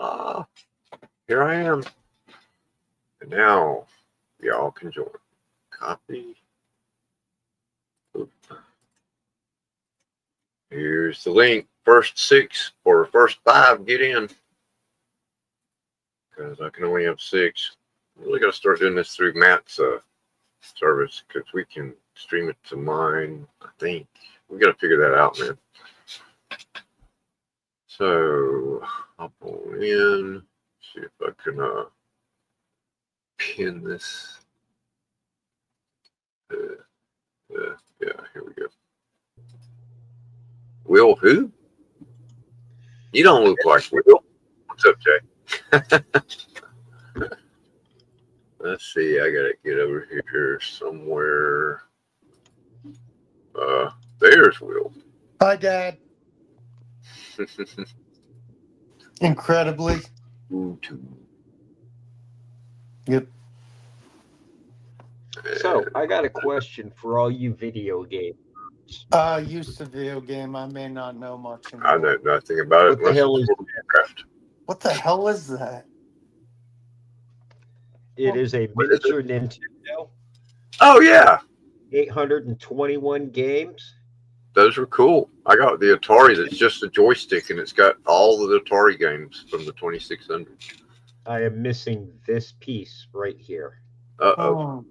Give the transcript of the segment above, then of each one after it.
Ah, here I am. And now y'all can join. Copy. Oop. Here's the link. First 6 or first 5 get in. Because I can only have 6. I'm really got to start doing this through Matt's service because we can stream it to mine. I think we got to figure that out, man. So hop on in. See if I can pin this. Yeah, here we go. Will who? You don't look like Will. What's up, Jay? Let's see. I gotta get over here somewhere. There's Will. Hi, Dad. Incredibly. Yep. So, I got a question for all you video gamers. Used to video game. I may not know much anymore. I know nothing about it. What the hell is Minecraft? What the hell is that? It is a miniature Nintendo. Oh yeah, 821 games. those were cool. I got the Atari that's just a joystick and it's got all the Atari games from the 2600. I am missing this piece right here. Oh.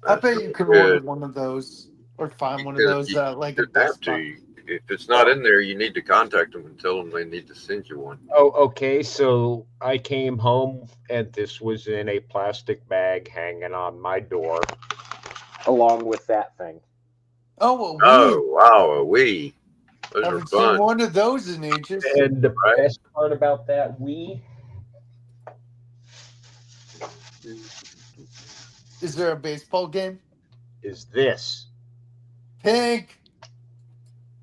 I bet you could order one of those or find one of those like a Best Buy. If it's not in there, you need to contact them and tell them they need to send you one. Oh, okay. So I came home and this was in a plastic bag hanging on my door, along with that thing. Oh, wow, a Wii. Those I are haven't fun. seen one of those in ages. And the best part about that Wii, is there a baseball game? Is this. Pink.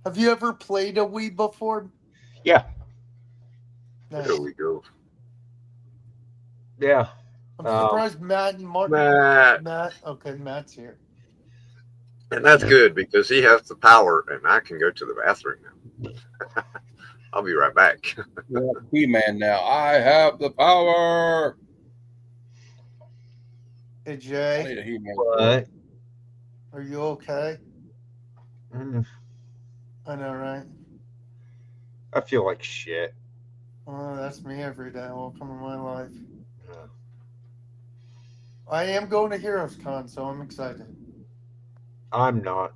Have you ever played a Wii before? Yeah. Nice. There we go. Yeah. I'm surprised Matt and Martin. Matt. Okay, Matt's here. And that's good because he has the power and I can go to the bathroom now. I'll be right back. He-Man now. I have the power. Hey, Jay. I need a He-Man. What? Are you okay? Mm, I know, right? I feel like shit. Oh, that's me every day. Welcome to my life. I am going to Heroes Con, so I'm excited. I'm not.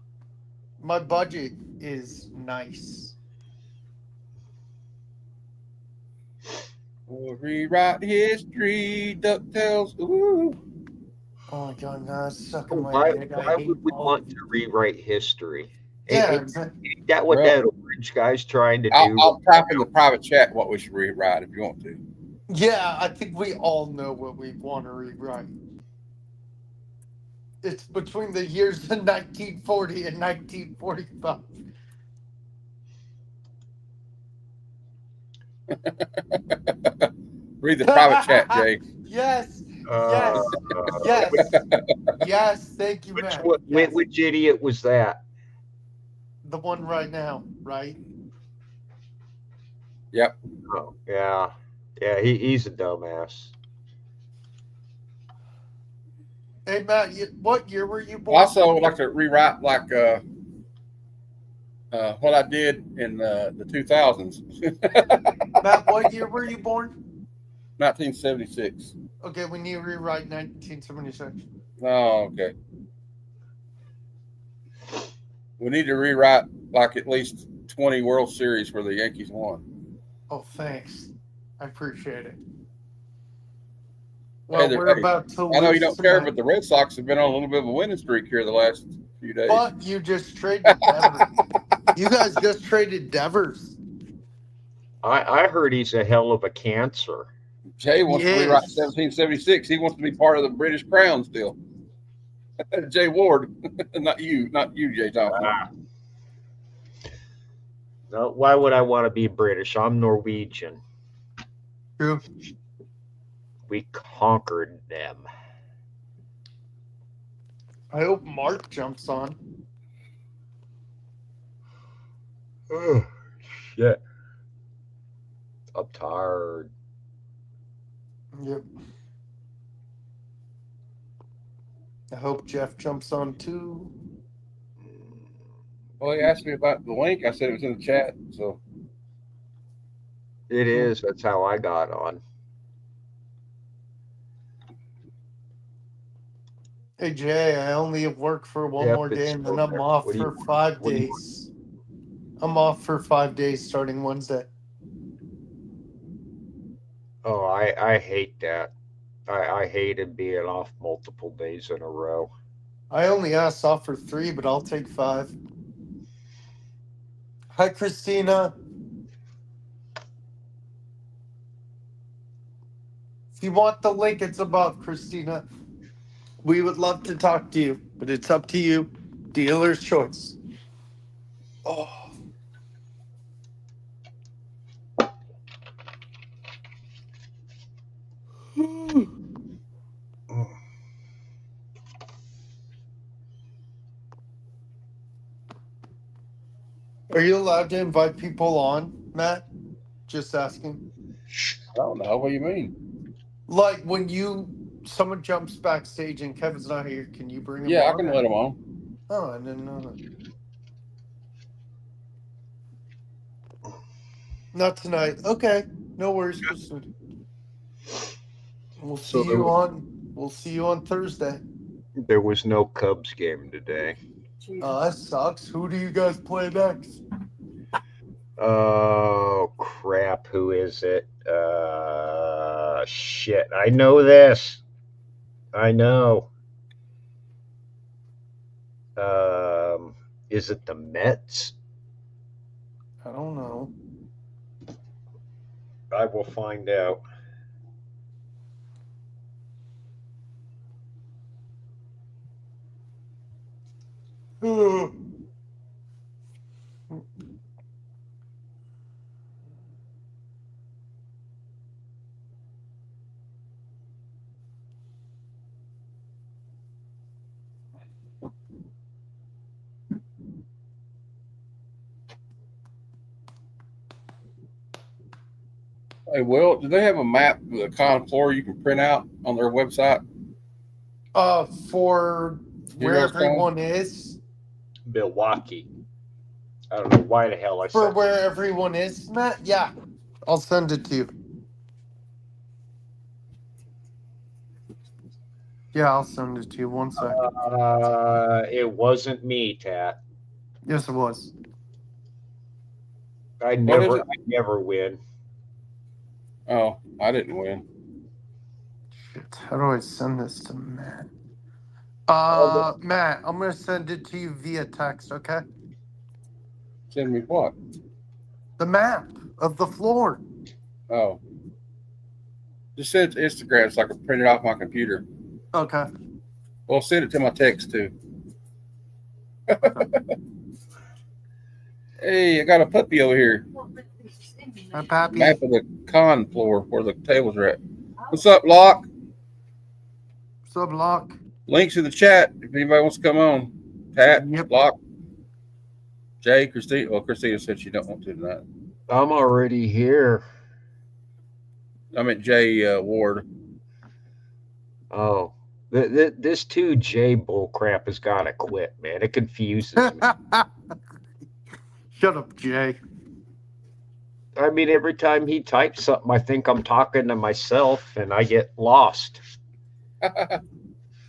My budget is nice. We'll rewrite history, DuckTales. Ooh. Oh my god, no, that's sucking my Why dick. would we want to rewrite history? Yeah, Ain't that what that orange guy's trying to do? I'll type in the private chat what we should rewrite if you want to. Yeah, I think we all know what we want to rewrite. It's between the years of 1940 and 1945. Read the private chat, Jay. Yes. Yes. Thank you, Matt. Which idiot was that? The one right now, right? Yep. Oh, yeah. Yeah, he's a dumbass. Hey, Matt, what year were you born? Also, I'd like to rewrite like what I did in the 2000s. Matt, what year were you born? 1976. Okay, we need to rewrite 1976. Oh, okay. We need to rewrite like at least 20 World Series where the Yankees won. Oh, thanks. I appreciate it. Well, we're about to lose. I know you don't care, but the Red Sox have been on a little bit of a winning streak here the last few days. But you just traded Devers. You guys just traded Devers. I heard he's a hell of a cancer. Jay wants to rewrite 1776. He wants to be part of the British Crown still. Jay Ward, not you, Jay Thompson. No, why would I want to be British? I'm Norwegian. True. We conquered them. I hope Mark jumps on. Oh, shit. I'm tired. Yep. I hope Jeff jumps on too. Well, he asked me about the link. I said it was in the chat. So It is. That's how I got on. Hey Jay, I only have work for one Yep, more day, it's and then still I'm there. off What do you for want? 5 days. I'm off for 5 days starting Wednesday. Oh, I hate that. I hated being off multiple days in a row. I only asked off for 3, but I'll take 5. Hi, Christina. If you want the link, it's above, Christina. We would love to talk to you, but it's up to you. Dealer's choice. Oh. Are you allowed to invite people on, Matt? Just asking. I don't know. What do you mean? Like when someone jumps backstage and Kevin's not here, can you bring him Yeah, I on? can let him on. Oh, I didn't know that. Not tonight. Okay. No worries, Christina. We'll see you on Thursday. There was no Cubs game today. Oh, that sucks. Who do you guys play next? Oh crap! Who is it? Shit! I know this. I know. Is it the Mets? I don't know. I will find out. Hey, Will, do they have a map of the con floor you can print out on their website? For where Heroes Con? everyone is. Milwaukee. I don't know why the hell I For said. where everyone is, Matt? Yeah. I'll send it to you. Yeah, I'll send it to you. 1 second. It wasn't me, Tat. Yes, it was. I What is never, it? I never win. Oh, I didn't win. Shit. How do I send this to Matt? Oh, Matt, I'm gonna send it to you via text, okay? send me what? The map of the floor. Oh, just send it to Instagram so I can print it off my computer. Okay. Well, send it to my text too. Hey, I got a puppy over here. Hi, Pappy. Map of the con floor where the tables are at. What's up, Locke? What's up, Locke? Links in the chat if anybody wants to come on. Pat, Yep. Locke, Jay, Christina. Well, Christina said she don't want to tonight. I'm already here. I meant Jay Ward. Oh, this 2J bull crap has got to quit, man. It confuses me. Shut up, Jay. I mean, every time he types something, I think I'm talking to myself, and I get lost. Okay,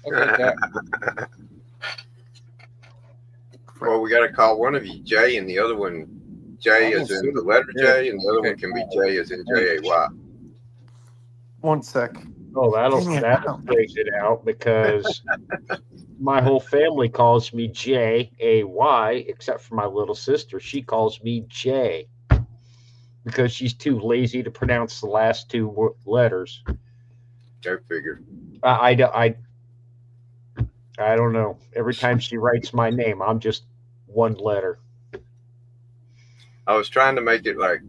Pat. Well, we got to call one of you Jay, and the other one J as in the letter J, and the other one can be J as in JAY. 1 sec. Oh, that'll Dang it. straighten it out because my whole family calls me JAY, except for my little sister. She calls me J because she's too lazy to pronounce the last two letters. Go figure. I don't know. Every time she writes my name, I'm just one letter. I was trying to make it like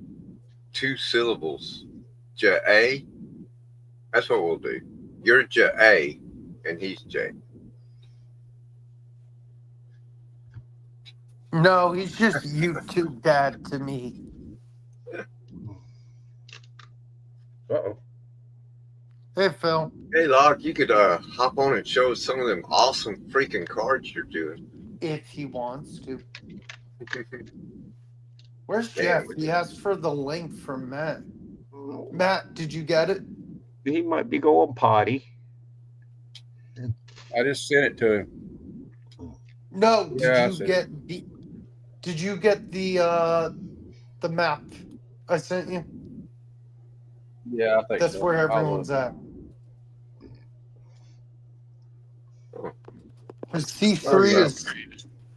2 syllables. J-A. That's what we'll do. You're J-A, and he's J. No, he's just YouTube dad to me. Uh-oh. Hey, Phil. Hey, Locke, you could hop on and show us some of them awesome freaking cards you're doing. If he wants to. Where's Damn. Jeff? He asked for the link from Matt. Matt, did you get it? He might be going potty. I just sent it to him. No. Yeah, I Did you said- get the? Did you get the map I sent you? Yeah, I think That's so. where I'll everyone's look. at. C3 is.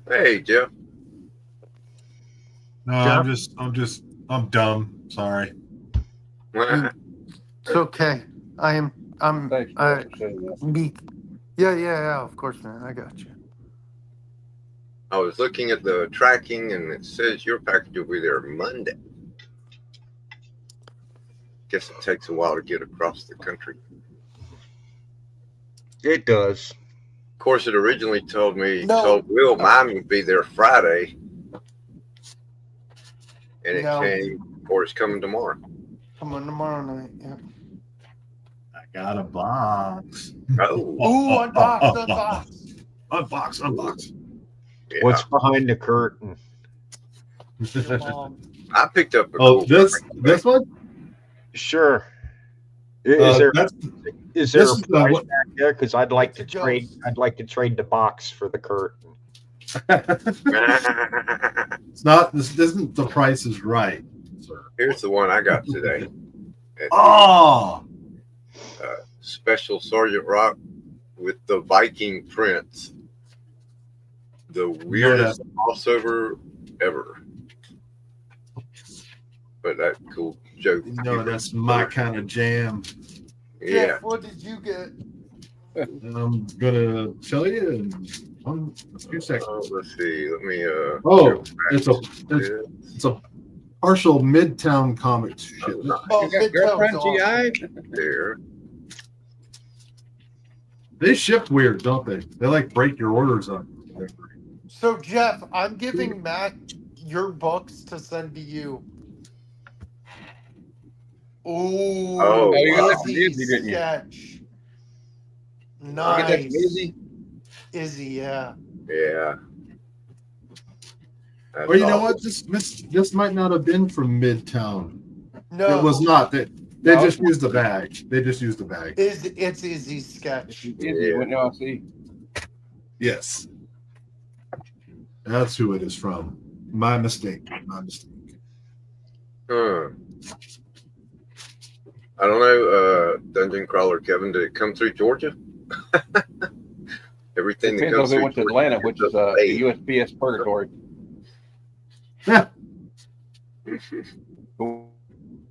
Hey, Jeff. No, Jeff? I'm dumb. Sorry. It's okay. I'm Thanks, Jeff, for saying that. me. Yeah. Of course, man. I got you. I was looking at the tracking, and it says your package will be there Monday. Guess it takes a while to get across the country. It does. Of course, it originally told No. mine would be there Friday, and it No. came, or it's coming tomorrow. Come on tomorrow night. Yeah. I got a box. Oh, Ooh, unbox. Unbox. yeah. What's behind the curtain? Your mom. I picked up a Oh, cool this one? Sure. Is there That's is there this a is the price what- back there? Because I'd like to It's a trade. ghost. I'd like to trade the box for the curtain. it's not. This isn't. The Price is Right, sir. Here's the one I got today. At Oh, Special Sergeant Rock with the Viking Prince. The weirdest crossover ever. But that cool joke. you know that's my kind of jam. Yeah. Jeff, what did you get? I'm gonna tell you in a few seconds. Let's see. Let me. Oh, it's a partial Midtown Comics shipment. Oh, You got Midtown's girlfriend, awesome. GI? there. They ship weird, don't they? They like break your orders up. So, Jeff, I'm giving Matt your books to send to you. Ooh, Oh, you got that wow. from Izzy, didn't you? sketch. You get that from Nice. Izzy? Izzy, yeah. Yeah. That's Or you know awesome. what? This might not have been from Midtown. No, It was not. They No. just used the bag. They just used the bag. It's Izzy's sketch. Izzy, Yeah. wouldn't know I see. Yes. That's who it is from. My mistake. Huh. I don't know, Dungeon Crawler Kevin, did it come through Georgia? Everything that Depends goes if it through went to Georgia Atlanta, which is a Hey. USPS purgatory. Yeah.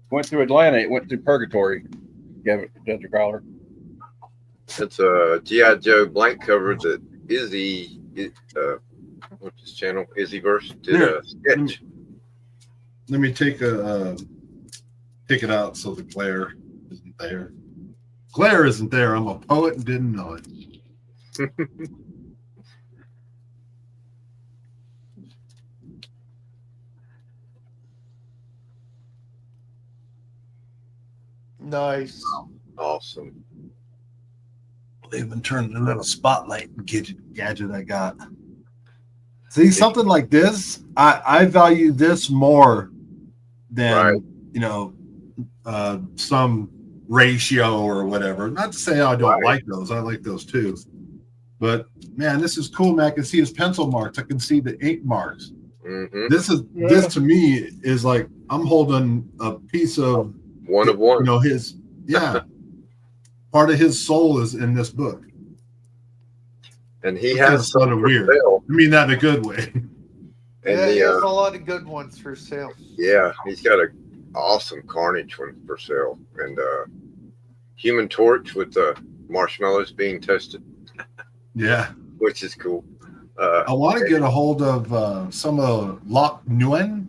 Went through Atlanta, it went through purgatory. Gavin, Dungeon Crawler. It's a G.I. Joe blank cover that Izzy, what's his channel? Izzyverse did Here. a sketch. Let me take it out so the glare isn't there. Glare isn't there. I'm a poet and didn't know it. Nice. Awesome. I'll even turn the little spotlight gadget I got. See, something like this, I value this more than Right. you know some ratio or whatever. Not to say I don't Right. like those. I like those too. But man, this is cool, man. I can see his pencil marks. I can see the ink marks. Mm-hmm. This to me is like I'm holding a piece of One of one. you know his part of his soul is in this book. And he It's has sort some of for weird. sale. I mean that in a good way. And Yeah, he has the, a lot of good ones for sale. yeah, he's got a awesome Carnage one for sale. And Human Torch with the marshmallows being toasted, Yeah. which is cool. I want to get a hold of some of Loch Nguyen.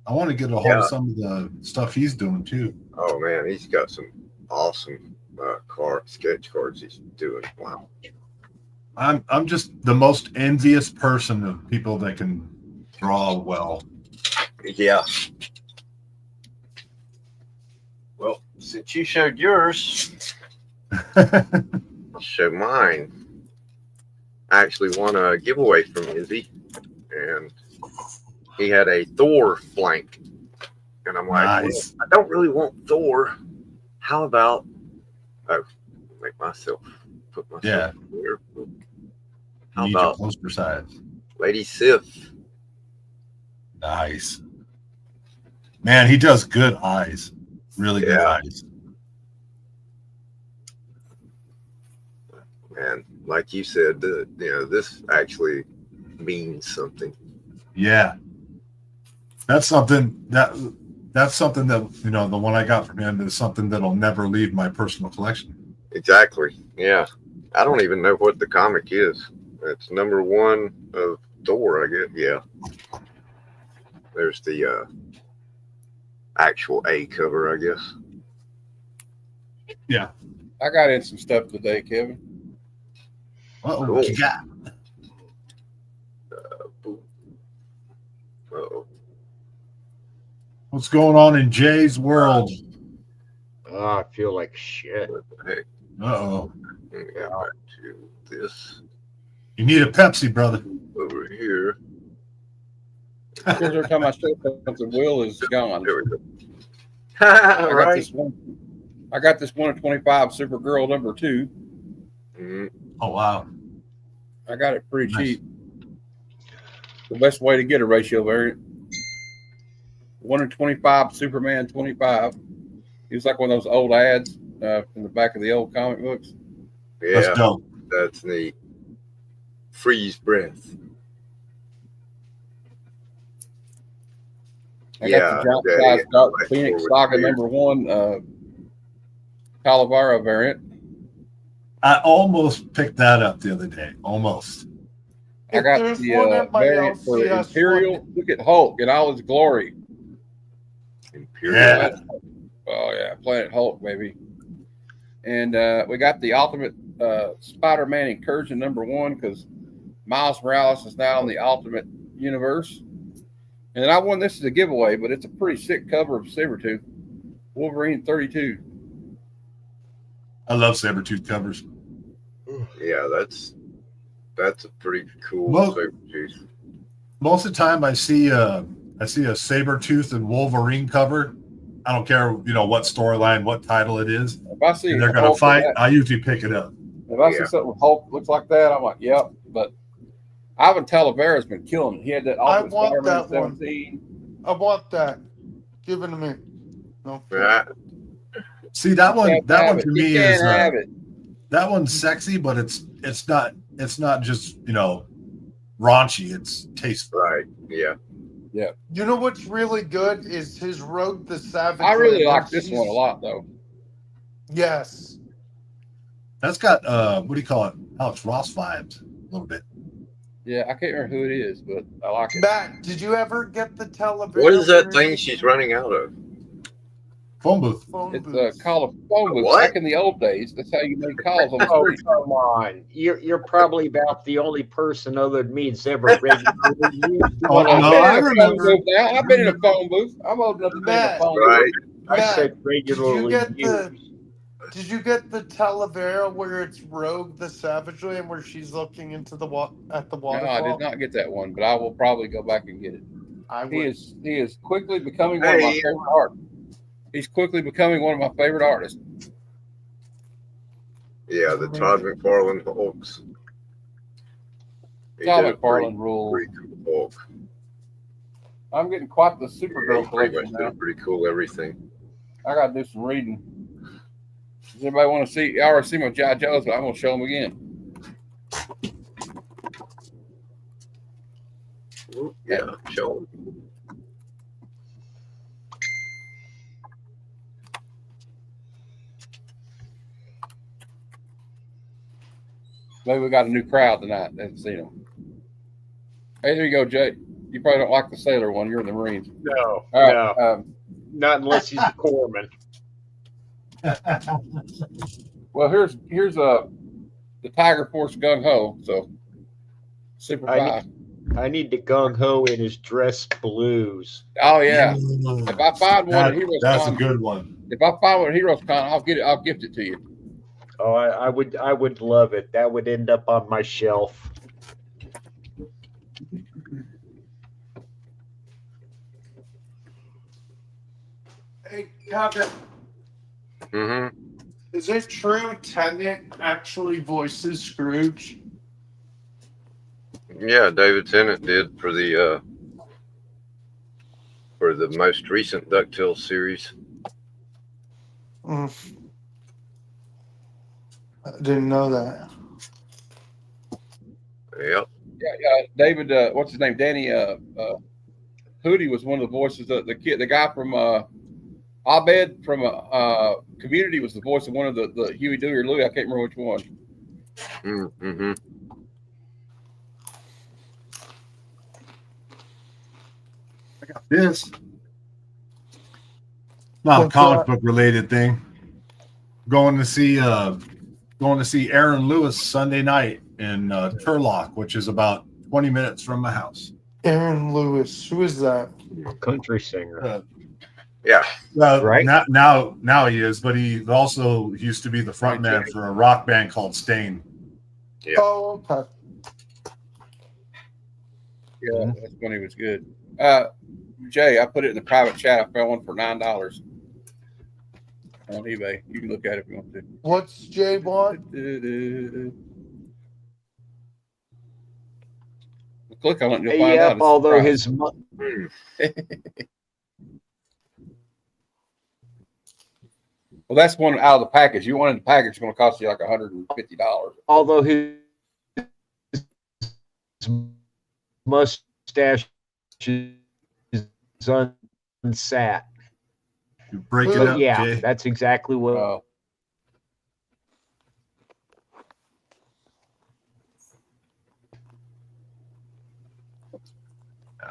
I want to get a hold of some of the stuff he's doing too. Oh man, he's got some awesome sketch cards he's doing. Wow. I'm just the most envious person of people that can draw well. Yeah. Well, since you showed yours, So mine actually won a giveaway from Izzy, and he had a Thor flank. And I'm like, Nice. well, I don't really want Thor. How about make myself put myself here? How Need about your closer size? Lady Sif? Nice. Man, he does good eyes. Really good eyes. And like you said, this actually means something. Yeah. That's something that the one I got from him is something that'll never leave my personal collection. Exactly. Yeah. I don't even know what the comic is. It's #1 of Thor, I guess. Yeah. There's the actual A cover, I guess. Yeah. I got in some stuff today, Kevin. Uh-oh, Cool. what you got? Uh-oh. What's going on in Jay's world? Oh, I feel like shit. What the heck? Uh-oh. Let me get back to this You need a Pepsi, brother. over here. Because every time I show something, Will is gone. There we go. I got Right. this one. I got this 1 of 25 Supergirl #2. Mhm. Oh, wow. I got it pretty Nice. cheap. The best way to get a ratio variant. 1 of 25 Superman 25. He was like one of those old ads in the back of the old comic books. Yeah, That's dope. that's neat. Freeze breath. I got the giant size Dark Phoenix Saga #1 Calavera variant. I almost picked that up the other day. Almost. I got There's the one at my variant for LCS Imperial. one. Look at Hulk in all his glory. Imperial. Yeah. Oh yeah, Planet Hulk, baby. And we got the Ultimate Spider-Man Incursion #1 because Miles Morales is now in the Ultimate Universe. And I won this as a giveaway, but it's a pretty sick cover of Sabretooth. Wolverine 32. I love Sabretooth covers. Yeah, that's a pretty cool Well- Sabretooth. Most of the time I see a Sabretooth and Wolverine cover. I don't care, what storyline, what title it is. If I see And they're going to Hulk fight, with that- I usually pick it up. if I see something with Hulk looks like that, I'm like, yep. But Ivan Talavera's been killing it. He had that I Ultimate want Spider-Man that one. 17. I want that. Give it to me. No. Right. See, that one Can't have to it. me You is can't have it. that one's sexy, but it's not just, raunchy. It's tasteful. Right. Yeah. You know what's really good is his Rogue the Savage. I really Land. like this one a lot, though. Yes. That's got what do you call it? Alex Ross vibes a little bit. Yeah, I can't remember who it is, but I like it. Matt, did you ever get the television? What is that thing she's running out of? Phone booth. It's a call of phone booth. What? Back in the old days, that's how you made calls on the Oh, street. come on. You're probably about the only person other than me that's ever regularly used Oh, one. no, I've I been in a phone remember. booth now. I've been in a phone booth. I'm old enough to be in a Matt. phone Right. booth. I Matt, said regularly used. Did you get the Talavera where it's Rogue the Savage Land where she's looking into the at the No, waterfall? I did not get that one, but I will probably go back and get it. I He would. is quickly becoming one of my Hey. favorite art. He's quickly becoming one of my favorite artists. Yeah, the Todd McFarlane Hulks. He Todd did a McFarlane rules. pretty cool Hulk. I'm getting quite the He Supergirl pretty collection much did now. a pretty cool everything. I got to do some reading. Does anybody want to see? I already see my G.I. Joes, but I'm going to show them again. Yeah, show 'em. Maybe we got a new crowd tonight. They haven't seen them. Hey, there you go, Jay. You probably don't like the sailor one. You're in the Marines. No, All right. no, not unless he's a corpsman. Well, here's the Tiger Force Gung Ho. So Super I 5. I need the gung ho in his dress blues. Oh yeah. If I find one at Heroes That's a Con, good one. if I find one at Heroes Con, I'll get it. I'll gift it to you. Oh, I would love it. That would end up on my shelf. Hey, Kevin, Mm-hmm. is it true Tennant actually voices Scrooge? Yeah, David Tennant did for the most recent DuckTales series. Mm. I didn't know that. Yep. Yeah, David, what's his name? Danny Hootie was one of the voices. The guy from Abed from Community was the voice of one of the Huey, Dewey, or Louie. I can't remember which one. Mm-hmm. I got this. Not a What's comic that? book related thing. Going to see Aaron Lewis Sunday night in Turlock, which is about 20 minutes from my house. Aaron Lewis. Who is that? A country singer. Yeah. Right? Now he is, but he also used to be the front man for a rock band called Stain. Yeah. Oh, okay. Yeah, that's when he was good. Jay, I put it in the private chat. I found one for $9 on eBay. You can look at it if you want to. What's Jay want? Click on it and you'll find Yep, out. It's although the his well, that's one out of the package. You wanted the package, it's going to cost you like $150. although his mustache is unsat. You break it But up, Yeah, Jay. that's exactly what.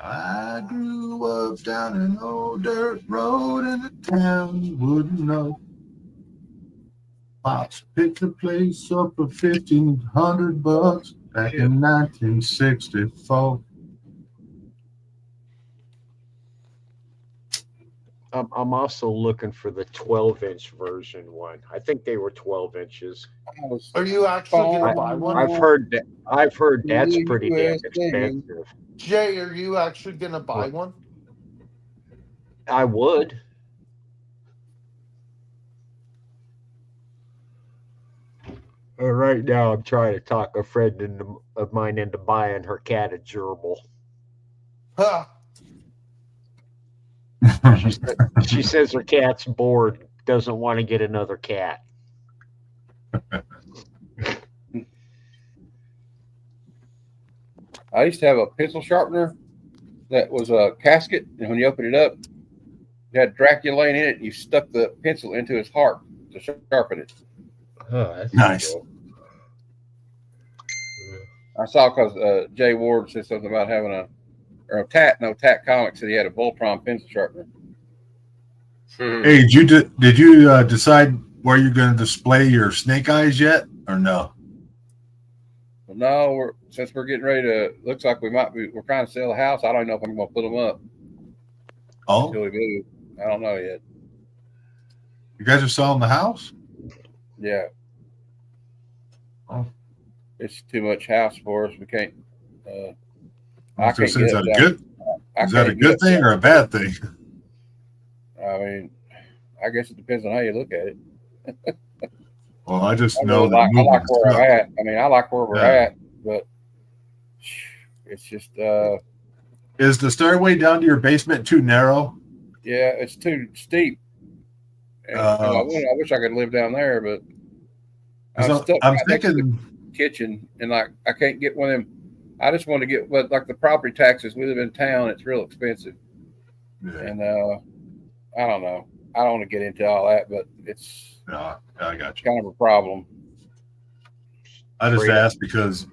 I grew up down an old dirt road in a town you wouldn't know. Pops picked the place up for $1,500 back in 1964. I'm also looking for the 12-inch version one. I think they were 12 inches. Are you actually gonna buy one? I've heard that's pretty damn expensive. Jay, are you actually gonna buy one? I would. Right now, I'm trying to talk a friend of mine into buying her cat a gerbil. Huh. She says her cat's bored, doesn't want to get another cat. I used to have a pencil sharpener that was a casket, and when you open it up, you had Dracula laying in it, and you stuck the pencil into his heart to sharpen it. Oh, that's Nice. cool. I saw because Jay Ward said something about having Tat Comics said he had a Voltron pencil sharpener. Hey, did you decide where you're going to display your snake eyes yet, or no? Well, no, since we're getting ready to, looks like we're trying to sell the house. I don't know if I'm going to put them up until Oh, we move. I don't know yet. you guys are selling the house? Yeah. Oh. It's too much house for us. We can't. Is that a good thing or a bad thing? I mean, I guess it depends on how you look at it. Well, I just I know really that I like where I'm at. I mean, I like where we're at, but it's just is the stairway down to your basement too narrow? yeah, it's too steep. And, I wish I could live down there, but I'm thinking kitchen, and like I can't get one of them. I just want to get like the property taxes. We live in town; it's real expensive, and I don't know. I don't want to get into all that, but it's I got you. kind of a problem. I just asked because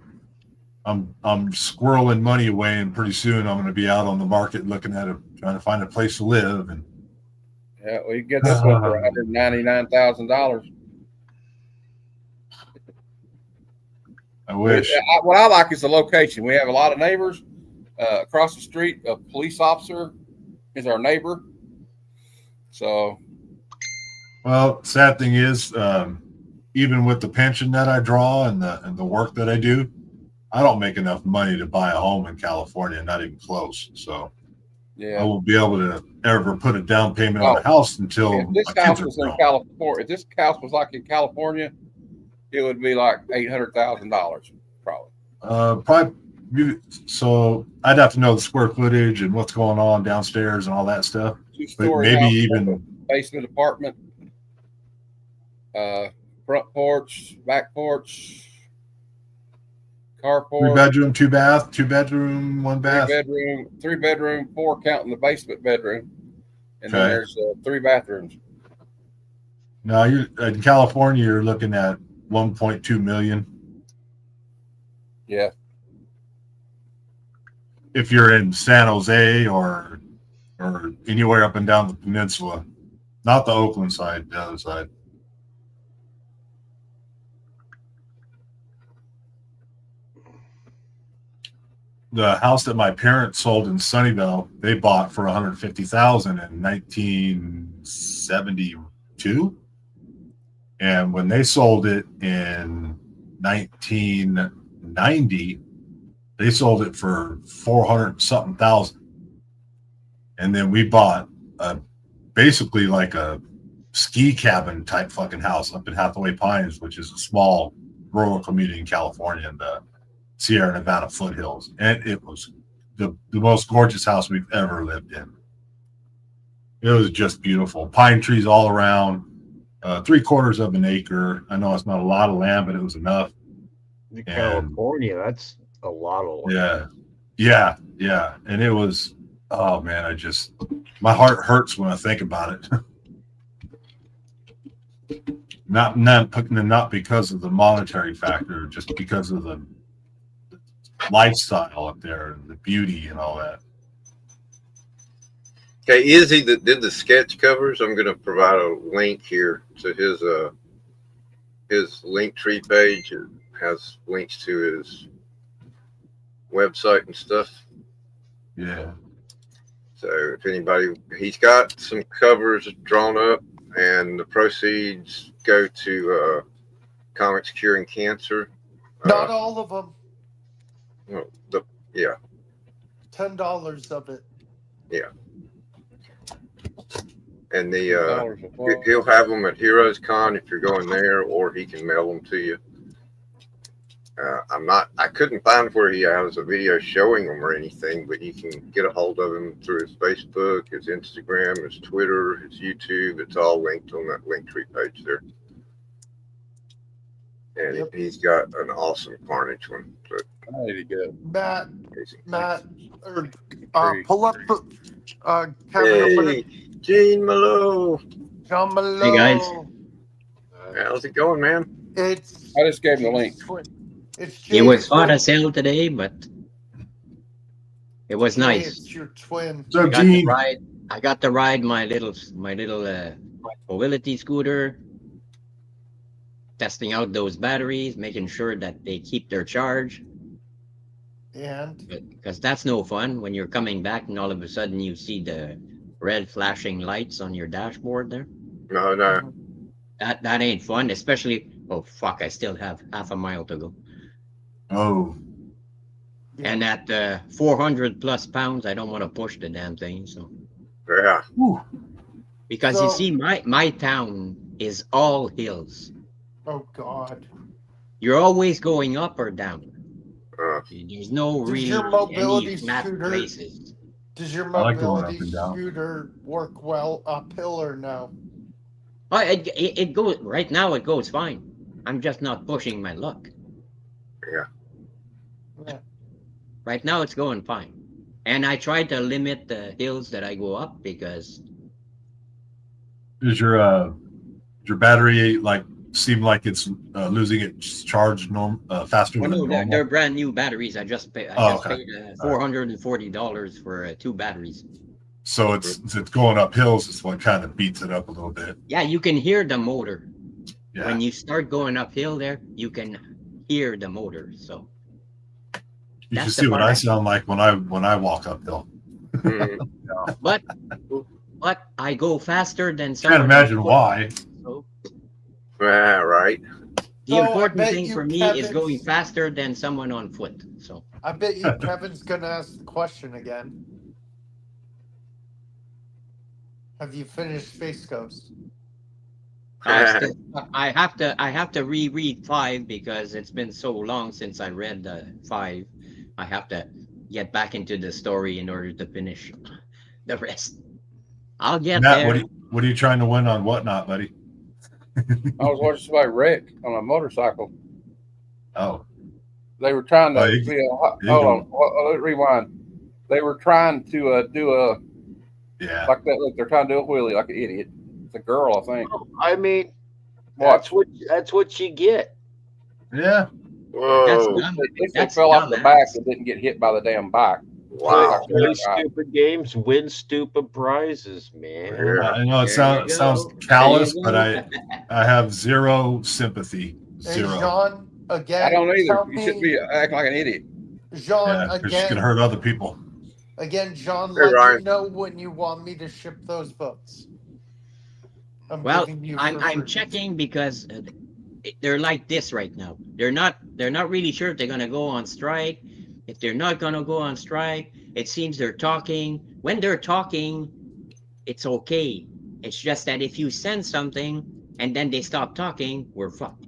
I'm squirreling money away, and pretty soon I'm going to be out on the market looking at it, trying to find a place to live. And yeah, we get this one for $199,000. I wish. What I like is the location. We have a lot of neighbors across the street. A police officer is our neighbor. So, well, sad thing is, even with the pension that I draw and the work that I do, I don't make enough money to buy a home in California, not even close. So I Yeah. won't be able to ever put a down payment on Oh, a house until if this my house kids are was in grown. California, if this house was like in California, it would be like $800,000 probably. Probably. So I'd have to know the square footage and what's going on downstairs and all that stuff. But 2-story maybe house, even basement apartment, front porch, back porch, carport, 3-bedroom, 2-bath, 2-bedroom, 1-bath. 3-bedroom, 4 counting the basement bedroom, and then Okay. there's 3 bathrooms. Now you're in California. You're looking at 1.2 million. Yeah, If you're in San Jose or anywhere up and down the peninsula, not the Oakland side, the other side. The house that my parents sold in Sunnyvale, they bought for $150,000 in 1972, and when they sold it in 1990, they sold it for 400 something thousand. And then we bought basically like a ski cabin type fucking house up in Hathaway Pines, which is a small rural community in California in the Sierra Nevada foothills. And it was the most gorgeous house we've ever lived in. It was just beautiful. Pine trees all around, 3/4 of an acre. I know it's not a lot of land, but it was enough. In California, that's a lot of land. Yeah. And it was, oh man, my heart hurts when I think about it. Not because of the monetary factor, just because of the lifestyle up there and the beauty and all that. Okay, Izzy that did the sketch covers, I'm going to provide a link here to his Linktree page. It has links to his website and stuff. Yeah. So if anybody, he's got some covers drawn up, and the proceeds go to Comics Curing Cancer. Not all of them. Well, $10 of it. Yeah. And $10 he'll have them at Heroes Con if you're going there, or he can mail them to you. I couldn't find where he has a video showing them or anything, but you can get a hold of him through his Facebook, his Instagram, his Twitter, his YouTube. It's all linked on that Linktree page there. And Yep. he's got an awesome Carnage one. So Mighty good. Matt, Free. pull up the Kevin. hey, Gene Malo. John Malo. Hey, guys. How's it going, man? It's I just gave him the link. It's It was Jay's hot twin. as hell today, but it was Jay, nice. It's your twin. So I got to Gene, ride. I got to ride my little mobility scooter, testing out those batteries, making sure that they keep their charge. And Because that's no fun when you're coming back and all of a sudden you see the red flashing lights on your dashboard there. No. That ain't fun, especially. Oh fuck! I still have half a mile to go. oh, And at 400 plus pounds, I don't want to push the damn thing. So Yeah. because you So- see, my town is all hills. oh god. You're always going up or down. Uh, There's no Does really your mobility any flat scooter- places. Does your I like going mobility up and down. scooter work well uphill or no? Oh, it goes right now. It goes fine. I'm just not pushing my luck. Yeah. Right now, it's going fine. And I try to limit the hills that I go up because is your battery like seem like it's losing its charge faster well, than no, normal? they're brand new batteries. I just paid Okay. $440 for 2 batteries. So it's going up hills. It's what kind of beats it up a little bit. Yeah, you can hear the motor. Yeah. When you start going uphill there, you can hear the motor. So You that's can the see what part I I- sound like when I walk uphill. mm, but I go faster than Can't someone imagine else. why. So yeah, right. The So, I important bet thing you for me is Kevin's- going faster than someone on foot. So I bet you Kevin's gonna ask the question again. Have you finished Space Ghost? I have to reread 5 because it's been so long since I read 5. I have to get back into the story in order to finish the rest. I'll get Matt, there. what are you trying to win on Whatnot, buddy? I was watching somebody wreck on a motorcycle. Oh, They were trying to. you Hold go. on. Let me rewind. They were trying to do a yeah. like that. Look, they're trying to do a wheelie like an idiot. It's a girl, I think. I mean, Watch. that's what you get. Yeah. Whoa. If they That's fell off the dumbass. back, they didn't get hit by the damn bike. Wow. Play stupid games, win stupid prizes, man. Yeah. I know it There you sounds go. callous, There you but go. I have zero sympathy. Hey, Zero. Jean, again. I don't either. tell You shouldn't me- be acting like an idiot. Jean, Yeah, because it's again. gonna hurt other people. Again, Jean, Hey, let Ryan. me know when you want me to ship those books. Well, giving you I'm for free. checking because they're like this right now. They're not really sure if they're gonna go on strike. If they're not gonna go on strike, it seems they're talking. When they're talking, it's okay. It's just that if you send something and then they stop talking, we're fucked.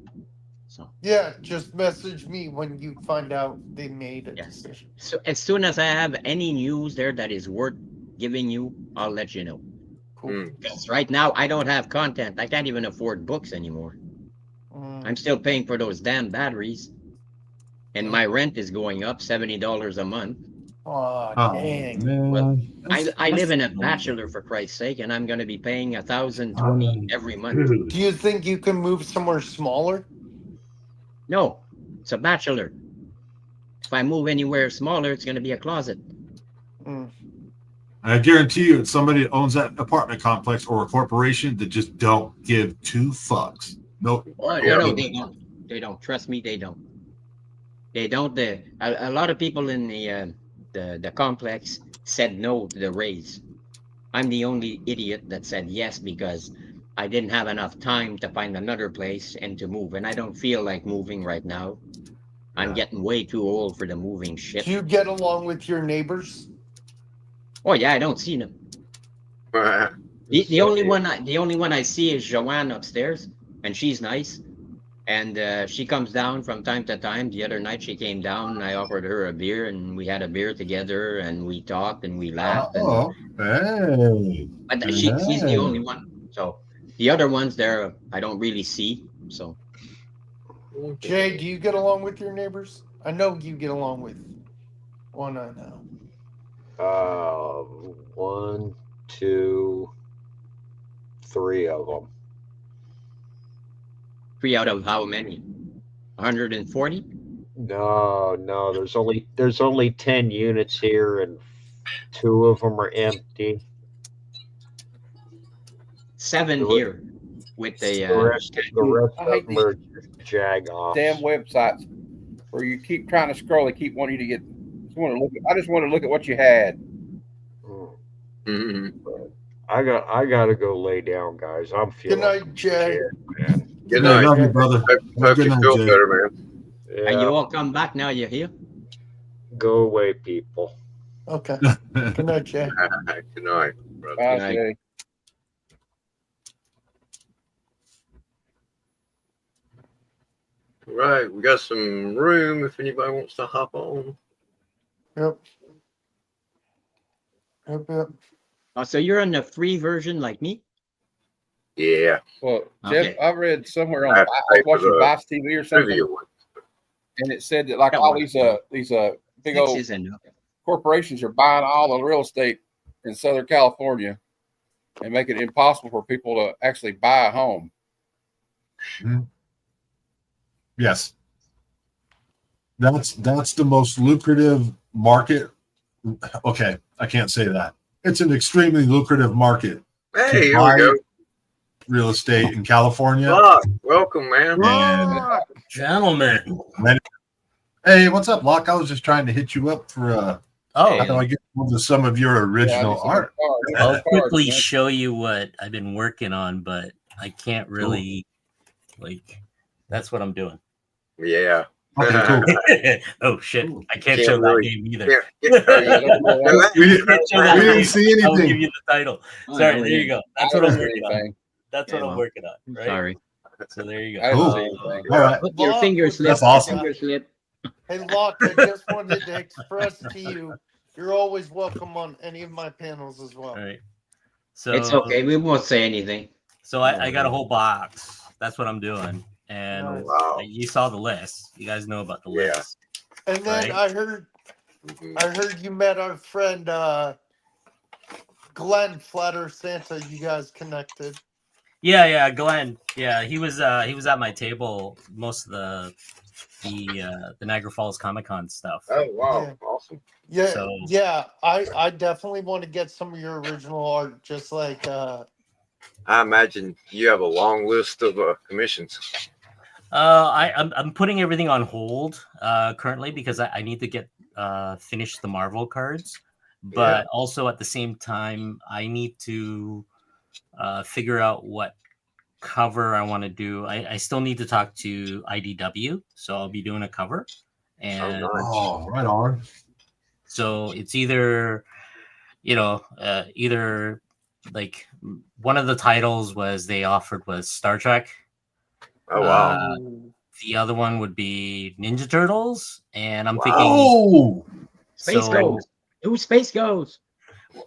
So Yeah, just message me when you find out they made a Yes. decision. so as soon as I have any news there that is worth giving you, I'll let you know. Cool. Mm. Because right now I don't have content. I can't even afford books anymore. Mm. I'm still paying for those damn batteries. And my rent is going up $70 a month. Aw, Oh, dang. man. I live in a bachelor, for Christ's sake, and I'm going to be paying $1,020 every month. Do you think you can move somewhere smaller? No, it's a bachelor. If I move anywhere smaller, it's going to be a closet. Mm. I guarantee you, it's somebody that owns that apartment complex or a corporation that just don't give two fucks. Nope. Oh, Yeah. no, they don't. They don't. Trust me, they don't. They don't. A lot of people in the complex said no to the raise. I'm the only idiot that said yes because I didn't have enough time to find another place and to move. And I don't feel like moving right now. I'm Yeah. getting way too old for the moving shit. Do you get along with your neighbors? Oh yeah, I don't see them. The only one I see is Joanne upstairs, and she's nice. And she comes down from time to time. The other night she came down and I offered her a beer and we had a beer together and we talked and we laughed. Oh, hey. But she's the only one. So the other ones there I don't really see. So Jay, do you get along with your neighbors? I know you get along with one I know. 1, 2, 3 of them. 3 out of how many? 140? No. There's only 10 units here, and 2 of them are empty. 7 The here with The the rest I of hate them are jag offs. Damn websites where you keep trying to scroll. They keep wanting you to get. I just want to look at what you had. Mhm. I gotta go lay down, guys. I'm Good feeling night, Jay. shit, man. Good I night. love you, brother. Hope Good you night, feel Jay. better, man. and Yeah, you all come back now you're here. go away, people. Okay. Good night, Jay. Good night, brother. Bye, night. Jay. Right, we got some room if anybody wants to hop on. Yep. Yep. Oh, so you're on the free version like me? Yeah, Well, Okay. Jeff, I read somewhere I on have to I pay was for watching the Vice TV or something, trivia one. and it said that like That all one. these big 6 old is enough. corporations are buying all the real estate in Southern California and making it impossible for people to actually buy a home. Yes. That's the most lucrative market. Okay, I can't say that. It's an extremely lucrative market. Hey, here buy we go. Real estate in California. Locke, welcome, man. And Gentlemen. hey, what's up, Locke? I was just trying to hit you up for how do I get into some of your original art? I'll quickly show you what I've been working on, but I can't really That's what I'm doing. Yeah. Okay, cool. Oh shit! Ooh. I can't Can't show really- that game either. We didn't see I'll give anything. you the title. Oh, Sorry, no, there you yeah. go. That's what I'm working on. Anything. That's what Yeah, I'm well, working on. I'm Right. sorry. So there you go. I didn't Oh, see anything. All right. Put your Locke finger was- slip. That's awesome. Finger slip. Hey, Locke, I just wanted to express to you, you're always welcome on any of my panels as well. All right. So It's okay. We won't say anything. So I got a whole box. That's what I'm doing. And Nice. Wow. you saw the list. You guys know about the Yeah. list. And then Right. I heard you met our friend Glenn Flatter Santa. You guys connected. Yeah, Glenn. Yeah, he was at my table most of the Niagara Falls Comic Con stuff. Oh, wow. Yeah. Awesome. Yeah, So- yeah. I definitely want to get some of your original art, just like I imagine you have a long list of commissions. I'm putting everything on hold currently because I need to get finish the Marvel cards, but also at the same time I need to figure out what cover I want to do. I still need to talk to IDW, so I'll be doing a cover, and nice. Oh, right on. so it's either either like one of the titles was they offered was Star Trek. Oh, wow. The other one would be Ninja Turtles, and I'm Oh, Space So- Ghost. Ooh, Space Ghost.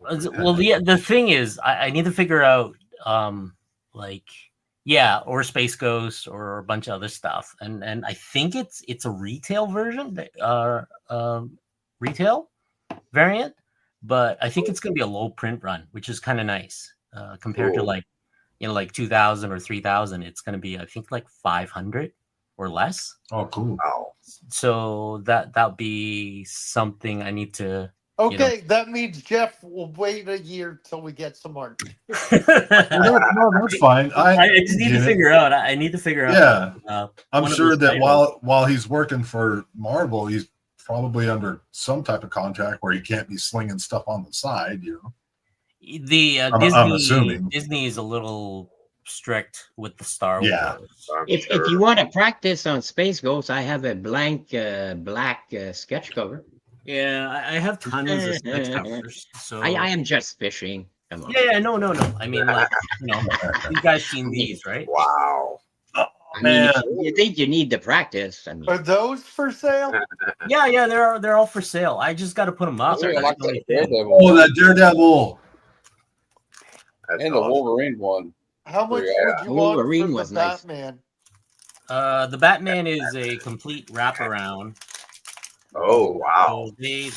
thinking. Well, the thing is, I need to figure out or Space Ghost or a bunch of other stuff, and I think it's a retail version, retail variant, but I think it's gonna be a low print run, which is kind of nice compared to Cool. like 2,000 or 3,000. It's gonna be I think like 500 or less. oh, cool. Wow. So that'll be something I need to. okay, that means Jeff will wait a year till we get some art. No, that's fine. I just need to get it. figure out. I need to figure out. Yeah, I'm one of sure those that titles. while he's working for Marvel, he's probably under some type of contract where he can't be slinging stuff on the side. You know, The I'm assuming. Disney is a little strict with the Star Yeah. Wars. I'm If sure. you want to practice on Space Ghost, I have a blank black sketch cover. Yeah, I have tons of sketch covers. So I am just fishing. Come on. yeah, no. I mean, like you guys seen these, right? Wow. I mean, if you think you need to practice, I mean, Are those for sale? Yeah, they're all for sale. I just got to put them up. I That's like the only that thing. Daredevil oh, that Daredevil. That's and the awesome. Wolverine one. How much Yeah. would you want Wolverine for was the nice. Batman? The Batman is a complete wraparound. Oh, wow. So they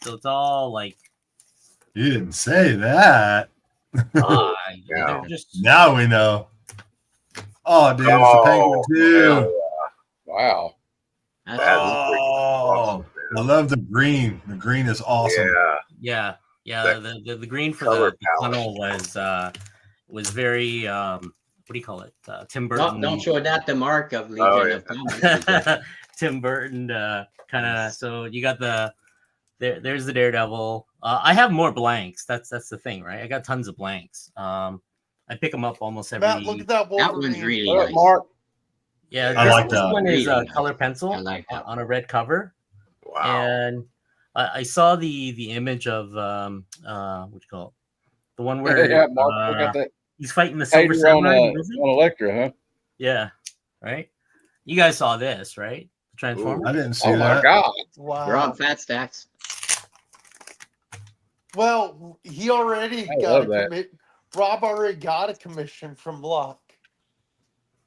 so it's all like You didn't say that. Oh, they're just Now we know. Oh, dude, it's the penguin too. Wow. that's That's cool. freaking Oh, I love the grgreen. The green is awesome. Yeah. yeah. That The green for color the palette. tunnel was very what do you call it? Tim Burton. Don't show that the mark of Legion Oh, yeah. of Comics. Tim Burton kind of. So you got there's the Daredevil. I have more blanks. That's the thing, right? I got tons of blanks. I pick them up almost every. Matt, look at that That Wolverine. one's really What up, nice. Mark? Yeah, I like this that. one is Really color nice. pencil I like that. on a red cover, Wow. and I saw the image of what you call it? The one where Yeah, Mark. Look at that. he's fighting the Silver Hater on, Samurai. was it? on Electra, huh? Yeah, right. You guys saw this, right? The Transformers. I didn't see Oh my that. God. Wow. We're on Fat Stacks. Well, he already I got love a that. commit. Rob already got a commission from Locke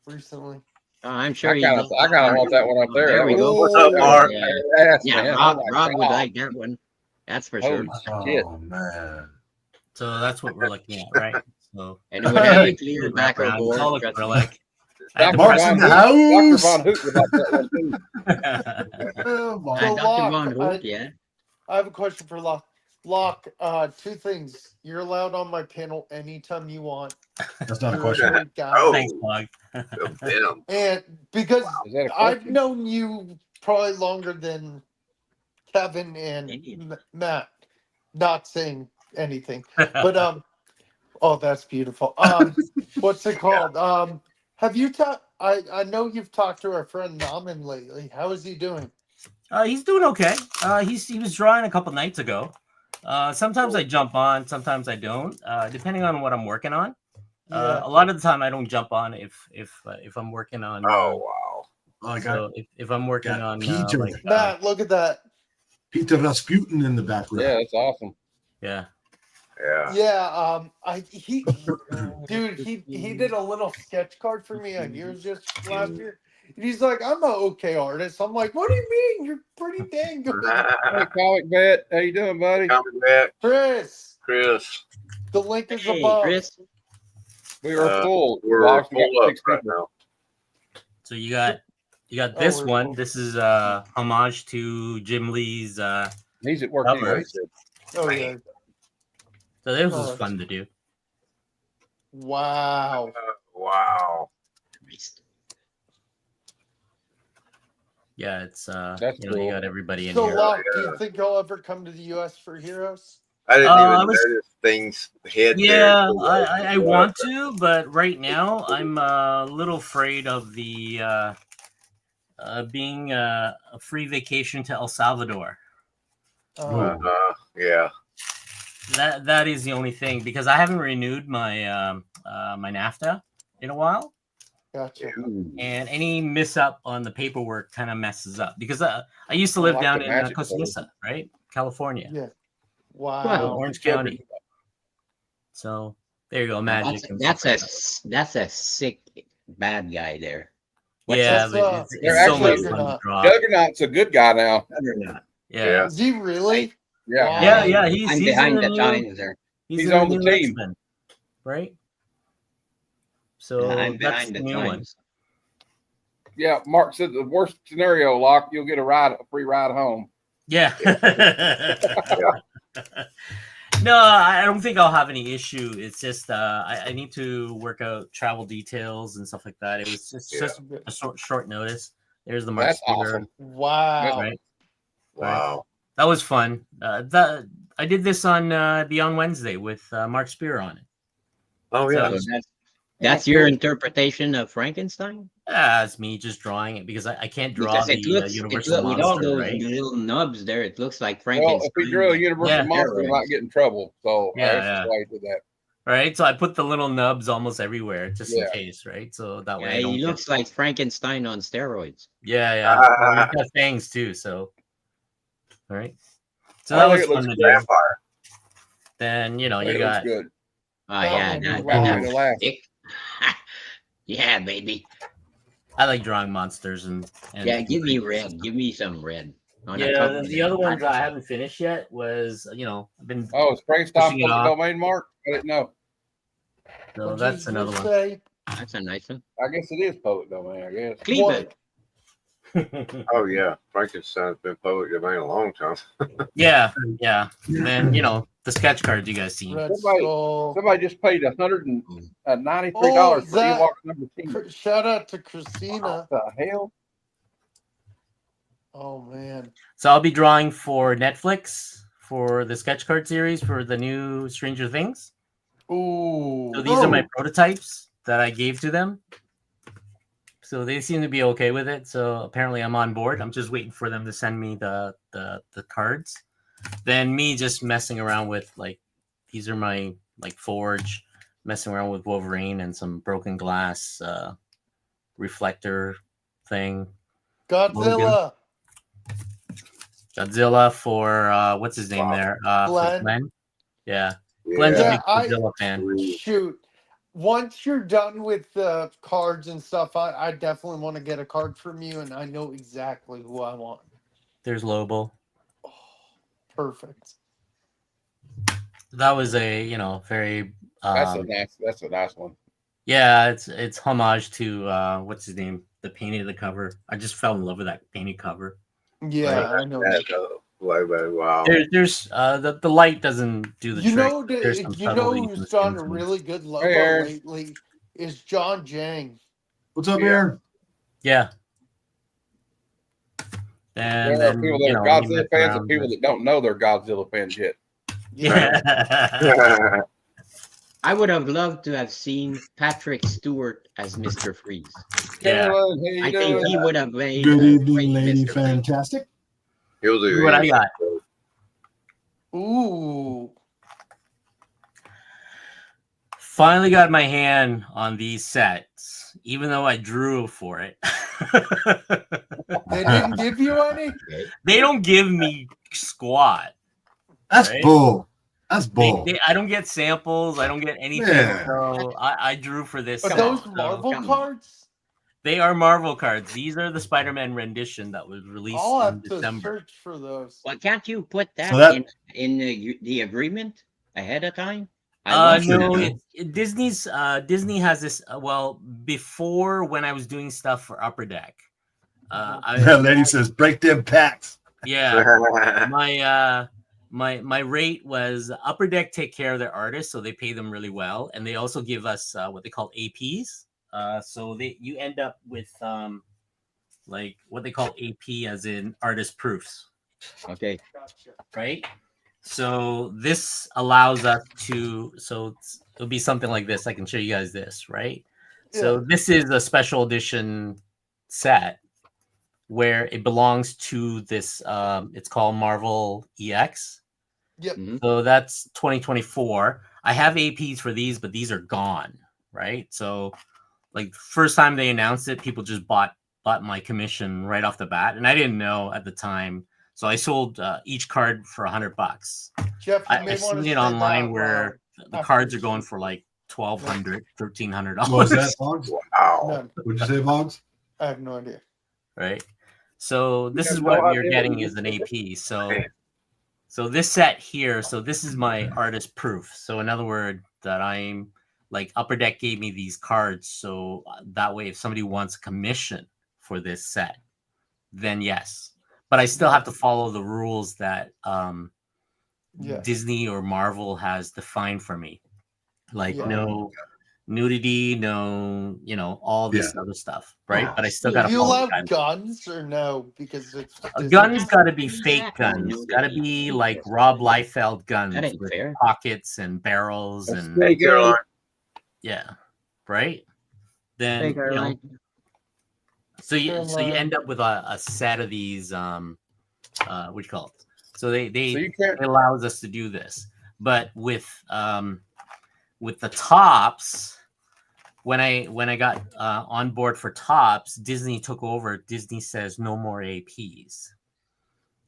recently. I'm sure I you kind of want that one up there. There we go. What's up, Mark? Yeah, Yes, yeah, man. Rob, Oh my Rob would God. like that one. That's for sure. Holy shit. Oh man. So that's what we're looking at, right? So And it would have a clear back wraparound. board. It's all trust me. acrylic. I had Dr. to Mark's Von in the Hoot- house. Dr. Von Hoot would like that one too. Oh, my- So Dr. Locke, Von Hoot, yeah. I have a question for Locke. Locke, two things. You're allowed on my panel anytime you want. That's not a You're question. great guy. Oh. Thanks, Bug. The Venom. And because Is that a I've question? known you probably longer than Kevin and Matt, not saying anything, but oh, that's beautiful. What's it called? Have you I know you've talked to our friend Naman lately. How is he doing? He's doing okay. He was drawing a couple nights ago. Sometimes I jump on, sometimes I don't, depending on what I'm working on. Yeah. A lot of the time I don't jump on if I'm working on. Oh wow. Oh, I got So if I'm working got on Peter. Matt, look at that. Peter Rasputin in the background. Yeah, that's awesome. yeah. Yeah. Yeah, dude, he did a little sketch card for me on yours just last year. And he's like, I'm an okay artist. I'm like, what do you mean? You're pretty dang good. Hey, Comic Vet, how you doing, buddy? Coming back, Chris, Chris. the link is Hey, above. Chris. We are full. We're Lost, full we got up 6 right people. now. So you got Oh, this we're one. full. This is homage to Jim Lee's. He's at work Cover. anyway. Oh, yeah. So this was Oh, fun to do. Wow. Wow. Yeah, it's That's you know, cool. you got everybody in So, here. Locke, do you think you'll ever come to the U.S. for Heroes? I didn't I even was- notice things head there. Yeah, until I want to, but right now I'm a little afraid of the being a free vacation to El Salvador. Oh, Yeah. That is the only thing, because I haven't renewed my my NAFTA in a while, gotcha. and any miss up on the paperwork kind of messes up, because I used to live like down the in magic Costa bullet. Mesa, right, California, Yeah. so Wow. Orange County. So there you go, magic. and stuff like that. That's a sick bad guy there. Yeah, That's, but it's They're so much actually- fun to draw. Juggernaut's a good guy now. Yeah, Is he really? Yeah. Wow. yeah. He's I'm in behind the the new, times there. he's He's in the on the new team. X-Men, right? So I'm that's behind the the new one. times. Yeah, Mark said the worst scenario, Locke, you'll get a free ride home. Yeah. No, I don't think I'll have any issue. It's just I need to work out travel details and stuff like that. It was just a short notice. There's the Mark That's Spear, awesome. Wow. right? Wow. That was fun. I did this on Beyond Wednesday with Mark Spear on it. Oh yeah. So that's your interpretation of Frankenstein? It's me just drawing it because I can't draw Because the it looks Universal with all monster, those right? little nubs there, it looks like Well, Frankenstein. if he drew a universal Yeah. monster, he might get in trouble. So Yeah, that's why he did that. Right, so I put the little nubs almost everywhere just Yeah. in case, right? So that way Yeah, I don't he get- looks like Frankenstein on steroids. Yeah. Well, he's got fangs too, so all right. So that I was think it fun looks to do. Vampire. Then you I you think it got looks good. Oh That yeah, one that, was that, wild. that's Laugh. sick. Yeah, baby. I like drawing monsters and Yeah, give me red. Give me some red. On a Yeah, cover the there. other ones I haven't finished yet was I've been Oh, is Frankenstein Pushing it public off. domain, Mark? I didn't know. so What'd that's you another just one. say? That's a nice one. I guess it is public domain, I guess. Cleveland. Oh yeah. Frankenstein's been public domain a long time. yeah. And then the sketch cards you guys seen. Red Somebody- Skull. Somebody just paid $193 Oh, for that- Ewok number 10. Shout out to Christina. What the hell? Oh man. So I'll be drawing for Netflix for the sketch card series for the new Stranger Things. Ooh. So these are my prototypes that I gave to them. So they seem to be okay with it. So apparently I'm on board. I'm just waiting for them to send me the cards. Then me just messing around with these are my forge, messing around with Wolverine and some broken glass reflector thing. Godzilla. Godzilla for what's his name Wow. there? For Glenn. Glenn. Yeah. Glenn's Yeah. a big Godzilla fan. Shoot. Once you're done with the cards and stuff, I definitely want to get a card from you, and I know exactly who I want. There's Lobo. Oh, perfect. That was a very That's a nice one. yeah, it's homage to what's his name? The painting of the cover. I just fell in love with that painted cover. Yeah, I know. That's Lobo. Wow. There's the light doesn't do the You trick. know, There's some you know subtleties in who's the done a skins. really good logo Hey, Aaron. lately is John Jang. What's up, Yeah. Aaron? Yeah. There And are then people that you are know, you Godzilla mess fans around and people with- that don't know they're Godzilla fans yet. Yeah. I would have loved to have seen Patrick Stewart as Mr. Freeze. Yeah. Carolyn, how you I doing? think he would have made Good a evening, great Lady Mr. Freeze. Fantastic. He'll do See what I anything. got. Ooh. Finally got my hand on these sets, even though I drew for it. They didn't give you any? They don't give me squat. That's Right? bull. That's bull. I don't get samples. I don't get anything. Yeah. So I drew for this. But set, those so Marvel come on. cards? they are Marvel cards. These are the Spider-Man rendition that was released I'll in have to December. search for those. Well, can't you put that, So that- in the agreement ahead of time? I love No, that. Disney has this. Well, before when I was doing stuff for Upper Deck, That lady says, break them packs. yeah, my rate was Upper Deck take care of their artists, so they pay them really well, and they also give us what they call APs. So you end up with like what they call AP, as in artist proofs, Okay. Gotcha. right? So this allows us to. So it'll be something like this. I can show you guys this, right? So this is a special edition set where it belongs to this. It's called Marvel EX. Yep. So that's 2024. I have APs for these, but these are gone, right? So like first time they announced it, people just bought my commission right off the bat, and I didn't know at the time. So I sold each card for $100. Jeff, you I may want to seen it say online that where the after cards are you going speak. for like $1,200, $1,300. What was that, Boggs? Wow. None. What'd you say, Boggs? I have no idea. Right? So this have is no what you're idea getting what as an you AP. So Man. so this set here, so this is my artist proof. So in other words, that I'm like Upper Deck gave me these cards, so that way if somebody wants a commission for this set, then yes. But I still have to follow the rules that Yes. Disney or Marvel has defined for me. Like Yeah. no nudity, no, all this other stuff, right? But I still got Do to you follow allow the guidelines. guns or no? Because it's A Disney. gun's got to be fake Exactly. guns. Got to be Nudity. like Rob Liefeld guns That ain't with fair. pockets and barrels That's and snake Caroline. yeah, right. Then Hey, Caroline. so you end up with a set of these what do you call it? So they So you can't. it allows us to do this, but with the tops. When I got on board for tops, Disney took over. Disney says no more APs.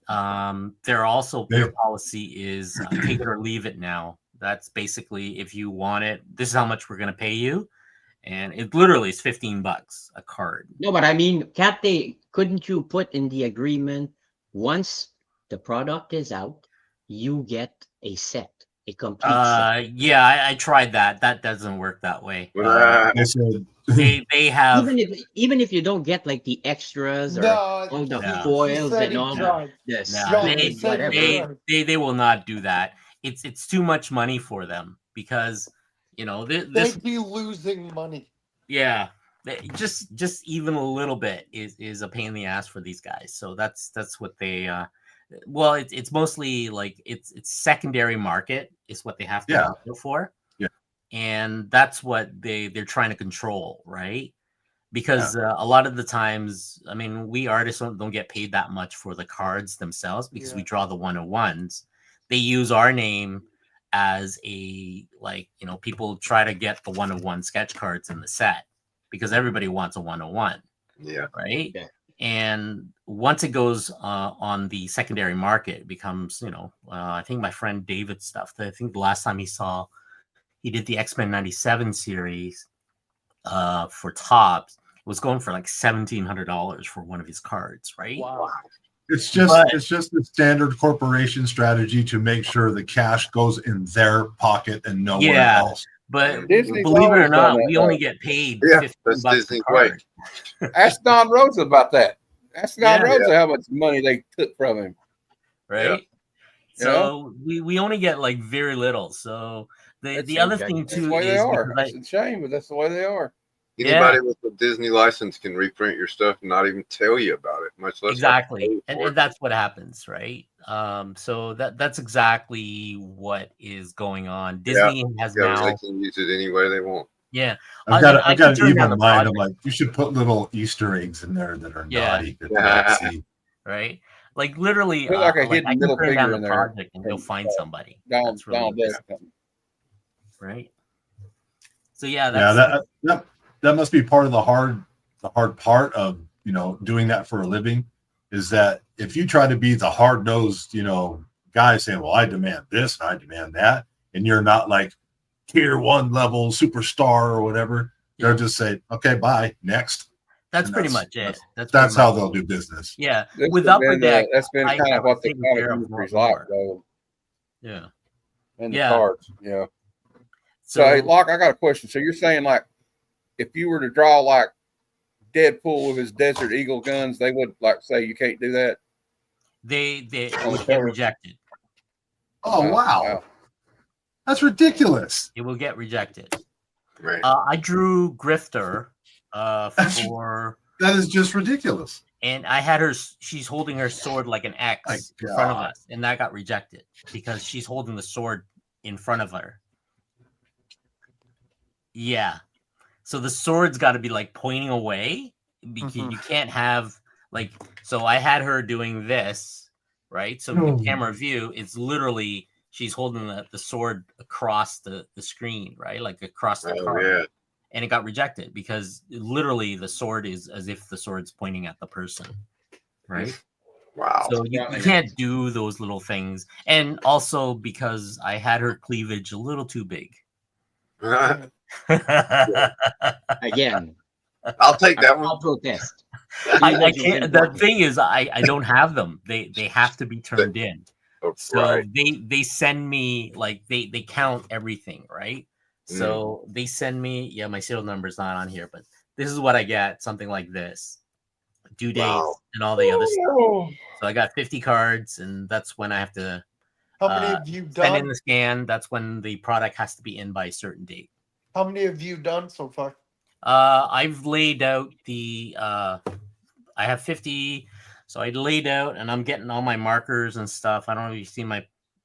Their policy is take it or leave it now. That's basically if you want it, this is how much we're gonna pay you, and it literally is $15 a card. No, but I mean, couldn't you put in the agreement, once the product is out, you get a set, a complete set? Yeah, I tried that. That doesn't work that way. They said, They have Even if you don't get like the extras or No, all the Yeah. foils said and he all tried. the No, slang, he said whatever. he tried. they will not do that. It's too much money for them because this They'd be losing money. yeah, just even a little bit is a pain in the ass for these guys. So that's what they well, it's mostly like it's secondary market is what they have to go for. Yeah. And that's what they're trying to control, right? Because a lot of the times, I mean, we artists don't get paid that much for the cards themselves because we draw the 101s. They use our name as a people try to get the 101 sketch cards in the set because everybody wants a 101. Yeah. Right. Yeah. And once it goes on the secondary market, it becomes, I think my friend David stuff. I think the last time he did the X-Men 97 series for tops, it was going for like $1,700 for one of his cards, right? Wow. it's just the standard corporation strategy to make sure the cash goes in their pocket and nowhere else. But Disney's believe it or always done not, that, we though. only get paid Yeah, $15 that's a Disney's way. card. Ask Don Rosa about that. Ask Don Yeah. Rosa how much money they took from him. Right? Yeah. So we only get like very little. So the other thing That's the too way they is are. because It's a shame, but that's the way they are. Anybody with a Disney license can reprint your stuff and not even tell you about it. much less exactly, have to pay for and that's what happens, right? So that's exactly what is going on. Disney has Yeah, now, they can use it any way they want. yeah. I've And got I I've got can an turn down evil the mind. I'm project, like, you should put little Easter eggs in there that are Yeah. naughty that they don't see. right? Like literally, Put like a like I hidden can middle turn down finger the in there. project and you'll find somebody. Donald That's really Duck good, or something. right? So yeah, Yeah, that's that must be part of the hard part of doing that for a living, is that if you try to be the hard nosed guy saying, well, I demand this and I demand that, and you're not like tier 1 level superstar or whatever, they'll just say, okay, bye, next. that's And pretty much it. That's pretty how much they'll it. do business. Yeah, This with has Upper been, Deck, that's been I kind have of what the taken comic care of industry's more. like, though, Yeah. and the Yeah. cards. Yeah. So, So hey, Locke, I got a question. So you're saying, like, if you were to draw like Deadpool with his Desert Eagle guns, they would like say you can't do that? they On would the get cover? rejected. Oh, wow. That's ridiculous. It will get rejected. Right. I drew Grifter for, That is just ridiculous. and I had her. She's holding her sword like an X My in front of God. us, and that got rejected because she's holding the sword in front of her. Yeah. So the sword's got to be like pointing away because you can't have like. So I had her doing this, right? So the camera view is literally she's holding the sword across the screen, right? Like across the card. Yeah. And it got rejected because literally the sword is as if the sword's pointing at the person, right? Wow. So you can't do those little things. And also because I had her cleavage a little too big. Again, I'll take that one. I'll protest. I can't. The thing is, I don't have them. They have to be turned in. Oh, So right. they send me like they count everything, right? So they send me, yeah, my serial number is not on here, but this is what I get, something like this, due dates Wow. and all the other stuff. So I got 50 cards, and that's when I have to How many have you send in done? the scan. That's when the product has to be in by a certain date. How many have you done so far? I've laid out the I have 50, so I laid out and I'm getting all my markers and stuff. I don't know if you've seen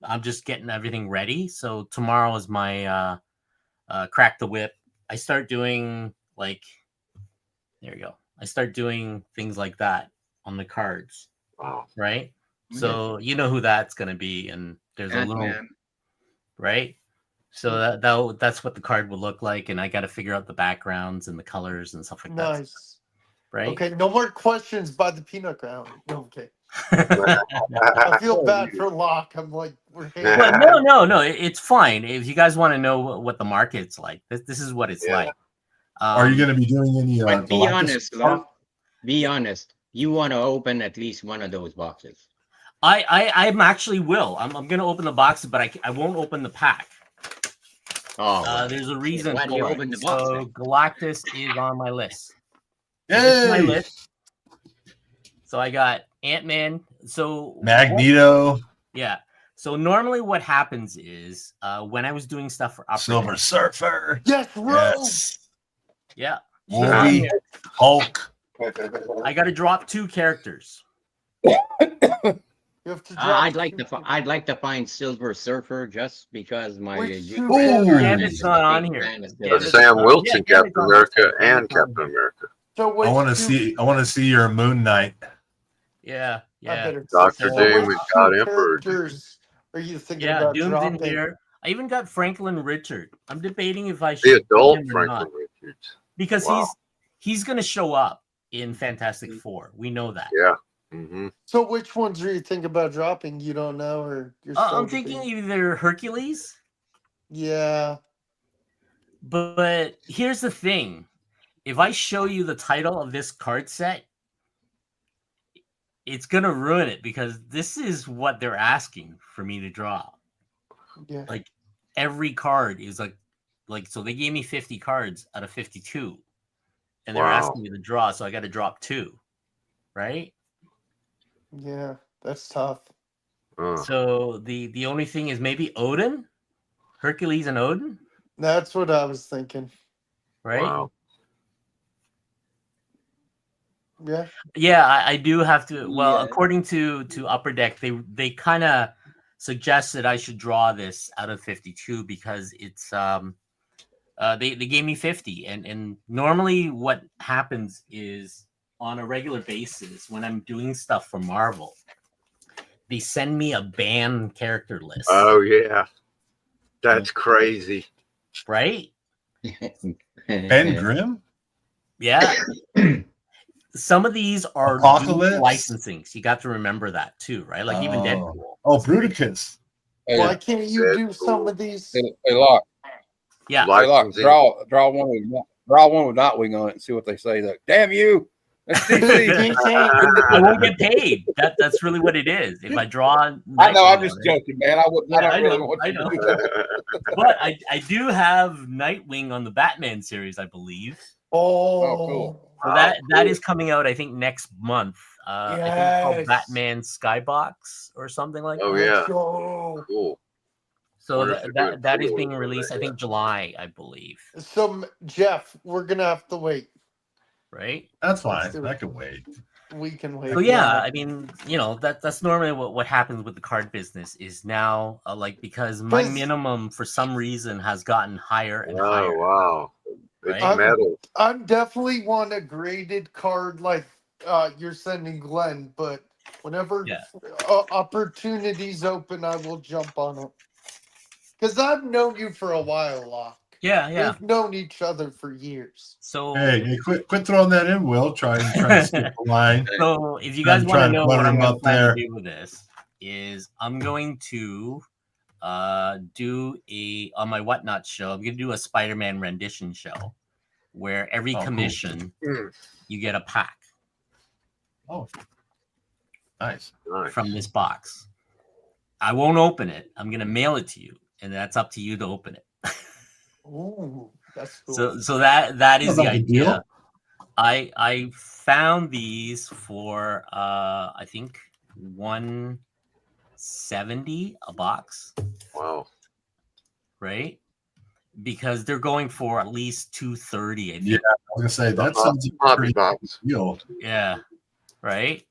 I'm just getting everything ready. So tomorrow is my crack the whip. I start doing like, there you go. I start doing things like that on the cards. Wow. Right? So you know who that's gonna be, and there's a little right. So that's what the card will look like, and I got to figure out the backgrounds and the colors and stuff like that. Nice. Right? Okay, no more questions by the peanut ground. No, okay. I feel bad for Locke. I'm like, we're well, no, it's fine. If you guys want to know what the market's like, this is what it's like. Are you going to be doing any? But be honest, Locke. Be honest. You want to open at least one of those boxes. I'm actually will. I'm going to open the boxes, but I won't open the pack. Oh, there's a reason why do you for open it. the box, So Galactus is on my list. Yay! My list. So I got Ant-Man. So Magneto. Yeah. So normally what happens is when I was doing stuff for Upper Silver Deck, Surfer. Yes, Rogue. Yes. yeah, Wolverine. Hulk. I got to drop 2 characters. You have to drop I'd like to find Silver Surfer just because my Gambit's not on here. Sam Wilson, Yeah, Captain America, and Captain America. So I want to see your Moon Knight. Yeah, yeah. Dr. Doom and God Emperor. Are you thinking Yeah, about Doom's dropping? in here. I even got Franklin Richard. I'm debating if I The should adult put him or Franklin not. Richards. Because Wow. he's going to show up in Fantastic Four. We know that. Yeah. Mm-hmm. So which ones are you thinking about dropping? You don't know, or you're I'm thinking either Hercules. Yeah. But here's the thing. If I show you the title of this card set, it's going to ruin it because this is what they're asking for me to draw. Yeah. Like every card is like so they gave me 50 cards out of 52. And they're asking me to draw, so I got to drop 2. Right? Yeah, that's tough. So the only thing is maybe Odin, Hercules and Odin. That's what I was thinking. Right. Wow. Yeah. Yeah, I do have to. Well, Yeah. according to Upper Deck, they kind of suggested I should draw this out of 52 because it's they gave me 50, and normally what happens is on a regular basis when I'm doing stuff for Marvel, they send me a banned character list, Oh yeah, that's crazy. right? Ben Grimm? Yeah. Some of these are Apocalypse? dual licensings. You got to remember that too, right? Like even Deadpool. Oh, Bruticus. Hey, Why can't you do That's some cool. of these? hey, Locke. Yeah. Hey, Locke, Licensing. draw one with Nightwing on it and see what they say. Like, damn you! That's DC. I won't get paid. That's really what it is. If I draw, I know. I'm Nightwing just on it. joking, man. I Yeah, don't really want I you know. to do that. But I do have Nightwing on the Batman series, I believe. Oh, cool. So that is coming out, I think, next month. I think it's called Yes. Batman Skybox or something like Oh that. yeah, So, cool. So Wonder if they're doing that is pre-orders being for released, that, I think, July, I believe. so Jeff, we're gonna have to wait. Right? That's fine. Let's do it. I can wait. We can wait. So yeah, I mean, that's normally what happens with the card business is now like because my Because- minimum for some reason has gotten higher and Oh higher. wow, it's Right? metal. I'm definitely want a graded card like you're sending Glenn, but whenever Yeah. opportunities open, I will jump on it. Because I've known you for a while, Locke. Yeah. We've known each other for years. So Hey, quit throwing that in, Will. Try to skip the line. So if you Trying guys to- want to trying to know what butter I'm him going to up plan there. to do with this, is I'm going to do on my Whatnot show, I'm going to do a Spider-Man rendition show where every Oh, cool. commission Mm. you get a pack Oh, nice. Nice. from this box. I won't open it. I'm going to mail it to you, and that's up to you to open it. Ooh, that's cool. So that is Not the a big idea. deal. I found these for I think 170 a box, Wow. right? Because they're going for at least 230, I think. Yeah. I was gonna say that The sounds hobby pretty box. deal. Yeah, right.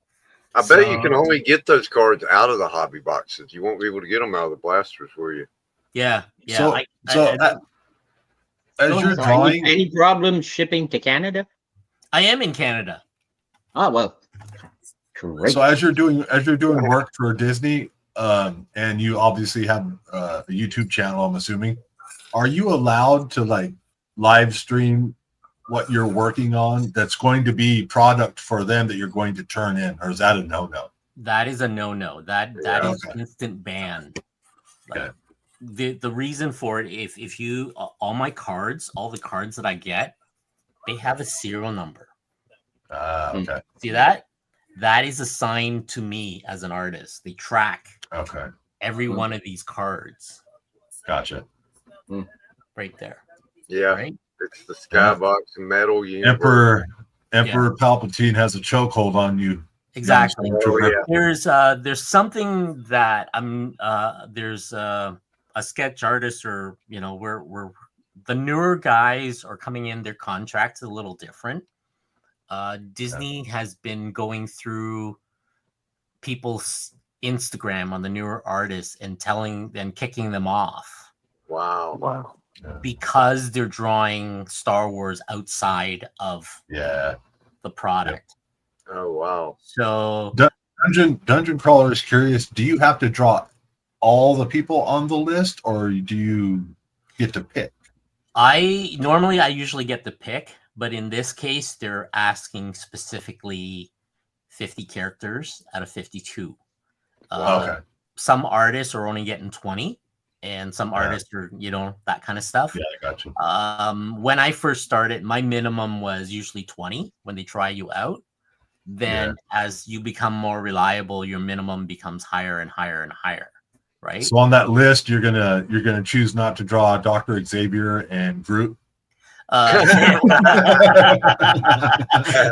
I bet you can So- only get those cards out of the hobby boxes. You won't be able to get them out of the blasters, will you? Yeah. So, I as So- you're So drawing, any problem shipping to Canada? am in Canada. Oh well, great. so as you're doing work for Disney, and you obviously have a YouTube channel, I'm assuming, are you allowed to like live stream what you're working on that's going to be product for them that you're going to turn in, or is that a no-no? That is a no. That Yeah. is Okay. instant ban. Like, Okay. the reason for it, if you all my cards, all the cards that I get, they have a serial number. Okay. See that? That is assigned to me as an artist. They track Okay. every one of these cards Gotcha. right there. Yeah. Right? It's the skybox metal universe. Emperor Palpatine has a chokehold on you. Exactly. Oh, yeah. There's something that there's a sketch artist, or we're the newer guys are coming in, their contract's a little different. Disney has been going through people's Instagram on the newer artists and kicking them off Wow. Wow. because they're drawing Star Wars outside of Yeah. the product. Oh wow. So Dungeon Crawler is curious. Do you have to draw all the people on the list, or do you get to pick? I usually get the pick, but in this case, they're asking specifically 50 characters out of 52. Okay. Some artists are only getting 20, and some artists are, that kind of stuff. Yeah, I got you. When I first started, my minimum was usually 20 when they try you out. Then as you become more reliable, your minimum becomes higher and higher and higher. Right. So on that list, you're gonna choose not to draw Dr. Xavier and Groot.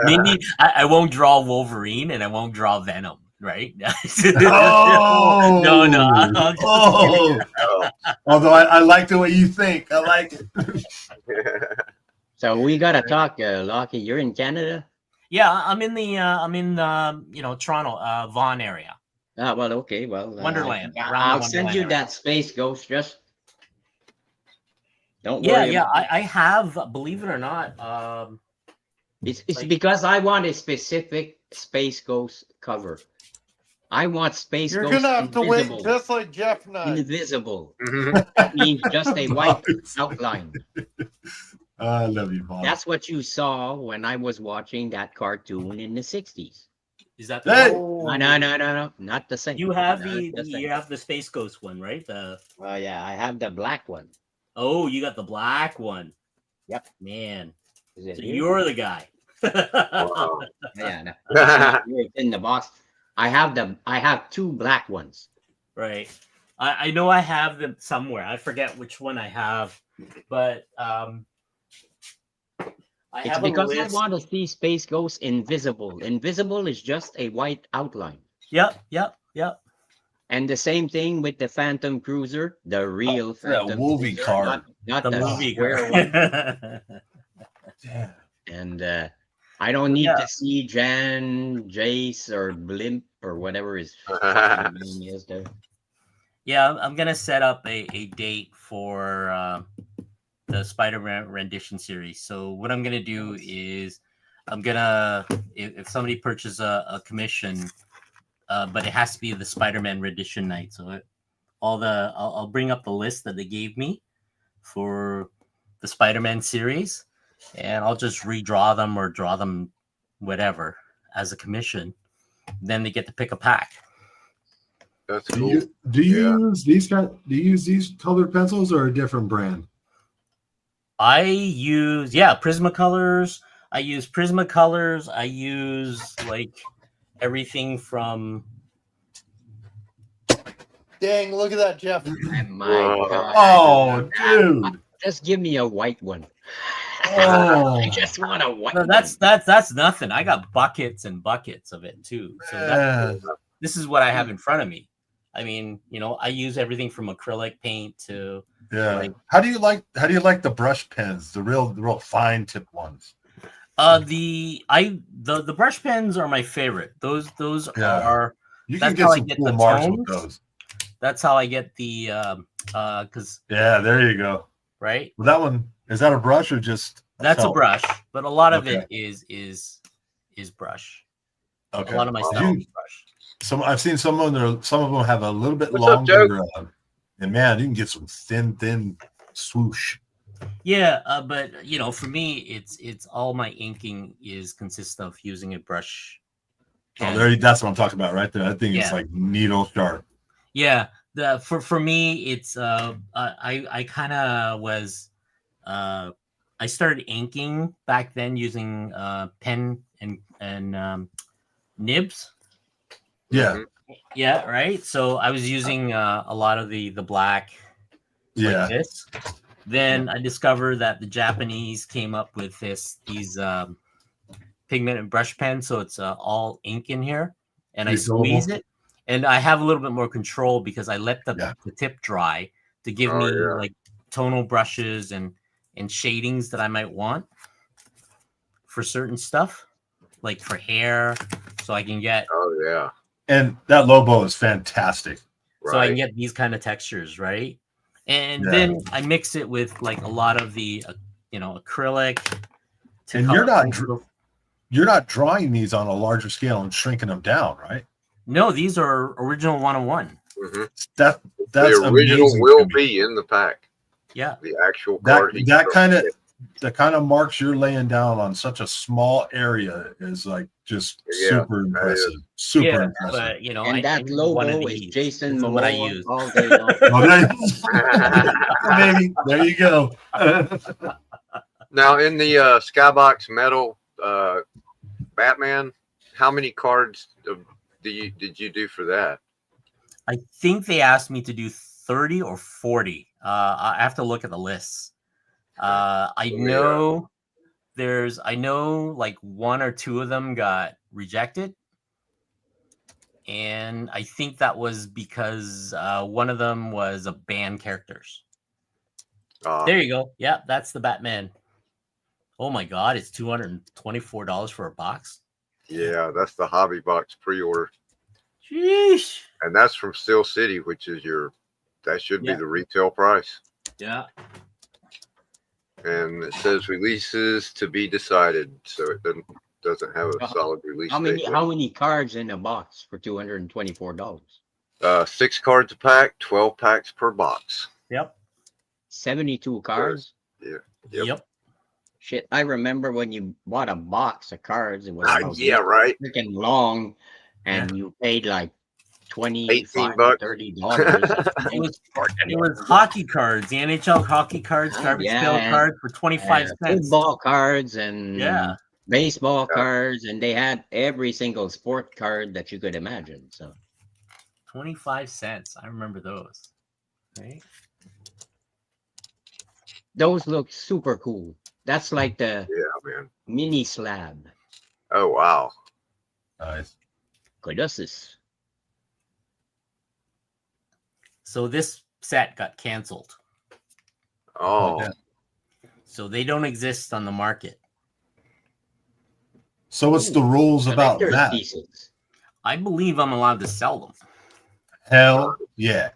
Maybe I won't draw Wolverine and I won't draw Venom, right? Oh! No. Oh! Although I like the way you think. I like it. So we gotta talk, Lockie. You're in Canada. Yeah, I'm in the Toronto, Vaughan area. Well, okay. Well, Wonderland, around the I'll send Wonderland you area. that Space Ghost. Just don't Yeah, worry. yeah, About I have, believe it or not, it's like- because I want a specific Space Ghost cover. I want Space You're Ghost gonna have to wait invisible. just like Jeff and I. Invisible. Mhm. That means just a white Nice. outline. I love you, Bob. That's what you saw when I was watching that cartoon in the 60s. is that Hey! No, not the same. you have Not the same. you have the Space Ghost one, right? Oh yeah, I have the black one. Oh, you got the black one. Yep. Man, Is it so here? you're the guy. Wow. Yeah, no. It's in the box. I have two black ones. Right. I know I have them somewhere. I forget which one I have, but I It's have a because I list. want to see Space Ghost invisible. Invisible is just a white outline. Yep. And the same thing with the Phantom Cruiser, the real Look at that Phantom movie Cruiser, card. not The the movie square one. one. Yeah. And I don't need Yeah. to see Jan, Jace, or Blimp, or whatever his fucking name is there. Yeah, I'm gonna set up a date for the Spider-Man rendition series. So what I'm gonna do is I'm gonna if somebody purchases a commission, but it has to be the Spider-Man rendition night. So I'll bring up the list that they gave me for the Spider-Man series, and I'll just redraw them or draw them whatever as a commission. Then they get to pick a pack. That's Do cool. you Yeah. use these colored pencils or a different brand? I use Prismacolors. I use Prismacolors. I use like everything from Dang, look at that, Jeff. And my Whoa. God. Oh, dude. Just give me a white one. Oh. I just want a white no, one. that's nothing. I got buckets and buckets of it too. So Man. this is what I have in front of me. I mean, I use everything from acrylic paint to Yeah. like How do you like the brush pens, the real fine tip ones? the brush pens are my favorite. Those Yeah. are You That's can get how I some get cool the marks with tones. those. that's how I get the because Yeah, there you go. right. Well, that one, is that a brush or just That's a felt? brush, but a lot of Okay. it is brush. Okay. A lot of my Did stuff you- is brush. I've seen some of them have a little bit What's up, longer, and man, you can get some thin swoosh. Yeah, but for me, it's all my inking consists of using a brush. Oh, that's what I'm talking about right there. I think it's Yeah. like needle sharp. Yeah, for me, it's I kind of was I started inking back then using pen and nibs. Yeah, Yeah, right. So I was using a lot of the black yeah. like this. Then I discovered that the Japanese came up with these pigment and brush pens, so it's all ink in here, and I Refillable? squeeze it, and I have a little bit more control because I let the Yeah. tip dry to give Oh, me yeah. like tonal brushes and shadings that I might want for certain stuff, like for hair, so I can get Oh yeah. And that Lobo is fantastic. so I can Right. get these kind of textures, right? And Yeah. then I mix it with like a lot of the acrylic. to And color you're not drawing these on a larger scale and shrinking them down, right? No, these are original 101. Mhm. That's The original amazing will to me. be in the pack. Yeah. The actual card. That kind of marks you're laying down on such a small area is like just Yeah, super impressive. Super Yeah, impressive. but And that need one of logo is these. Jason This is what I Momoa use. all day long. Oh, baby, there you go. Now in the Skybox Metal Batman, how many cards did you do for that? I think they asked me to do 30 or 40. I have to look at the lists. I know like one or two of them got rejected. And I think that was because one of them was a banned characters. There you go. Yeah, that's the Batman. Oh my God, it's $224 for a box. Yeah, that's the hobby box pre-order, Sheesh. and that's from Steel City, which is that should be Yeah. the retail price. Yeah. And it says releases to be decided, so it doesn't have a solid release How date. many cards in a box for $224? 6 cards a pack, 12 packs per box. Yep. 72 cards. Yeah. Yep. Shit, I remember when you bought a box of cards. It was Yeah, right. freaking long, and Yeah. you paid like $25 to $18. $30. It was hockey cards, the NHL hockey cards, garbage pail cards for 25 cents. Football cards and Yeah. baseball Yeah. cards, and they had every single sport card that you could imagine. So 25 cents. I remember those. Right? those look super cool. That's like the Yeah, man. mini slab. Oh, wow. Nice. Colossus. So this set got canceled. Oh, Okay. So they don't exist on the market. So what's the rules about Collector's that? pieces. I believe I'm allowed to sell them. Hell yeah.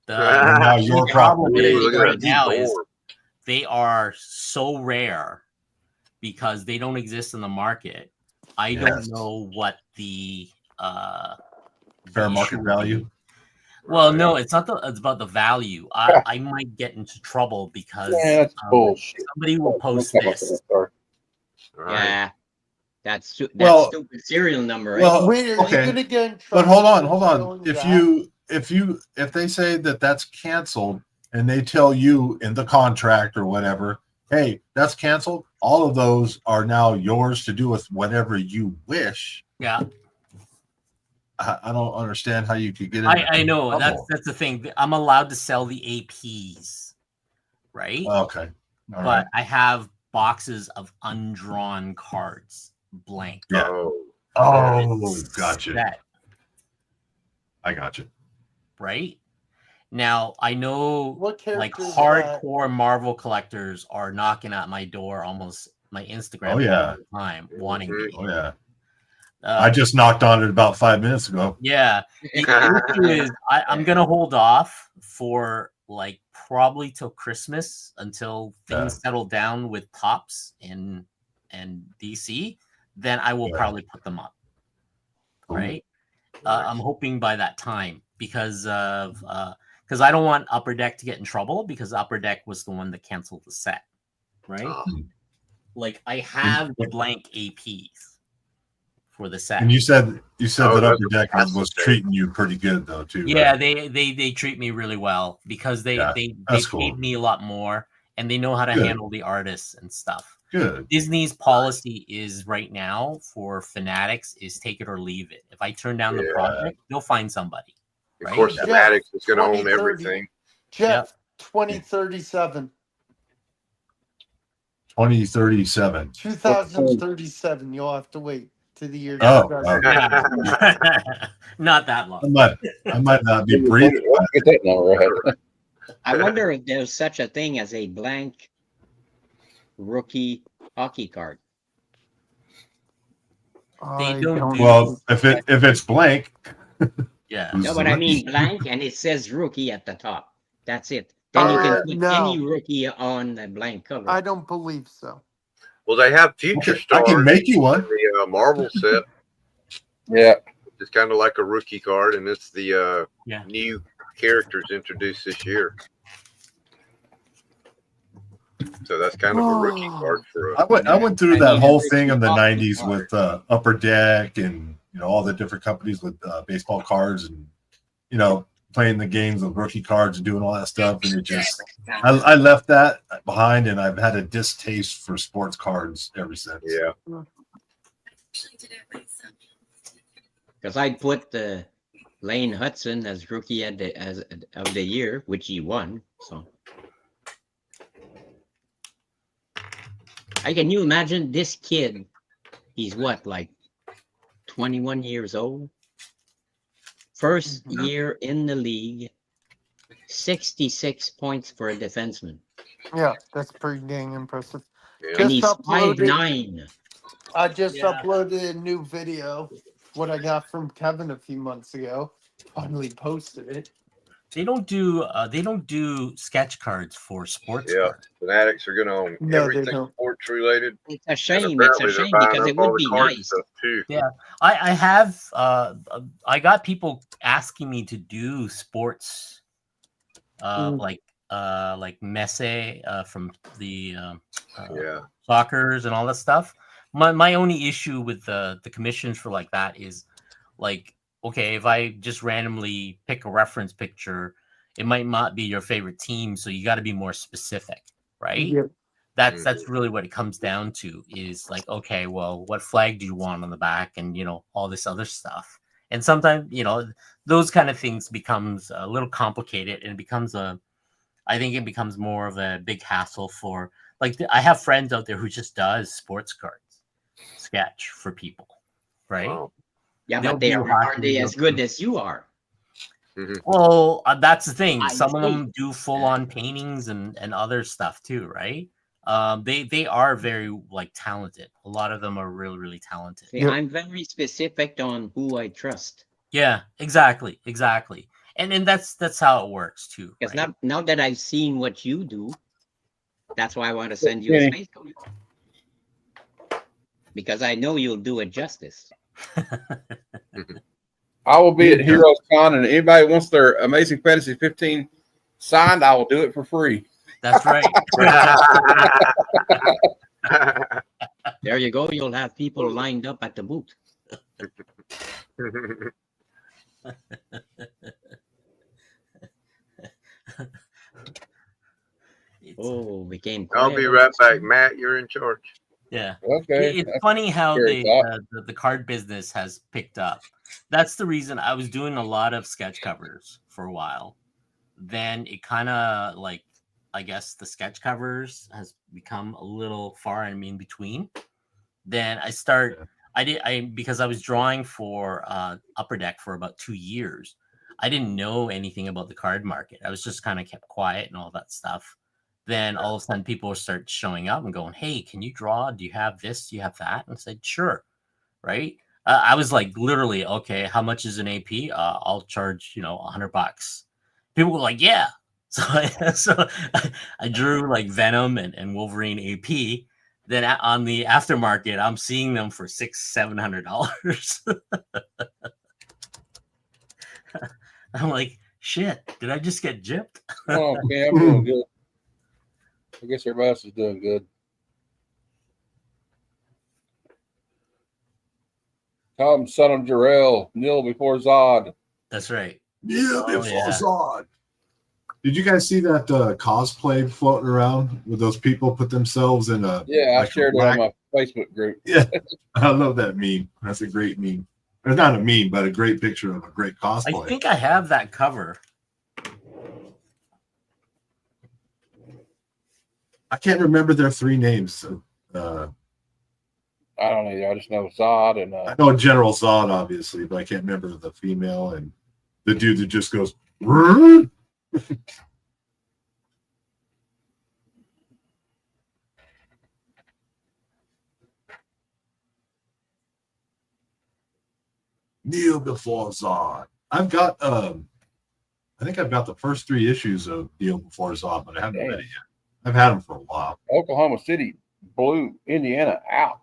The Now your problem property. is Look at right that now is door. they are so rare because they don't exist in the market. I Yes. don't know what the Fair the market issue value. Well, Right. no, it's not. It's about the value. I might get into trouble because Yeah, that's bullshit. somebody will post Don't come up with this. that story. Right. Yeah. That's Well- stupid serial number, right? Well, Wait, are okay. you gonna get in But trouble hold on, for hold on. selling If they say that that's canceled and they tell you in the contract or whatever, hey, that's canceled, all of those are now yours to do with whatever you wish. Yeah, I don't understand how you could get in. I know trouble. that's the thing. I'm allowed to sell the APs, right? Okay. All but right. I have boxes of undrawn cards, blank. Yeah. Oh, Gotcha. Set, I got you. right? Now I know What like characters hardcore Marvel collectors are knocking at my door, almost my Instagram Oh, yeah. all the time, wanting me. Oh yeah. I just knocked on it about 5 minutes ago. Yeah. The issue is I'm gonna hold off for like probably till Christmas until things settle down with Pops and DC. Then I will probably put them up. Right. I'm hoping by that time because I don't want Upper Deck to get in trouble because Upper Deck was the one that canceled the set. Right. Like I have the blank APs for the set. And you said that that's Upper Deck that's was the thing. treating you pretty good though too. Yeah, right? they treat me really well because they that's paid cool. me a lot more and they know how to Good. handle the artists and stuff. Good. Disney's policy is right now for Fanatics is take it or leave it. If I turn down the Yeah. project, they'll find somebody. Of Right? course, Yeah. Fanatics is going to own 2030. everything. Jeff, 2037. 2037. 2037. You'll have to wait to the year. Oh, 2037. Not that long. I might not be breathing. Let's get that number right. I wonder if there's such a thing as a blank rookie hockey card. They I don't do- Well, if it's blank, Yeah. who's No, the but I rookie? mean blank and it says rookie at the top. That's it. Then you can put no. any rookie on the blank cover. I don't believe so. Well, they have Future I Stars can make you in one. the Marvel set. Yeah. It's kind of like a rookie card, and it's the Yeah. new characters introduced this year. So that's kind of a rookie card for us. I went through I that need whole a thing in the hockey 90s card. with Upper Deck and all the different companies with baseball cards and playing the games with rookie cards and doing all that stuff, and it just I left that behind, and I've had a distaste for sports cards ever since. Yeah. Because I'd put the Lane Hudson as rookie of the year, which he won. So can you imagine this kid? He's what, like 21 years old? First year in the league, 66 points for a defenseman. Yeah, that's pretty dang impressive. Yeah. And he's uploaded. 5'9". I just Yeah. uploaded a new video. What I got from Kevin a few months ago. Finally posted it. They don't do sketch cards for sports Yeah. cards. Fanatics are going to own No, they everything don't. sports related. It's a And shame. It's a apparently they're shame buying because up it all would the be card nice. stuff too. Yeah, I have I got people asking me to do sports like Messi from the Yeah. soccer's and all that stuff. My only issue with the commissions for like that is like, okay, if I just randomly pick a reference picture, it might not be your favorite team, so you got to be more specific, right? Yep. That's really what it comes down to, is like, okay, well, what flag do you want on the back, and all this other stuff. And sometimes those kind of things becomes a little complicated, and it becomes I think it becomes more of a big hassle for, like, I have friends out there who just does sports cards sketch for people, right? Wow. Yeah, They'll but they do are hockey, they they'll as good as you are? Well, that's the thing. I Some of see. them do full-on paintings and other stuff too, right? They are very like talented. A lot of them are really, really talented. See, Yep. I'm very specific on who I trust. Yeah, exactly. And that's how it works too. Because Right? now that I've seen what you do, that's why I want to send you a Kenny. space coat. Because I know you'll do it justice. I will be at Heroes Con, and anybody wants their Amazing Fantasy 15 signed, I will do it for free. That's right. There you go. You'll have people lined up at the booth. Oh, became quiet. I'll be right back, Matt. You're in charge. Yeah. Okay. It's funny how scary the card business has picked up. That's the reason I was doing a lot of sketch covers for a while. Then it kind of like, I guess the sketch covers has become a little far and in between. Then because I was drawing for Upper Deck for about 2 years. I didn't know anything about the card market. I was just kind of kept quiet and all that stuff. Then all of a sudden people start showing up and going, hey, can you draw? Do you have this? Do you have that? And I said, sure. Right. I was like, literally, okay, how much is an AP? I'll charge, $100. People were like, yeah. So I drew like Venom and Wolverine AP. Then on the aftermarket, I'm seeing them for $600-$700. I'm like, shit, did I just get gypped? Oh, okay, I'm doing good. I guess everybody else is doing good. Tom, son of Jarrell, Nil before Zod. That's right. Yeah, Oh, yeah. Zod. Did you guys see that cosplay floating around with those people put themselves in a? Yeah, I like a shared it black- on my Facebook group. Yeah, I love that meme. That's a great meme. It's not a meme, but a great picture of a great cosplay. I think I have that cover. I can't remember their three names. I don't either. I just know Zod and I know General Zod, obviously, but I can't remember the female and the dude that just goes. "Rrrr." Kneel before Zod. I've got I think I've got the first 3 issues of Kneel Before Zod, but I haven't read it yet. I've had them for a while. Oklahoma City blew Indiana out.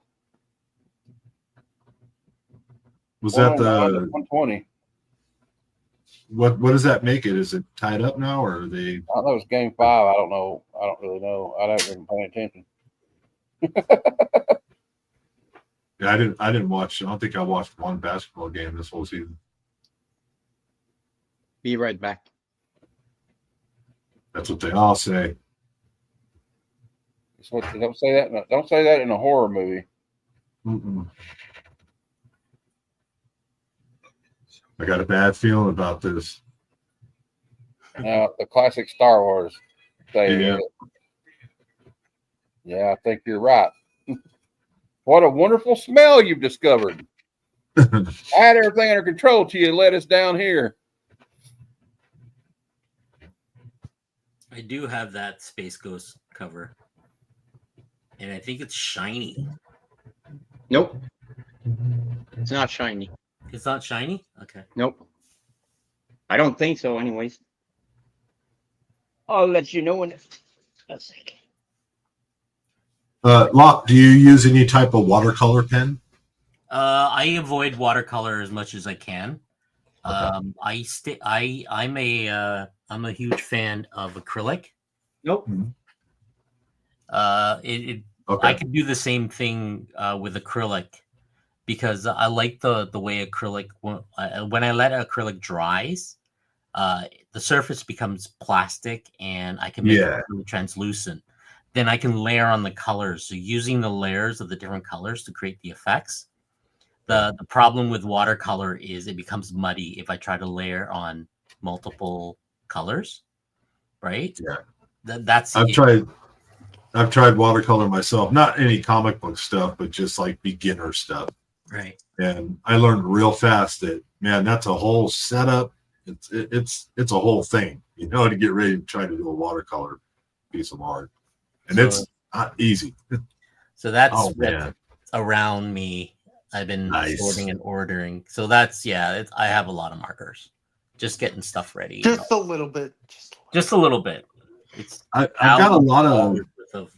Was that 109 to the 120? what does that make it? Is it tied up now, or are they? I know it's game 5. I don't know. I don't really know. I haven't been paying attention. Yeah, I didn't watch. I don't think I watched one basketball game this whole season. Be right back. That's what they all say. So don't say that. Don't say that in a horror movie. Mm-mm. I got a bad feeling about this. The classic Star Wars. Yeah. Yeah, I think you're right. What a wonderful smell you've discovered. I had everything under control till you let us down here. I do have that Space Ghost cover. and I think it's shiny. Nope. It's not shiny. It's not shiny? Okay. Nope. I don't think so, anyways. I'll let you know in a second. Locke, do you use any type of watercolor pen? I avoid watercolor as much as I can. I'm a huge fan of acrylic. Nope. I could do the same thing with acrylic because I like the way acrylic when I let acrylic dries, the surface becomes plastic and I can make it really translucent. Then I can layer on the colors. So using the layers of the different colors to create the effects. The problem with watercolor is it becomes muddy if I try to layer on multiple colors, right? Yeah. That's I've tried watercolor myself, not any comic book stuff, but just like beginner stuff. Right. And I learned real fast that, man, that's a whole setup. It's a whole thing, you know, to get ready to try to do a watercolor piece of art. And it's not easy. So that's around me. I've been sorting and ordering. So that's I have a lot of markers. Just getting stuff ready. Just a little bit. Just a little bit. I've got a lot of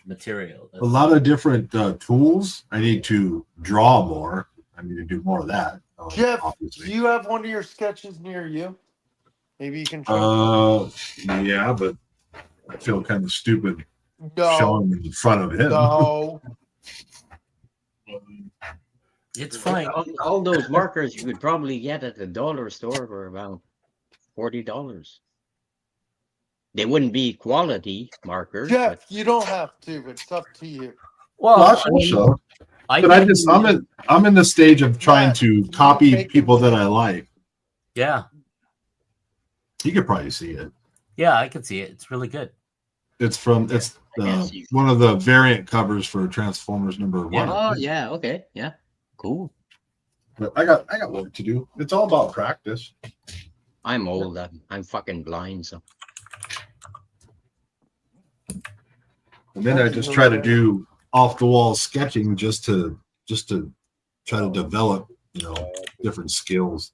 material. A lot of different tools. I need to draw more. I need to do more of that. Jeff, obviously. do you have one of your sketches near you? Maybe you can show yeah, but I feel kind of stupid No. showing in front of him. No. It's fine. All those markers you could probably get at the dollar store for about $40. They wouldn't be quality markers. Jeff, but you don't have to. It's up to you. Well, also, but I'm in the stage of trying to copy people that I like. Yeah. You could probably see it. Yeah, I can see it. It's really good. It's one of the variant covers for Transformers #1. Oh yeah, okay, yeah, cool. But I got work to do. It's all about practice. I'm old. I'm fucking blind, so. And then I just try to do off the wall sketching just to try to develop, different skills.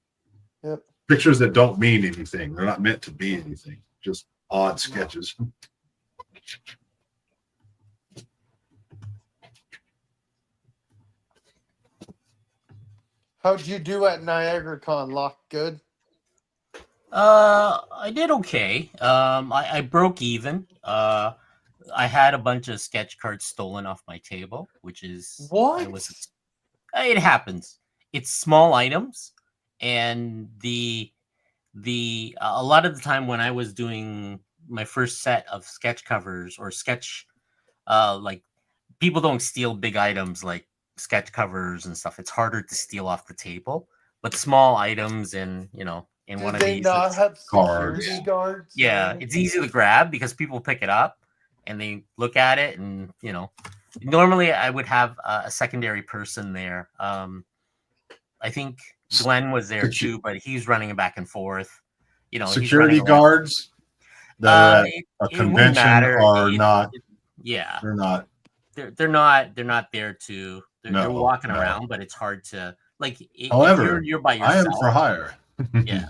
Yep. Pictures that don't mean anything. They're not meant to be anything. Just odd sketches. How'd you do at NiagaraCon? Lock good? I did okay. I broke even. I had a bunch of sketch cards stolen off my table, which is what? It happens. It's small items, and a lot of the time when I was doing my first set of sketch covers or sketch, like people don't steal big items like sketch covers and stuff. It's harder to steal off the table, but small items and in one of these not have security guards? Yeah, it's easy to grab because people pick it up and they look at it, and normally I would have a secondary person there. I think Glenn was there too, but he's running back and forth. Security guards that are at a convention are not. Yeah, they're not. They're not there to. They're walking around, but it's hard to However, if you're by yourself. I am for hire. Yeah,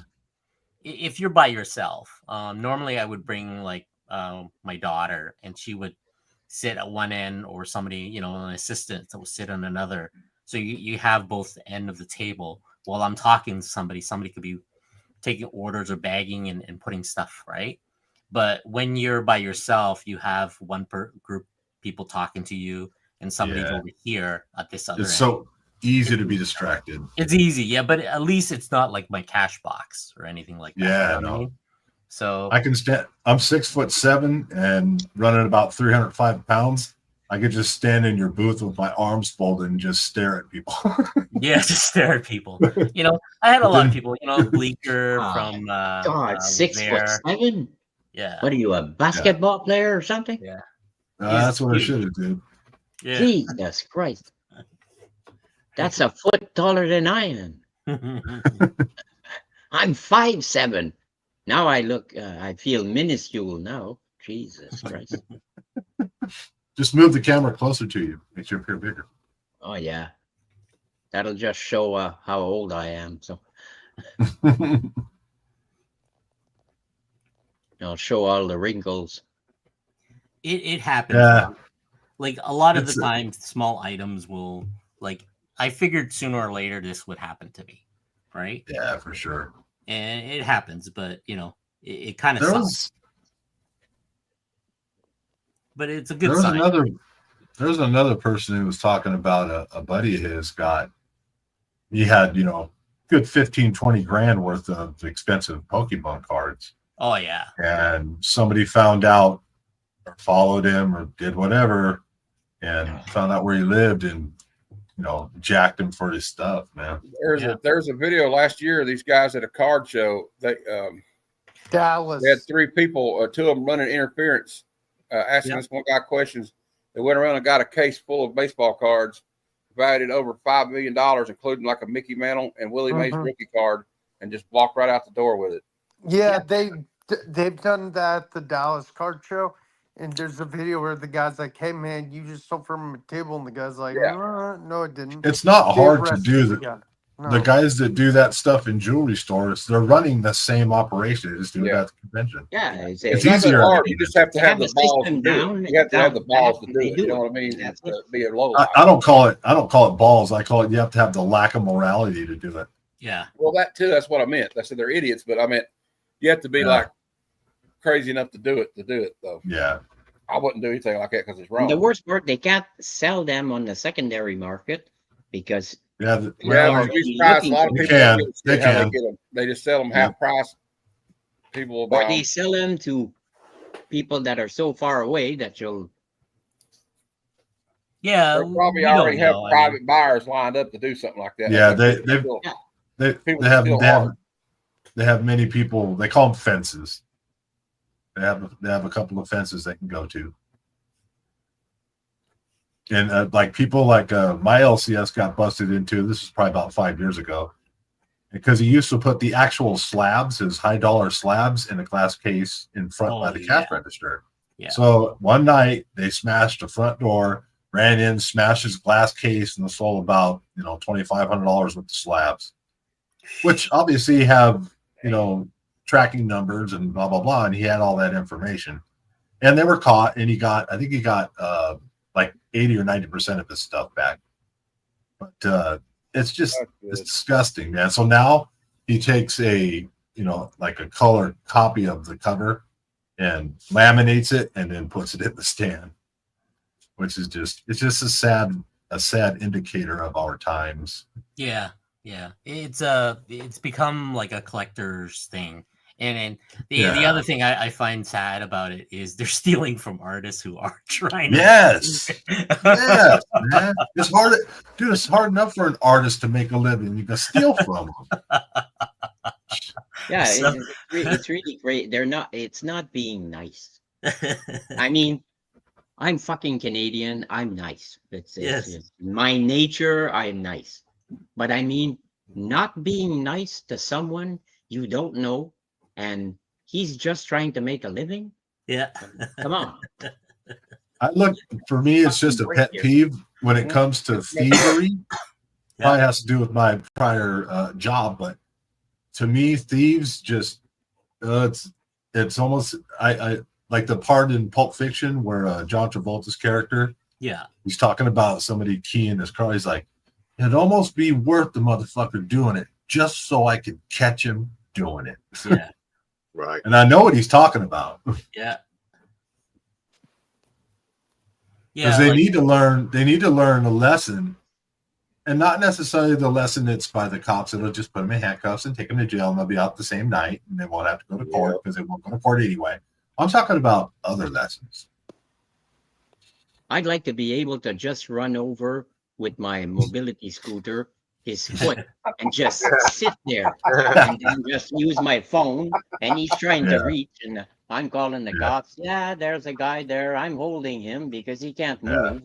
if you're by yourself, normally I would bring my daughter, and she would sit at one end, or somebody, an assistant that will sit on another. So you have both end of the table while I'm talking to somebody. Somebody could be taking orders or bagging and putting stuff, right? But when you're by yourself, you have one group people talking to you, and somebody's over here at this other end. It's so easy to be distracted. It's easy, yeah, but at least it's not like my cash box or anything like that. Yeah, you know what I mean? So I can stand. I'm 6'7" and running about 305 pounds. I could just stand in your booth with my arms folded and just stare at people. Yeah, just stare at people. I had a lot of people. Bleaker from God, there. 6'7". Yeah. What are you, a basketball player or something? Yeah. That's what I should have did. Yeah. Jesus Christ. That's a foot taller than I am. I'm 5'7". Now I feel minuscule now. Jesus Christ. Just move the camera closer to you. Makes you appear bigger. Oh yeah, that'll just show how old I am. So I'll show all the wrinkles. It happens. Yeah. Like a lot of the It's a- time, small items will like. I figured sooner or later this would happen to me, right? Yeah, for sure. And it happens, but you know, it kind of There sucks. was But it's a there good was sign. another person who was talking about a buddy of his he had, good 15, 20 grand worth of expensive Pokemon cards. Oh yeah. And somebody found out or followed him or did whatever and found out where he lived and, jacked him for his stuff, man. There's a video last year of these guys at a card show. Dallas. They had 3 people, 2 of them running interference, asking this one guy questions. They went around and got a case full of baseball cards, valued at over $5 million, including like a Mickey Mantle and Willie Mays rookie card, and just walked right out the door with it. Yeah, they've done that at the Dallas card show, and there's a video where the guy's like, "Hey man, you just stole from a table," and the guy's like, "No, it didn't." It's not They hard to arrested do the that. guy. No. The guys that do that stuff in jewelry stores, they're running the same operation. They just do it at the convention. Yeah, It's It's not that easier. hard. You just have to have Have the the balls to system do down, it. You have to have the balls to down, do they it. do You know it. what I mean? That's To it. be a low. I don't call it balls. I call it you have to have the lack of morality to do it. Yeah. Well, that too. That's what I meant. I said they're idiots, but I meant you have to be like crazy enough to do it, though. Yeah. I wouldn't do anything like that because it's wrong. The worst part, they can't sell them on the secondary market because Yeah. You'd be surprised. A lot of They people can. don't give a They shit how can. get them. They just sell them half price. People will or buy they them. sell them to people that are so far away that you'll. Yeah. They probably we already don't have know. I private mean, buyers lined up to do something like that. Yeah, That's they still- they People have many people. They call them fences. They have a couple of fences they can go to. And like people like my LCS got busted into. This was probably about 5 years ago, because he used to put the actual slabs, his high dollar slabs, in a glass case in front by the cash register. Yeah. So one night they smashed the front door, ran in, smashed his glass case, and stole about $2,500 worth of slabs, which obviously have tracking numbers and blah blah blah, and he had all that information, and they were caught, and I think he got like 80 or 90% of his stuff back. But it's disgusting, man. So now he takes like a colored copy of the cover and laminates it and then puts it in the stand, which is just a sad indicator of our times. Yeah. It's become like a collector's thing. And the other thing I find sad about it is they're stealing from artists who are trying. Yes, yes, man. It's hard, dude. It's hard enough for an artist to make a living. You can steal from them. Yeah, So- it's really great. It's not being nice. I mean, I'm fucking Canadian. I'm nice. It's my nature. I'm nice. But I mean, not being nice to someone you don't know, and he's just trying to make a living. Yeah. Come on. For me, it's just a pet peeve when it comes to thievery. Probably has to do with my prior job, but to me, thieves just it's almost I like the part in Pulp Fiction where John Travolta's character, he's talking about somebody keying his car. He's like, it'd almost be worth the motherfucker doing it just so I could catch him doing it. Yeah. Right. And I know what he's talking about. Yeah. Because they need to learn a lesson, and not necessarily the lesson that's by the cops. It'll just put them in handcuffs and take them to jail, and they'll be out the same night, and they won't have to go to court because they won't go to court anyway. I'm talking about other lessons. I'd like to be able to just run over with my mobility scooter, his foot, and just sit there and then just use my phone. And he's trying to reach, and I'm calling the cops. Yeah, there's a guy there. I'm holding him because he can't move.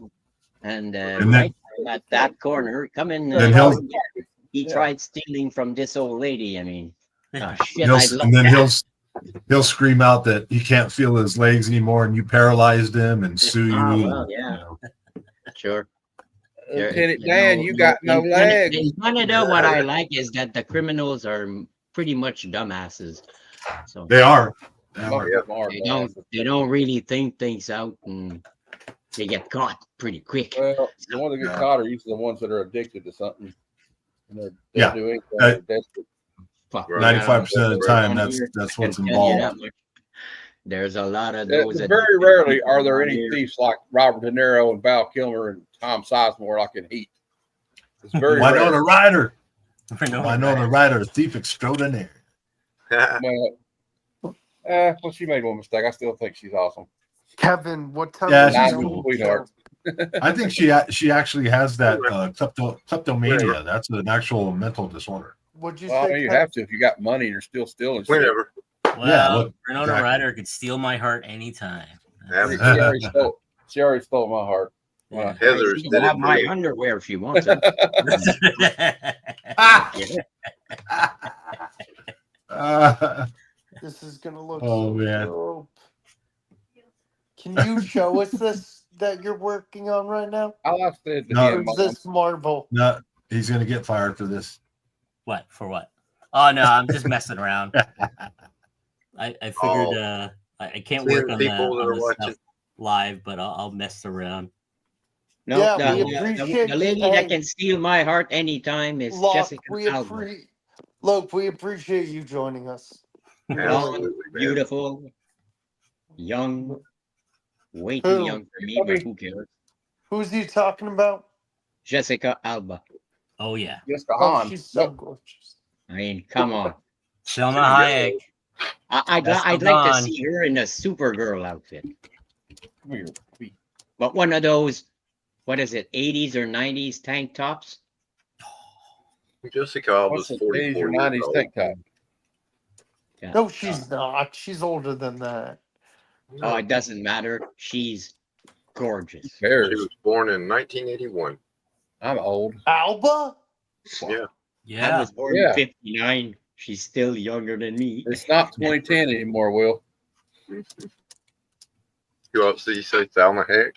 And then, right at that corner, come in. Then he tried stealing from this old lady. I mean, shit. and then he'll scream out that he can't feel his legs anymore, and you paralyzed him and sue you. Oh, well, and, yeah. you know. Sure. Lieutenant Dan, you got no in legs. in Canada, what I like is that the criminals are pretty much dumbasses. So They are. They Most are. of them are bad, but- they don't really think things out, and they get caught pretty quick. Well, the ones that get Yeah. caught are usually the ones that are addicted to something. And they'll Yeah. do anything. Uh, They're desperate. Fuck, Right. 95% of the time, around that's here, that's I can what's tell you involved. that much. There's a lot of Yeah, those. that very do rarely people are there around any here. thieves like Robert De Niro and Val Kilmer and Tom Sizemore like in Heat. It's very Winona rare. Ryder. Winona Winona Ryder, thief extraordinaire. Well, she made one mistake. I still think she's awesome. Kevin, what time Yeah, is she's it? cool. Sweetheart. I think she actually has that kleptomania. That's an actual mental disorder. What'd you Well, I say? mean, you Kevin? have to if you got money and you're still stealing shit. Whenever. Well, Yeah, look, Winona exactly. Ryder could steal my heart anytime. Yeah. She already stole my heart. Yeah. Heather's She did can it have for my me. underwear if she wants it. Uh, This is gonna look Oh, so man. dope. Can you show us this that you're working on right now? I like said to No. Or him, is this Marvel? no, he's gonna get fired for this. What for? What? Oh no, I'm just messing around. I figured Oh. I can't Seeing work on people that are the watching. stuff live, but I'll mess around. No, Yeah, we the appreciate lady you. that can steal my heart anytime is Look, Jessica we Alba. we appreciate you joining us. Absolutely, man. Beautiful, young, way too Who? young for me, but who cares? Who's he talking about? Jessica Alba. Oh yeah, Jessica Oh, Hahn. she's so gorgeous. I mean, come on. Selma Hayek. I'd That's like the to Bond. see her in a Supergirl outfit, Come here. but one of those, what is it, 80s or 90s tank tops? Jessica Alba's What's the 80s 44 or years 90s old. tank top? Yeah. No, she's not. She's older than that. Oh, it doesn't matter. She's gorgeous. She Bears. was born in 1981. I'm old. Alba? Yeah. I Yeah, was born Yeah. in 59. She's still younger than me. It's not 2010 anymore, Will. Who else did you say? Salma Hayek?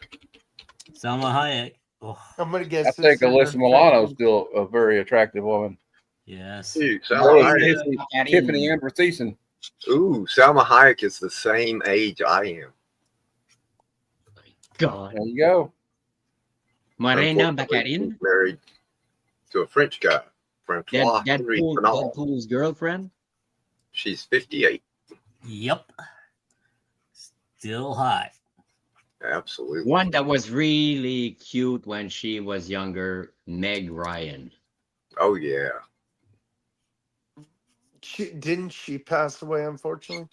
Selma Hayek. Oh I'm gonna I guess. think it's in Alyssa her Milano's 50s. still a very attractive woman. yes. Dude, So Salma is Hayek. Tiffany Amber Thiessen. Ooh, Salma Hayek is the same age I am. God. There you go. Marina Unfortunately, Baccarin, she's married to a French guy, Francois Henry Pinal. Deadpool's girlfriend. She's 58. Yep. Still hot. Absolutely. One that was really cute when she was younger, Meg Ryan. Oh, yeah. Didn't she pass away? Unfortunately.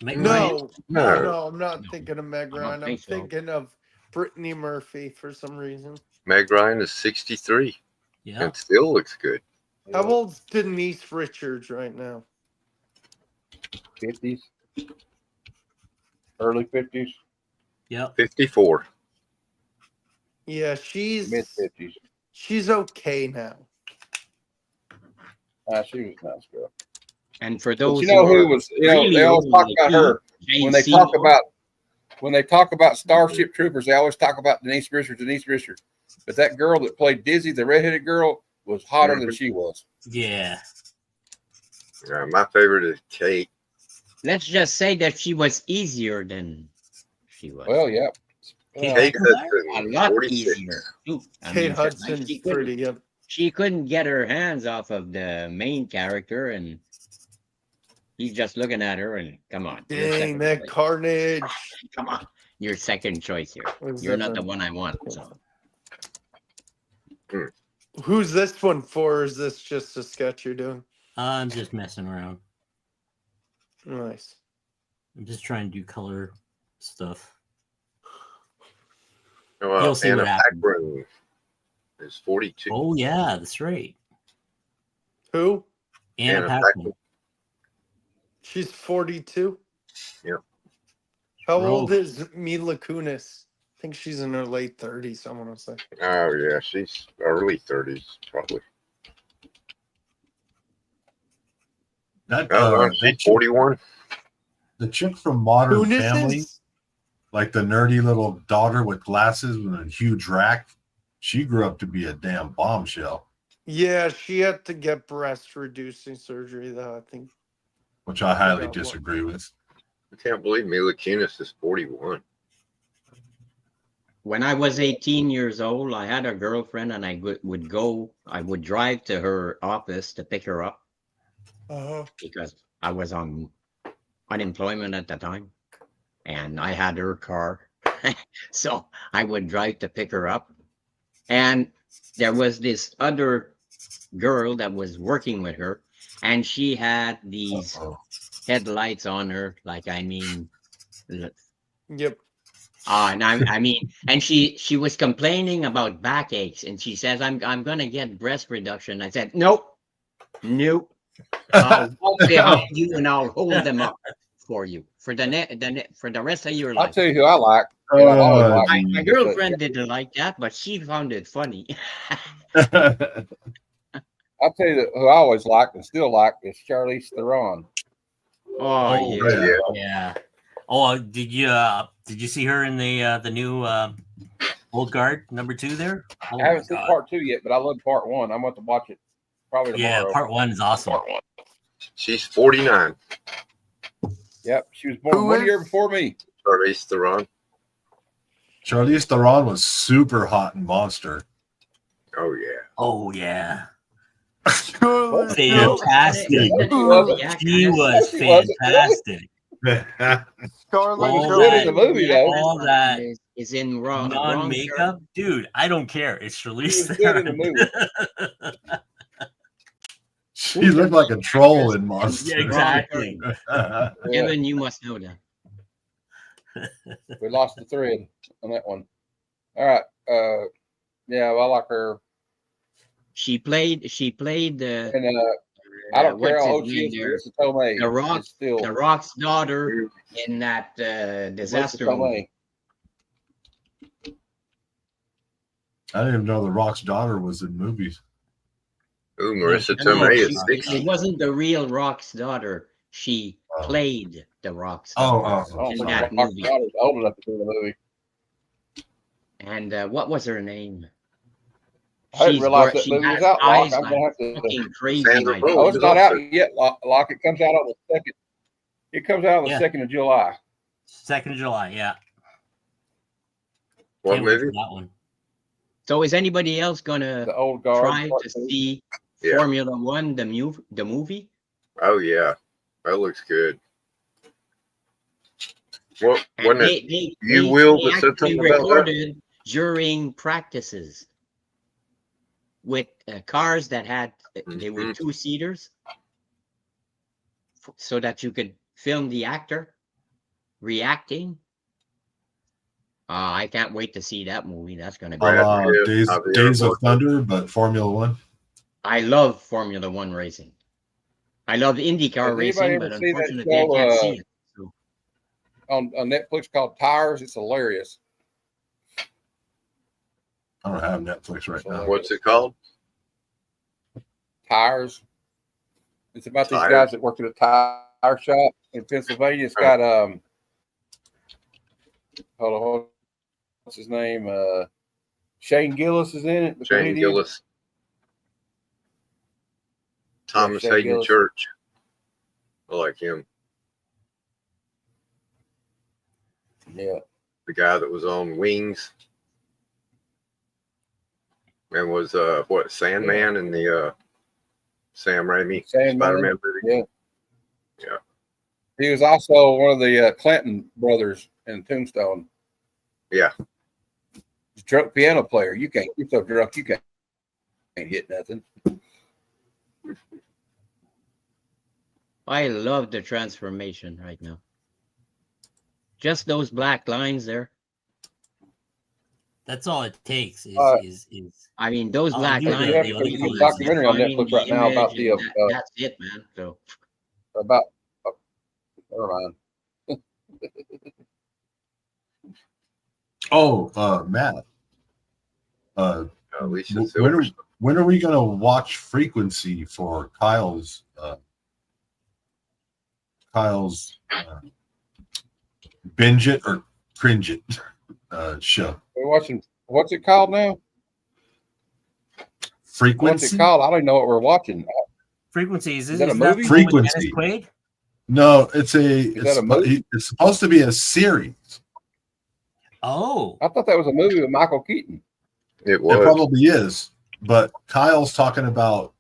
Meg Ryan. No, I'm not thinking of Meg I don't Ryan. I'm think so. thinking of Brittany Murphy for some reason. Meg Ryan is 63 Yeah. and still looks good. How old's Denise Richards right now? 50s. Early 50s. Yep. 54. Yeah, Mid she's 50s. okay now. She was a nice girl. And for But those you know who who are was, you know, really they always old talk like about me, her. When they JC, talk about Starship Troopers, they always talk about Denise Richards. But that girl that played Dizzy, the redheaded girl, was hotter than she was. Yeah. My favorite is Kate. let's just say that she was easier than she was. Well, yeah. Kate a Hudson, lot 46. easier. Too. I Kate mean, Hudson's she couldn't- pretty. Yep. She couldn't get her hands off of the main character, and he's just looking at her. And come on, you're Dang, second that choice. Carnage. Come on, you're second choice here. What is You're that not the then? one I want. So. Who's this one for? Or is this just a sketch you're doing? I'm just messing around. Nice. I'm just trying to do color stuff. Well, You'll see Anna what happens. Paquin is 42. Oh yeah, that's right. Who? Anna Anna Paquin. Paquin. She's 42. Yep. How Bro. old is Mila Kunis? I think she's in her late 30s. I want to say. Oh, yeah. She's early 30s, probably. That She's 41. the chick from Modern Who this Family, is? like the nerdy little daughter with glasses and a huge rack, she grew up to be a damn bombshell, Yeah, she had to get breast reducing surgery, though, I think. which I highly Forgot what. disagree with. I can't believe Mila Kunis is 41. When I was 18 years old, I had a girlfriend, and I would drive to her office to pick her up because I was on unemployment at the time, and I had her car. So I would drive to pick her up. And there was this other girl that was working with her, and she had these headlights on her, like, I mean, Yep. and I mean, and she was complaining about backaches, and she says, I'm gonna get breast reduction. I said, nope. I'll walk behind you and I'll hold them up for you for for the rest of your I'll life. tell you who I like. Who I've always liked. My girlfriend didn't like that, but she found it funny. I'll tell you who I always liked and still like is Charlize Theron. Oh yeah. Yeah. Oh, did you see her in the new Old Guard #2 there? Oh, I haven't seen God. part 2 yet, but I love part 1. I'm going to watch it probably tomorrow. Yeah, part 1 is awesome. She's 49. Yep, she was born Who 1 year is? before me. Charlize Theron. Charlize Theron was super hot in Monster. Oh, yeah. Oh yeah. Charlotte. Fantastic. She was fantastic. Scarlett All Good in the Johansson. movie, though. All that is in wrong non-makeup, dude. I don't care. It's She Charlize was good in the Theron. movie. She looked like a troll in Monster. Yeah, exactly. Kevin, you must know that. We lost the thread on that one. All right. Yeah, well, I like her. She played And I don't care how old she is. Marissa Tomei The Rock, is still the Rock's daughter in that disaster Marissa movie. Tomei. I didn't even know The Rock's daughter was in movies. Ooh, Marissa No, Tomei is it 60. wasn't the real Rock's daughter. She played the Rock's Oh, daughter I don't in think that Rock's movie. daughter's old enough to do the movie. And what was her name? I didn't realize that she movie has was out, Locke. eyes I'm like gonna have to. fucking crazy. Sandra my Bullock. Oh, God. it's not out yet, Locke. It comes out on the 2nd. It comes out on the Yeah. 2nd of July. 2nd of July, yeah. What Can't wait for movie? that one. So is anybody else gonna The Old Guard. try part to 2. see Yeah. Formula One, the movie? Oh, yeah. That looks good. What? And Wasn't it You Will that said actually something about that? recorded during practices with cars that had they were 2-seaters, so that you could film the actor reacting. I can't wait to see that movie. That's gonna be. Days of Thunder, but Formula One. I love Formula One racing. I love IndyCar Has racing, anybody but ever seen that unfortunately, I show, can't see it. So. On Netflix called Tires? It's hilarious. I don't have Netflix right now. What's it called? Tires. It's about these Tires. guys that work at a tire shop in Pennsylvania. It's got hold on, what's his name? Shane Gillis is in it. The Shane comedian. Gillis. Thomas Shane Hayden Gillis. Church. I like him. Yeah. The guy that was on Wings. And was what, Sandman in the Sam Raimi Sandman, Spider-Man movie? Yeah. Yeah. He was also one of the Clinton brothers in Tombstone. Yeah. Drunk piano player. You're so drunk you can't hit nothing. I love the transformation right now. Just those black lines there. That's all it takes. Is I mean, those I'll black give lines. it There's the a other thing is documentary on defining Netflix the right now about image, the and that's it, man. So about. Never mind. Matt. Alicia When Silverstone. are we gonna watch Frequency for Kyle's Kyle's binge it or cringe it show. We're watching. What's it called now? What's Frequency? it called? I don't even know what we're watching. Frequencies. Is that a Is movie? the one with Frequency. Dennis Quaid? No, it's that a movie? it's supposed to be a series. Oh, I thought that was a movie with Michael Keaton. It was. It probably is, but Kyle's talking about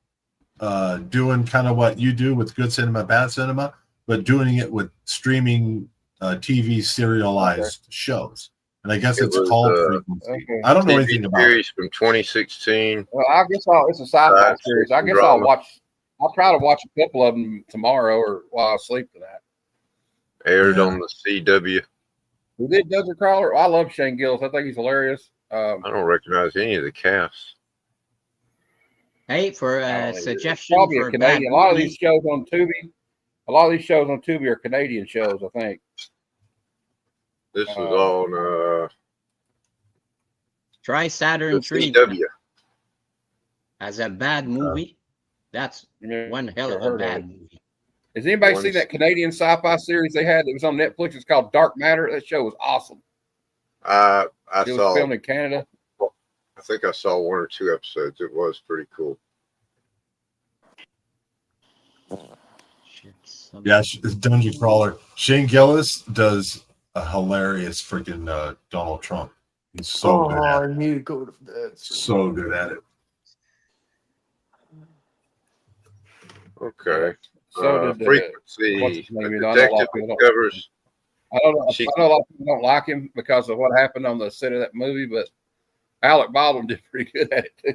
doing kind of what you do with good cinema, bad cinema, but doing it with streaming TV serialized shows. And I guess It it's was, called Frequency. Okay. I don't know TV anything about it. series from 2016. Well, I guess it's a sci-fi series. I guess Drama. I'll try to watch a couple of them tomorrow or while I sleep tonight. Aired Yeah. on the CW. Who did Dungeon Crawler? I love Shane Gillis. I think he's hilarious. I don't recognize any of the cast. Hey, for I a don't know. suggestion Probably for a a bad Canadian. A lot of movie, these shows on Tubi. Are Canadian shows, I think. This was on try the Saturn 3 CW. as a bad movie. That's Yeah, one hell of heard a of bad it. movie. Has anybody One seen is- that Canadian sci-fi series they had that was on Netflix? It's called Dark Matter. That show was awesome. I It was saw. filmed in Canada. I think I saw one or two episodes. It was pretty cool. Yeah, it's Dungeon Crawler. Shane Gillis does a hilarious freaking Donald Trump. He's so good at I it. need to go to bed. So good at it. Okay. So did Frequency. what's his name? A I know a lot detective of people don't- discovers. I don't know. She- I know a lot of people don't like him because of what happened on the set of that movie, but Alec Baldwin did pretty good at it too.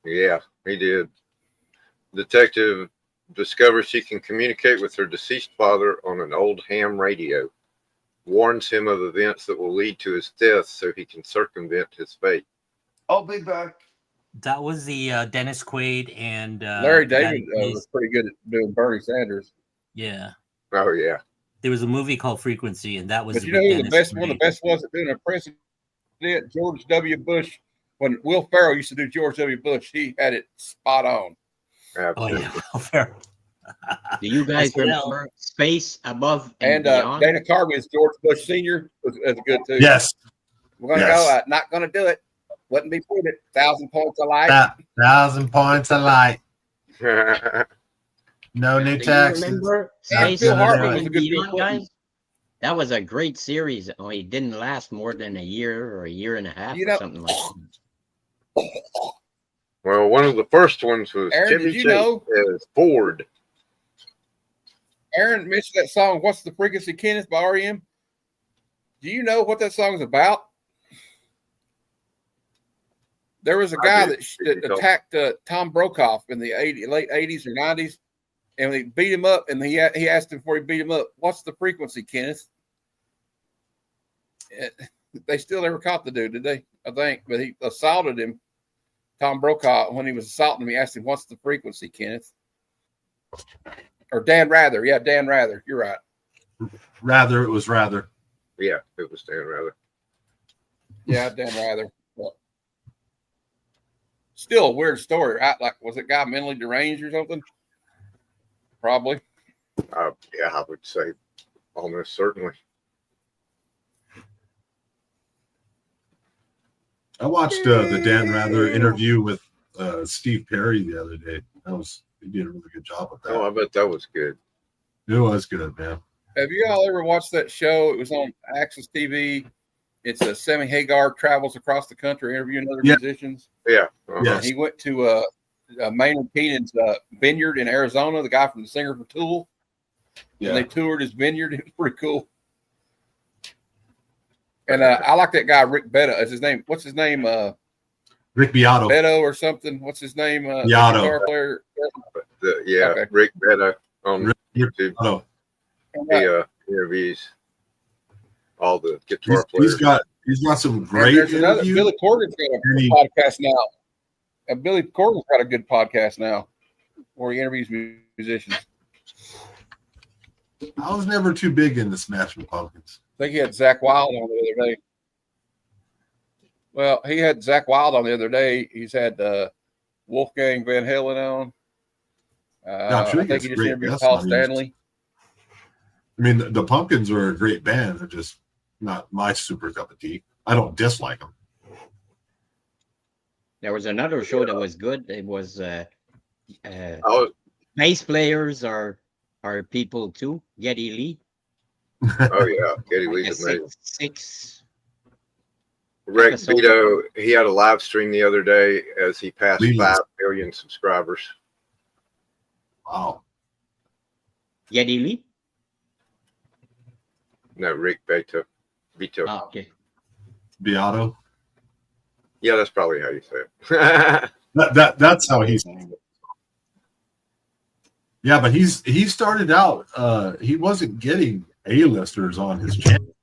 Yeah, he did. Detective discovers she can communicate with her deceased father on an old ham radio. Warns him of events that will lead to his death so he can circumvent his fate. I'll be back. that was the Dennis Quaid and Larry the guy David who plays- was pretty good at doing Bernie Sanders. yeah. Oh, yeah. There was a movie called Frequency, and that was But you with know who Dennis the best one of Quaid. the best was at doing a president? George W. Bush. When Will Ferrell used to do George W. Bush, he had it spot on. Oh Absolutely. yeah, Will Ferrell. Do you guys SNL. remember Space Above And and, Beyond? Dana Carvey as George Bush Sr. was good too. Yes. We're gonna Yes. go. Not gonna do it. Wouldn't be put it. 1,000 points alike. 1,000 points a light. No Do new you taxes. remember Yeah, Space Phil Above Hartman was a and good Beyond, Bill Clinton. guys? That was a great series. Oh, it didn't last more than a year or a year and a half You or know- something like that. Well, one of the first ones was Aaron, Jimmy did you Chase know- as Ford. Aaron mentioned that song, What's the Frequency, Kenneth, by R.E.M. Do you know what that song is about? There was a guy that attacked Tom Brokaw in the late 80s or 90s, and he beat him up, and he asked him before he beat him up, what's the frequency, Kenneth? They still never caught the dude, did they? I think, but he assaulted him. Tom Brokaw, when he was assaulting him, he asked him, what's the frequency, Kenneth? Or Dan Rather. Yeah, Dan Rather. You're right. Rather, it was rather. Yeah, it was Dan Rather. Yeah, Dan Rather. Well, still a weird story, right? Like, was that guy mentally deranged or something? Probably. Yeah, I would say almost certainly. I watched the Dan Rather interview with Steve Perry the other day. He did a really good job with that. Oh, I bet that was good. It was good, man. Have you all ever watched that show? It was on Access TV. It's Sammy Hagar travels across the country interviewing other musicians. Yeah. Yes. He went to Maynard Keenan's vineyard in Arizona, the guy from the singer for Tool. Yeah. And they toured his vineyard. It was pretty cool. And I like that guy, Rick Beto. Is his name? What's his name? Rick Beato. Beto or something. What's his name? Beato. Guitar player. Yeah, Okay. Rick Beto on Rick YouTube. Beato. He interviews all the guitar He's players. got some And great there's another. interviews. Billy Corgan's got a And he- podcast now. Billy Corgan's got a good podcast now where he interviews musicians. I was never too big into Smashing Pumpkins. I think he had Zach Wild on the other day. Well, he had Zach Wild on the other day. He's had Wolfgang Van Halen on. I'm sure I he think gets he just great interviewed guests Paul on. Stanley. I mean, the Pumpkins are a great band. They're just not my super cup of tea. I don't dislike them. There was another show that was good. It was Oh, bass players are people too. Geddy Lee. oh yeah, Geddy Like a Lee's amazing. six Rick episode. Vito, he had a live stream the other day as he passed Please. 5 million subscribers. Wow. Geddy Lee. No, Rick Vito. Vito. Ah, okay. Beato. Yeah, that's probably how you say it. That's how he's. Yeah, but he started out. He wasn't getting A-listers on his channel,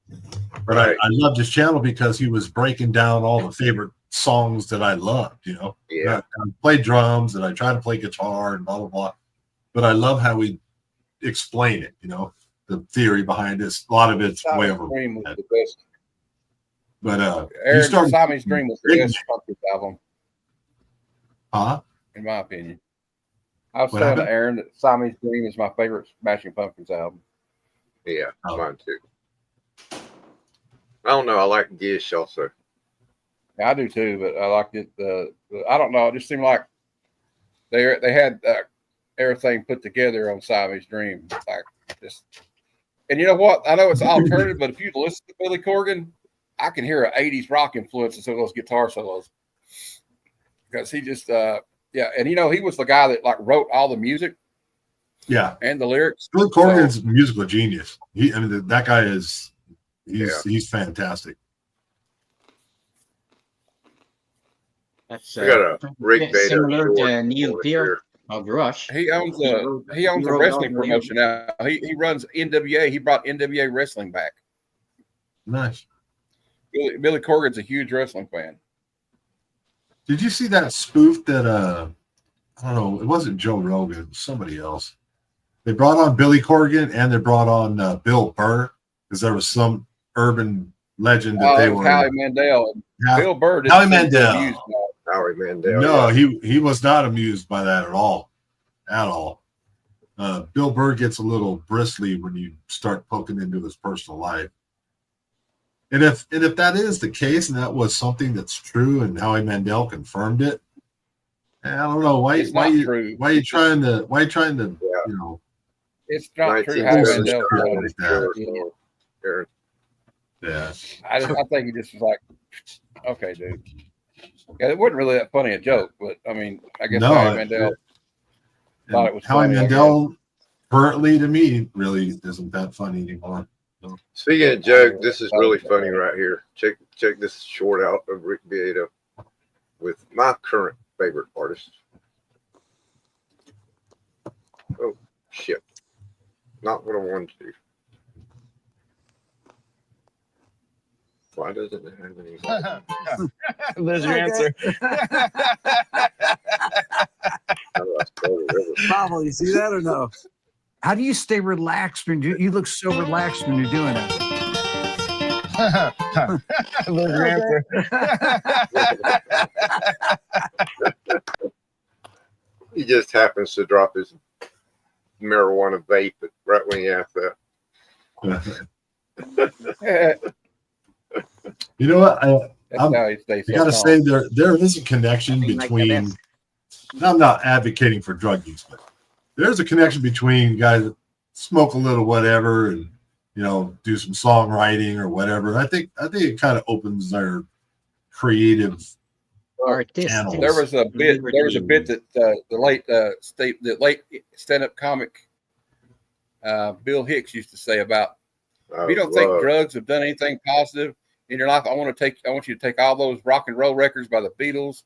but Right. I loved his channel because he was breaking down all the favorite songs that I loved. You know, Yeah. I play drums and I try to play guitar and blah blah blah. But I love how we explain it. You know, the theory behind this. A lot of it's way over. Dream was the best. But you Aaron, started, Siamese Dream was the best Pumpkins album, huh? in my opinion. I was What saying to happened? Aaron that Siamese Dream is my favorite Smashing Pumpkins album. Yeah, Oh. mine too. I don't know. I like Gish also. Yeah, I do too, but I liked it. I don't know. It just seemed like they had everything put together on Siamese Dream. Like just, and you know what? I know it's alternative, but if you listen to Billy Corgan, I can hear an '80s rock influence in some of those guitar solos because he just yeah, and you know he was the guy that like wrote all the music Yeah, and the lyrics. Billy Corgan's a musical genius. I mean, that guy is. He's fantastic. That's I got a Rick Vito. similar short to Neil on Peart here. of Rush. He owns a He wrote wrestling all the promotion now. He runs NWA. He brought NWA wrestling back. Nice. Billy Corgan's a huge wrestling fan. Did you see that spoof that I don't know, it wasn't Joe Rogan, it was somebody else. They brought on Billy Corgan and they brought on Bill Burr because there was some urban legend that they It was were. Howie Mandel. Howie- Bill Burr didn't Howie seem to Mandel. be amused by it. Howie Mandel. No, yeah. he was not amused by that at all. At all. Bill Burr gets a little bristly when you start poking into his personal life. And if that is the case and that was something that's true and Howie Mandel confirmed it, I don't know why It's why not you true. why you trying to Yeah. you know It's not true. 19 Howie Mandel. Mandel. Yeah. like that. Aaron. yeah. I think he just was like, okay, dude. Yeah, it wasn't really that funny a joke, but I mean, I guess No, Howie Mandel thought it was Howie funny, I Mandel currently to me really isn't that funny anymore. Speaking of joke, this is really funny right here. Check this short out of Rick Vieto with my current favorite artist. Oh shit! Not what I wanted to do. Why doesn't it have any? There's your answer. How do I spell the river? Pavel, you see that or no? How do you stay relaxed when you look so relaxed when you're doing it? There's your answer. He just happens to drop his marijuana vape right when he asked that. guess. You know what? That's I'm- how he stays. I gotta say there is a connection Like the between. best. I'm not advocating for drug use, but there's a connection between guys that smoke a little whatever and do some songwriting or whatever. I think it kind of opens their creative. Artistic. Channels. There was a bit that the late stand-up comic Bill Hicks used to say about, if you don't think drugs have done anything positive in your life, I want you to take all those rock and roll records by the Beatles,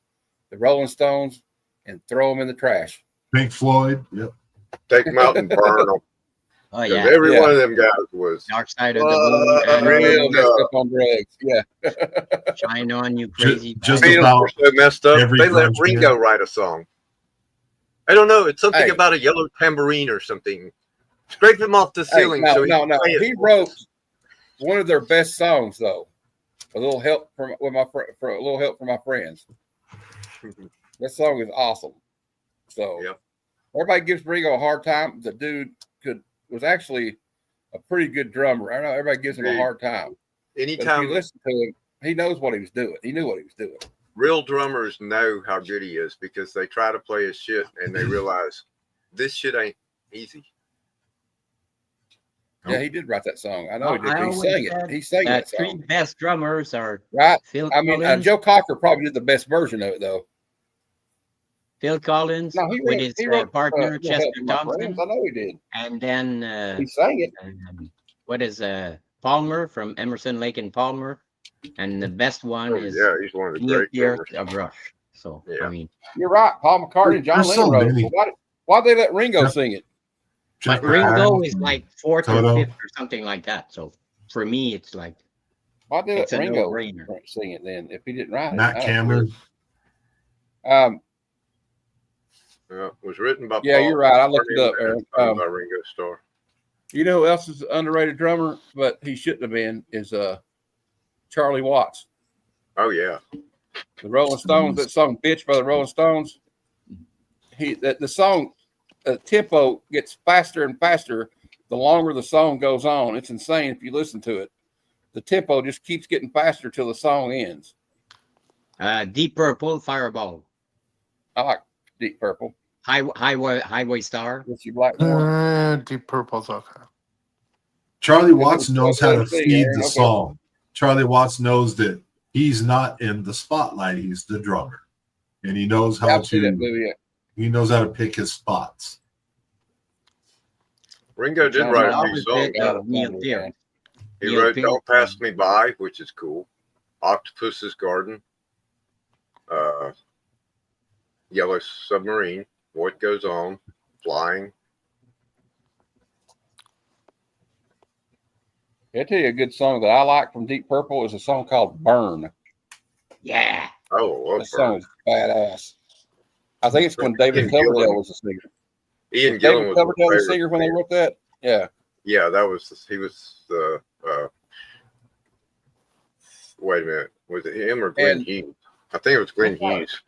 the Rolling Stones, and throw them in the trash. Pink Floyd. Yep. Take them out and burn them. Oh 'Cause yeah, every Yeah. one of them guys was Dark Side of the Moon. Real And messed up on drugs. Yeah. Shine on you, crazy. Just bastard. Beatles about were so messed up. every They let grunge Ringo band. write a song. I don't know. It's something Hey. about a yellow tambourine or something. Scrape him off the Hey, ceiling. no. so he can play it. He wrote one of their best songs, though. A little help from my friends. That song is awesome. So Yep. everybody gives Ringo a hard time. The dude was actually a pretty good drummer. I know everybody gives him a hard time. But if Anytime you listen to him, he knows what he was doing. He knew what he was doing. real drummers know how good he is because they try to play his shit and they realize this shit ain't easy. Yeah, he did write that song. I know he did. I He always sang it. said He sang that three song. best drummers are Right. Phil I mean, Collins, Joe Cocker probably did the best version of it, though. Phil Collins No, he with wrote, his he wrote partner Little Help Chester from My Thompson, Friends. I know he did. and then He sang it. what is Palmer from Emerson, Lake and Palmer, and the best one Oh, is yeah, he's one of the Neil great Peart drummers. of Rush. So Yeah. I mean, You're right. Paul McCartney and John There's Lennon so wrote it. many. Well, why'd they let Ringo sing it? Check but Ringo Back is and like fourth Toto. or fifth or something like that. So for me, it's like Why'd they it's let a Ringo no-brainer. sing it then if he didn't write it? Matt I don't Cameron. know. It was written by Yeah, Paul you're right. I looked it McCartney up, and Aaron. sung by Ringo Starr. You know who else is an underrated drummer, but he shouldn't have been, is Charlie Watts. Oh yeah, The Rolling Stones, that song "Bitch" by the Rolling Stones. The song tempo gets faster and faster the longer the song goes on. It's insane if you listen to it. The tempo just keeps getting faster till the song ends. Deep Purple, Fireball, I like Deep Purple. Highway Star. Richie Blackmore. Deep Purple's okay. Charlie Watts It was knows how to thing, feed Aaron. the Okay. song. Charlie Watts knows that he's not in the spotlight; he's the drummer, and he knows Yeah, how I've seen that to. movie. Yeah. He knows how to pick his spots. Ringo did John write a Lennon few was songs. big, Neil Peart. He Neil wrote Peart, "Don't Pass Me By," which is cool. "Octopus's Garden," "Yellow Submarine," "What Goes On," "Flying." I'll tell you a good song that I like from Deep Purple is a song called "Burn." Yeah. Oh, That song is badass. I think it's when David Ian Coverdale Gillan. was the singer. Ian Was Gillan David was my Coverdale the favorite singer when they singer. wrote that? Yeah. Yeah, he was the. Wait a minute, was it him or Glenn And- Hughes? I think it was Glenn Hughes.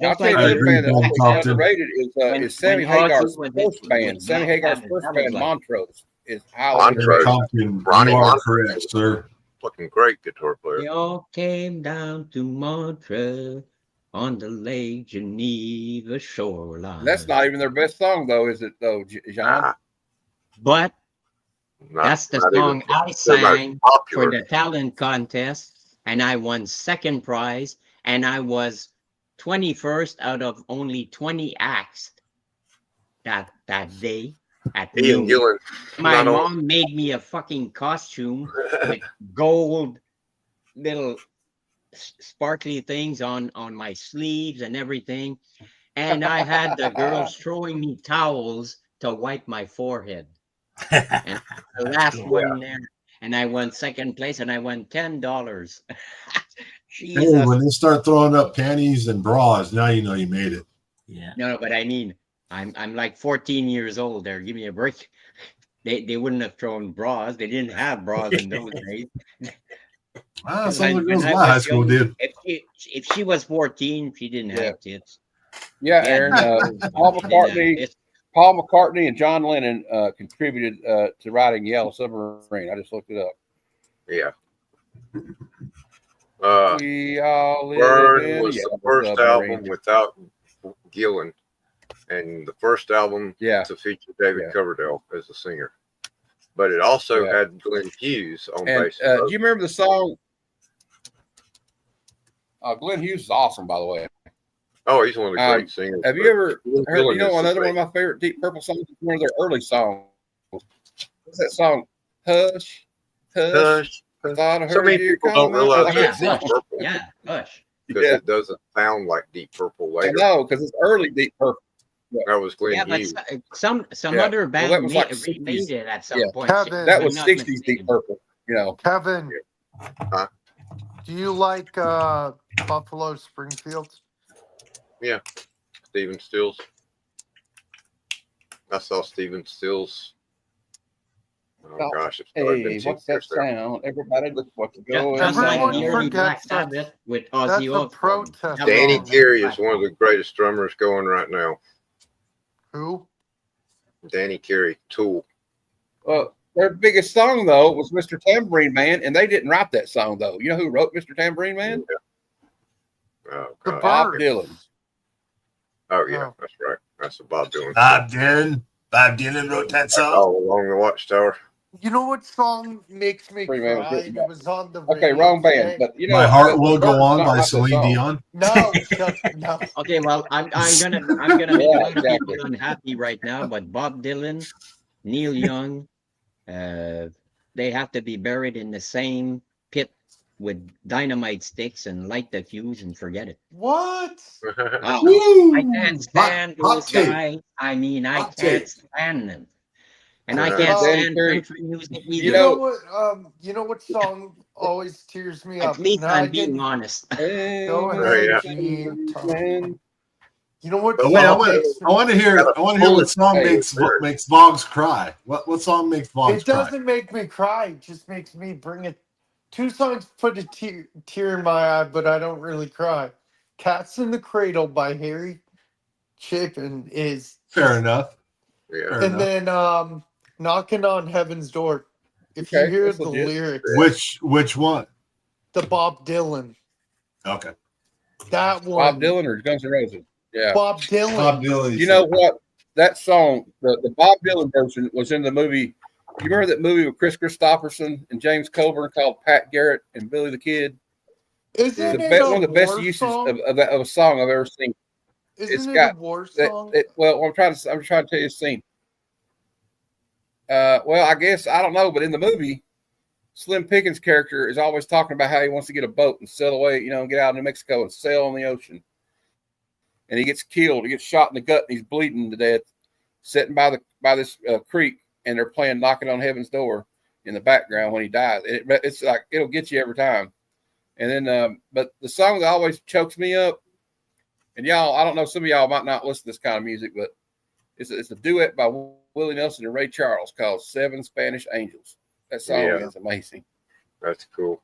I'll Just tell you like I another agree band with that's Bob Compton. underrated is Sammy when Ozzy Hagar's was first with band. Sammy Black Hagar's Sabbath, first that was band, like- Montrose, is highly Montrose. underrated. Compton, Ronnie you are Montrose. correct, sir. Fucking great guitar player. They all came down to Montreux on the Lake Geneva shoreline. And that's not even their best song, though, is it, though, John? Nah, But not, that's the not song even I their most sang popular. for the talent contest, and I won second prize, and I was 21st out of only 20 acts that day at Ian noon. Gillan. My not on- mom made me a fucking costume with gold little sparkly things on my sleeves and everything, and I had the girls throwing me towels to wipe my forehead. And the last cool. one there, and I won second place, and I won $10. Hey, Jesus. when they start throwing up panties and bras, now you know you made it. Yeah. No, but I mean, I'm like 14 years old there. Give me a break. They wouldn't have thrown bras. They didn't have bras in those days. Some of the When girls I in my high was school young, did. If she was 14, she didn't Yeah. have tits. Yeah, She had Aaron. nipples, Paul but she didn't have McCartney, tits. Paul McCartney and John Lennon contributed to writing "Yellow Submarine." I just looked it up. Yeah. We all live Burn in a was the yellow first submarine. album without Gillan, and the first album Yeah. to feature David Yeah. Coverdale as the singer. But it also Yeah. had Glenn Hughes on And bass. do you remember the song? Glenn Hughes is awesome, by the way. Oh, he's one of the great singers. Have you but ever Glenn heard? Gillan You know, is the another one great- of my favorite Deep Purple songs is one of their early songs. What's that song? Hush, hush. Hush. I thought I So heard many you people don't coming. realize Yeah, that's Deep Hush. Purple Yeah, hush. because Yeah. it doesn't sound like Deep Purple I later. know, because it's early Deep Purple. That was Glenn Yeah, but Hughes. some Yeah. other Well, band that was like made 60s. it at some Yeah. point. Kevin. if That I'm was not 60s mistaken. Deep Purple. You know, Kevin, Huh? do you like Buffalo Springfields? Stephen Stills. I saw Stephen Stills. Oh Oh, gosh, it's probably been hey, 10 what's that years there. sound? Everybody look what's Just, going just like Everyone the on. early forgets Black that- Sabbath with that's Ozzy a Osbourne. protest That was Danny song. Carey is one of the greatest drummers going right now. Who? Danny Carey, Tool. Well, Their biggest song though was Mr. Tambourine Man, and they didn't write that song though. You know who wrote Mr. Tambourine Man? Oh, The God. Bob Birds. Dylan. Oh, yeah, Oh. that's right. That's the Bob Dylan. Bob Dylan wrote that Like song. All Along the Watchtower. You know what song makes me Pretty man was cry? written It was on the Okay, radio wrong band, today. but you know, My Heart the Will Go Birds On don't by write that Celine song. Dion. No, no. Okay, well, I'm gonna make a Yeah, lot of exactly. people unhappy right now, but Bob Dylan, Neil Young, they have to be buried in the same pit with dynamite sticks and light the fuse and forget it. What? Oh, I can't stand Hot those take. guys. I mean, I Hot can't take. stand them. And I Yeah. can't Danny stand Curry. country music You either. know, you know what song always tears me At up? least Now, I I'm being didn't. honest. Go Oh, ahead, yeah. Gene. Man. You know what But wait, I song want makes to hear what song Hey, makes Vogs cry. What song makes Vogs It cry? doesn't make me cry. It just makes me bring it. Two songs put a tear in my eye, but I don't really cry. "Cats in the Cradle" by Harry Chapin is, Fair enough. Yeah. Fair and enough. then "Knocking on Heaven's Door." If you Okay, hear that's the legit. lyrics, Which one? the Bob Dylan, Okay. that one, Bob Dylan or Guns N' Roses? Yeah. Bob Dylan. Dylan. You know what? That song, the Bob Dylan version, was in the movie. You remember that movie with Chris Christopherson and James Coburn called Pat Garrett and Billy the Kid? Isn't it a One of the best war uses song? of a song I've ever seen. Isn't it got a war That, song? well, I'm trying to tell you the scene. Well, I guess I don't know, but in the movie, Slim Pickens' character is always talking about how he wants to get a boat and sail away, you know, and get out of New Mexico and sail on the ocean. And he gets killed. He gets shot in the gut, and he's bleeding to death, sitting by this creek, and they're playing "Knocking on Heaven's Door" in the background when he dies. It's like it'll get you every time. And then, but the song that always chokes me up, and y'all, I don't know, some of y'all might not listen to this kind of music, but it's a duet by Willie Nelson and Ray Charles called "Seven Spanish Angels." That song is amazing. That's cool.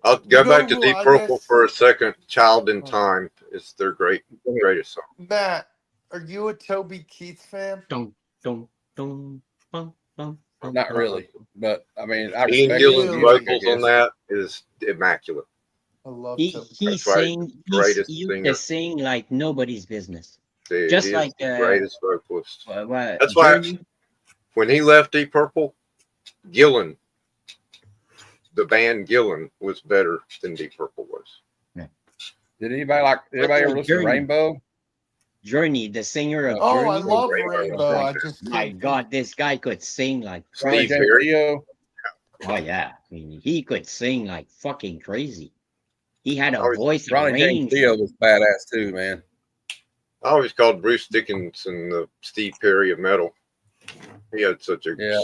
I'll go back to who Deep I Purple miss? for a second. "Child in Time" is their greatest song. Matt, are you a Toby Keith fan? Dun, dun, dun, bum, bum, bum, Not bum. really, but I mean, I Ian respect Gillan's the Really? music, I vocals on guess. that is immaculate. I love He Toby. he That's right, sing greatest he used singer. to sing like nobody's business. Dude, Just he is like the greatest vocalist. That's why Journey. when he left Deep Purple, Gillan, the band Gillan, was better than Deep Purple was. Did anybody ever listen to Journey. Rainbow? Journey, the singer of Oh, Journey. I love Rainbow. Rainbow. I just My can't. God, this guy could sing like Ronnie Steve crazy. James Perry. Dio? Oh yeah, I mean, he could sing like fucking crazy. He had a Oh, voice of Ronnie James range. Dio was badass too, man. I always called Bruce Dickinson the Steve Perry of metal. He had such a Yeah.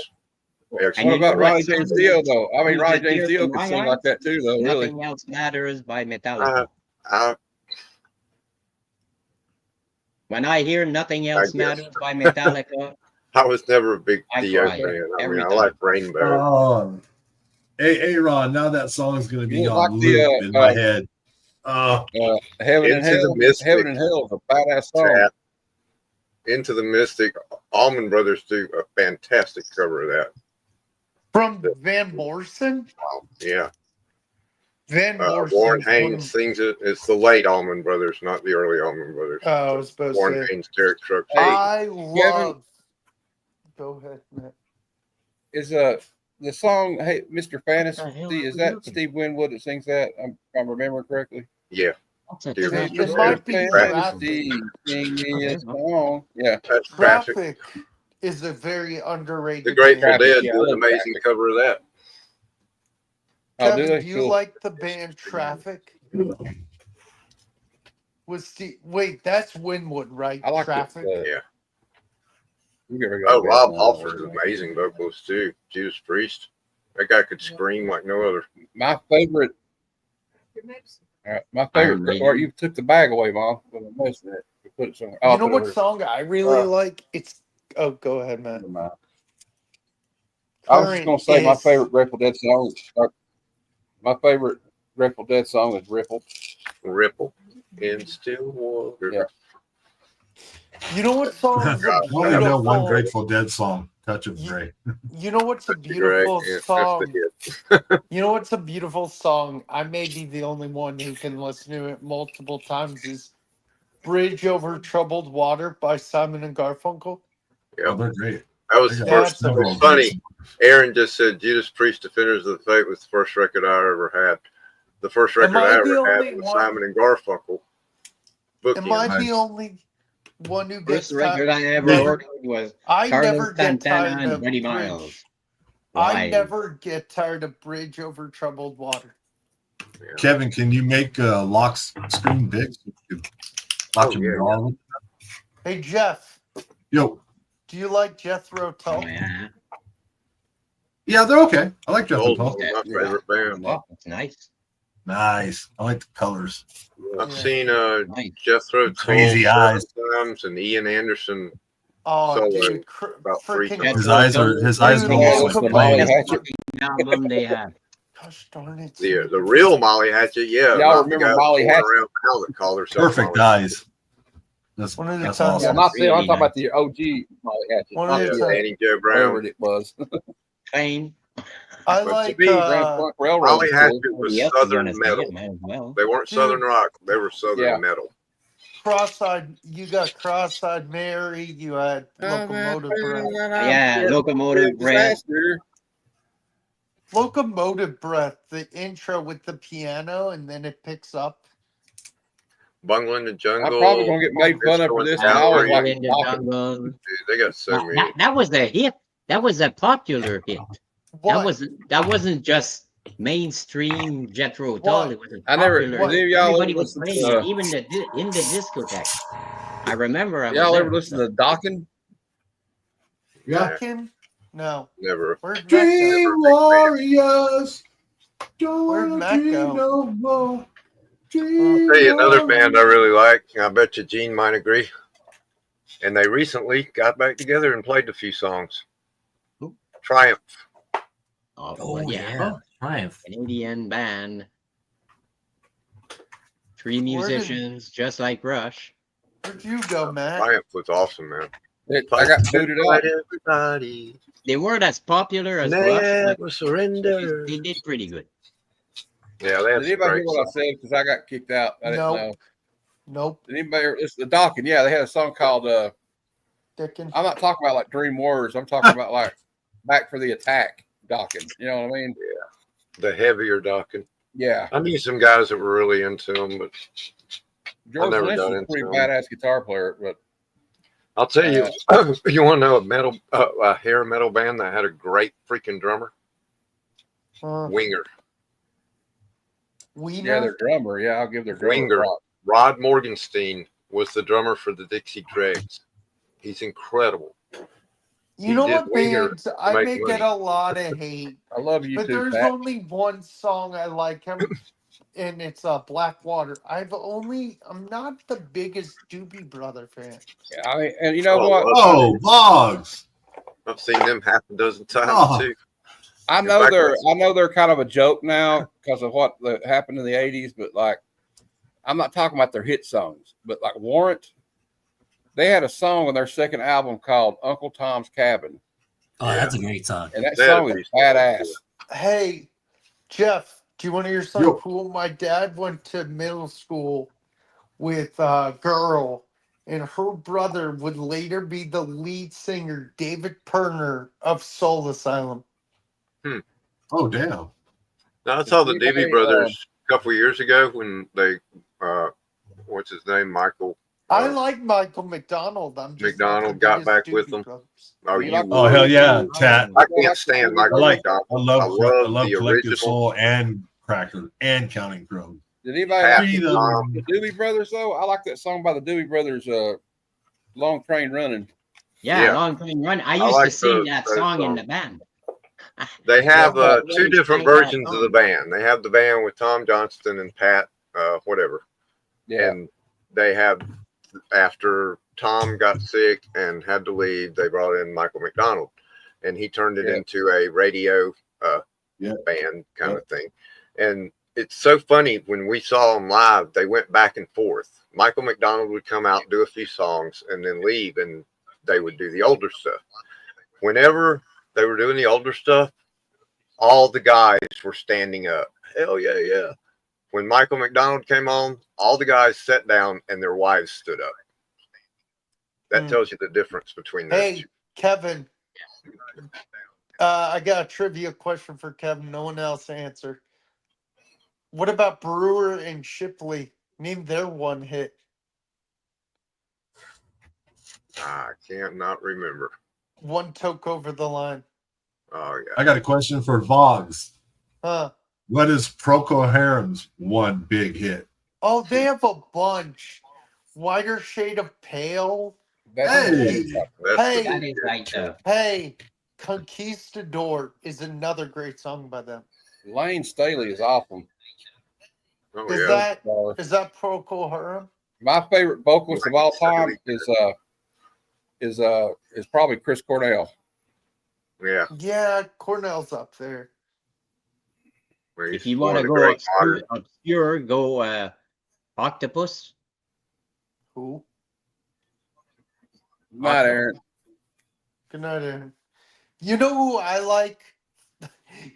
And excellent. What you about know what Ronnie song James Dio though? I mean, brings Ronnie a tear James to Dio could my sing eye? like that too, though. Really. Nothing Else Matters by Metallica. I When I hear Nothing Else guess. Matters by Metallica, was never a big I Dio cry fan. I every mean, I time. like Rainbow. Hey, Ron, now that song's going to be You on like loop in my head. Heaven and Into the Hell. Mystic. Heaven and Hell is a badass song. Chat. Into the Mystic. Allman Brothers do a fantastic cover of that. From Van Morrison? Wow. Yeah. Van Morrison. Warren Haynes sings it. It's the late Allman Brothers, not the early Allman Brothers. I was supposed Warren to say. Haynes, Derek Trucks. I love. Go ahead, Matt. Is the song "Hey Mr. Fantasy"? What the hell Is are that you doing? Steve Winwood that sings that? If I'm remembering correctly. Yeah. That's a Dear traffic Mr. It might be Fantasy, Traffic. sing me a song. Yeah. That's Traffic. Traffic is a very underrated. The Grateful band. Dead yeah, do I an love amazing Traffic. cover of that. Oh, Kevin, do they? do you Cool. like the band Traffic? Was Steve? Wait, that's Winwood, right? I like Traffic. Yeah. You ever go Oh, to Rob bed? Halford's amazing vocalist too. Judas Priest. That guy could scream like no other. My favorite. All right, my favorite. Iron Or Maiden. you took the bag away, Mom. With a mess in it. You put it somewhere. Oh, You know put it what over song I really Uh, like? It's. Oh, go ahead, here. Matt. Never mind. I was just gonna say my Current favorite Grateful Dead song. My favorite Grateful Dead song is "Ripple." Ripple in still water. Yeah. You know what song is a I only know one beautiful? Grateful Dead song. touch of gray. You know what's a Great. beautiful Yeah, that's song? the hit. You know what's a beautiful song? I may be the only one who can listen to it multiple times. Is "Bridge Over Troubled Water" by Simon and Garfunkel. Oh, Yep. they're great. That was I the got first. It several was of funny. these. Aaron just said Judas Priest Defenders of the Faith was the first record I ever had. The first record I I the ever only had was one? Simon and Garfunkel. Am I Nice. the only one who gets First record I ever No. ordered was I Carlos never get Santana tired and of Buddy Bridge. Miles. I Why? never get tired of "Bridge Over Troubled Water." Yeah. Kevin, can you make lock screen big? So you could watch Oh, them yeah, draw? Hey Jeff, Yo, do you like Jethro Tull? Oh, yeah. yeah, they're okay. I like Jethro Old Tull. my favorite band. Wow, that's nice. Nice. I like the colors. I've Yeah. seen Nice. Jethro Tull Crazy eyes. times and Ian Anderson. Oh, So, dude, about three freaking times. His eyes are Dude, almost Loco like Molly flames. Hatchet. Album they had. Gosh darn it! The real Molly Hatchet, yeah. Y'all not the remember guy Molly going Hatchet? around town that called herself Perfect Molly. eyes. That's One of the that's times- Well, awesome. not the, I'm Really talking about the OG Molly Hatchet. One Not of Yeah, the the, times- Danny Joe whatever Brown. it was. Plain. I But to like me, Grand Funk Railroad. Molly was Hatchet cool. was Somebody else is Southern gonna say metal. it, might as well. They weren't Southern rock. They were Southern Yeah. metal. Cross-eyed. You got Cross-eyed Mary. You had Locomotive Breath. Yeah, Locomotive Breath. Disaster. Locomotive Breath. The intro with the piano, and then it picks up. Bungling the Jungle. I'm probably gonna get made fun of for this, but I always Down like in the Dokken. jungle. Dude, they got so many. That was a hit. That was a popular hit. What? That wasn't just mainstream Jethro Tull. It was a I never. popular. Did y'all Everybody ever was listen playing to? it, even in the discotheque. I remember. I was Y'all there. ever listen to Dokken? Yeah. Duckin? No. Never. Where'd Matt Dream go? Warriors. Don't Where'd wanna Matt dream go? no more. Dream Hey, another band I Warriors. really like. I bet you Gene might agree. And they recently got back together and played a few songs. Who? Triumph. Oh, Oh well, yeah, Triumph. Canadian band. Three did- musicians, just like Rush. Where'd you go, Matt? Triumph was awesome, man. I got booted out. Everybody They weren't as popular as Rush, never but surrender. they did pretty good. Yeah, they had Did some anybody great hear what I songs. said? Because I got kicked out. I didn't Nope. know. Nope. Did anybody hear listen to Dokken? Yeah, they had a song called Dickin. I'm not talking about like Dream Warriors. I'm talking about like Back for the Attack Dokken. You know what I mean? The heavier Dokken. Yeah. I knew some guys that were really into them, but George never Lynch got was a into pretty them. badass guitar player, but I'll tell you, you want to know a hair metal band that had a great freaking drummer? Winger. Wiener? yeah, their drummer. Yeah, I'll give their drummer Winger. props. Rod Morgenstein was the drummer for the Dixie Dregs. He's incredible. You He know did what Winger bands to I make may money. get a lot of hate, I love you but too, there's Pat. only one song I like him, and it's Blackwater. I'm not the biggest Doobie Brother fan. Yeah, I mean, and you know Oh, what? Oh, Boggs. I've seen them half a dozen times Oh. too. I In know fact, they're kind of a joke now because of what happened in the '80s. But like, I'm not talking about their hit songs, but like Warrant, they had a song on their second album called "Uncle Tom's Cabin," Oh, that's a great song. and that They had a song few is songs, badass. Hey, Jeff, do you want to hear something Yo. cool? My dad went to middle school with a girl, and her brother would later be the lead singer, David Perner of Soul Asylum. Oh, damn. Now, I saw the Hey, Doobie Brothers a couple of years ago when they, what's his name, Michael. I like Michael McDonald. I'm just not McDonald the got biggest back with Doobie them. Brothers. Oh, You you like- Oh, hell yeah, chat. I can't stand Michael I like- McDonald. I love the Collective original. Soul and Cracker and Counting Crows. Did anybody Pat, like Freedom. the Doobie Brothers though? I like that song by the Doobie Brothers, "Long Train Running." Yeah, Yeah. Long Train Run. I I used like to sing those- that those song in songs. the band. They have Yeah, two different sang that versions of the song. band. They have the band with Tom Johnston and Pat, whatever. Yeah, And they have, after Tom got sick and had to leave, they brought in Michael McDonald. And he turned it Yeah. into a radio Yeah. band kind of thing. And it's so funny, when we saw them live, they went back and forth. Michael McDonald would come out, do a few songs, and then leave, and they would do the older stuff. whenever they were doing the older stuff, all the guys were standing up. Hell yeah, yeah. When Michael McDonald came on, all the guys sat down and their wives stood up. That tells you the difference between those Hey, two. Kevin. I got a trivia question for Kevin. No one else answer. What about Brewer and Shipley? Name their one hit. I can't not remember. One toke over the line. Oh yeah. I got a question for Vogs. Huh. What is Procol Harum's one big hit? Oh, they have a bunch. Whiter Shade of Pale. Hey! That's Hey. the That big is hit. like the Hey, Conquistador is another great song by them. Lane Staley is awesome. Oh Is yeah. that Procol Harum? My favorite vocalist of all time is probably Chris Cornell. Yeah. Yeah, Cornell's up there. if you want to go obscure, go Octopus. Who? Not Aaron. Good night, Aaron. You know who I like?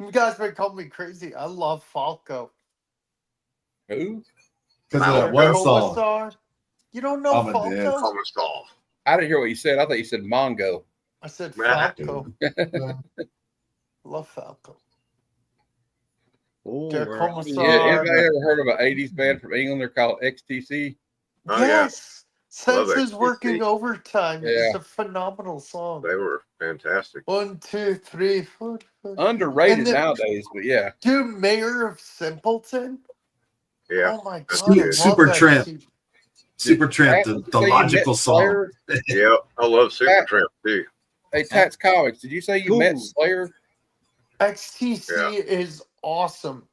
You guys may call me crazy. I love Falco. Who? Because of that one song. Commissar. You don't know I'm a Falco? dance. Commissar. I didn't hear what you said. I thought you said Mongo. I said Matt. Falco. Love Falco. Oh, Derek we're Commissar. Yeah, anybody ever heard of an 80s band from England? They're called XTC. Oh, yeah. Yes. Sense is XTC. working overtime. Yeah. It's a phenomenal song. They were fantastic. 1, 2, 3, 4. Underrated And then- nowadays, but yeah. Dude, Mayor of Simpleton. Yeah. Oh my That's god. good. I love Super that Tramp. shit. Supertramp, the logical song. Yeah. I love Supertramp too. Hey, Tats Comics, did you say you met Ooh. Slayer? XTC is awesome.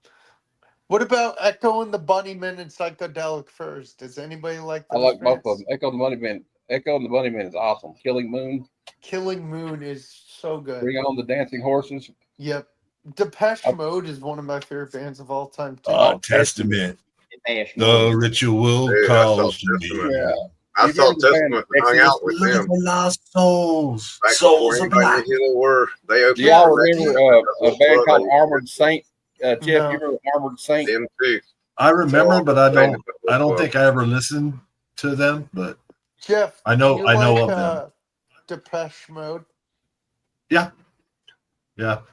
What about Echo and the Bunnymen and Psychedelic Furs? Does anybody like I those like both of bands? them. Echo and the Bunnymen. Echo and the Bunnymen is awesome. Killing Moon. Killing Moon is so good. Bring on the Dancing Horses. Yep. Depeche Mode is one of my favorite bands of all time too. Oh, Testament. Depeche The Mode. ritual Dude, I calls saw to me. Testament. Yeah. I You've saw heard the band Testament and hung out with Love them. for lost souls. Back Souls before of anybody light. knew who they were. They opened Do y'all for remember Rex. a band called Armored Saint? Jeff, No. you remember Armored Saint? Them too. I remember, but I don't Well, think I ever listened to them, but Jeff, I know do you of like, them. Depeche Mode. Yeah.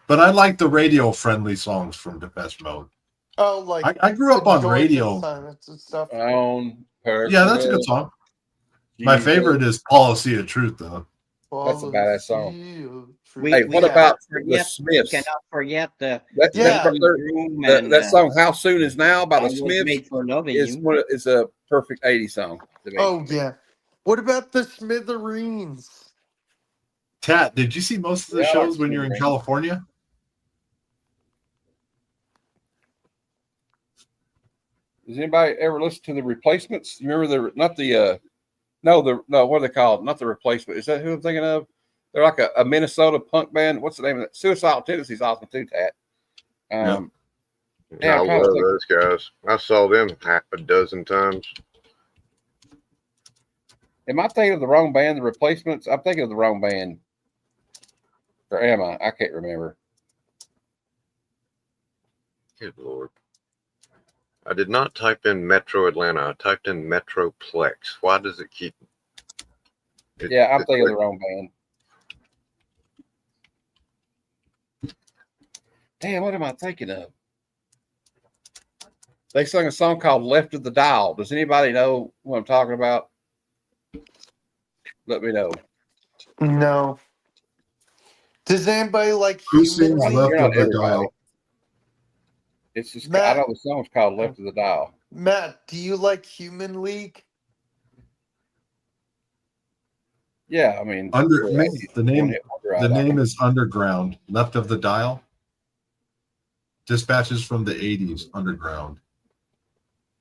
But I like the radio friendly songs from Depeche Mode. Oh, like I grew up on Enjoy the radio. Silence and stuff. Yeah, that's a good song. My favorite is Policy of Truth, though. That's a badass song. We- What we about cannot the forget- Smiths? Cannot forget the Yeah. That song "How Soon Is Now" by I the Was Smiths Made for Loving is You. is a perfect '80s song to me. Oh yeah. What about the Smithereens? Tat, did you see most of the Yeah, I like shows when you're in Smithereens. California? Does anybody ever listen to the Replacements? You remember what are they called? Not the Replacement. Is that who I'm thinking of? They're like a Minnesota punk band. What's the name of that? Suicidal Tendencies awesome too, Tat. Yeah, I I'm trying to love think. those guys. I saw them half a dozen times. Am I thinking of the wrong band, the Replacements? I'm thinking of the wrong band. Or am I? I can't remember. Good Lord. I did not type in Metro Atlanta. I typed in Metroplex. Why does it keep... Yeah, I'm thinking of the wrong band. Damn, what am I thinking of? They sung a song called Left of the Dial. Does anybody know what I'm talking about? Let me know. No. Does anybody like Who Human sings League? Left You're of not the everybody. Dial? It's just, Matt. I know the song's called Left of the Dial. Matt, do you like Human League? Yeah, I mean, The name is Underground. Left of the Dial. Dispatches from the 80s. Underground.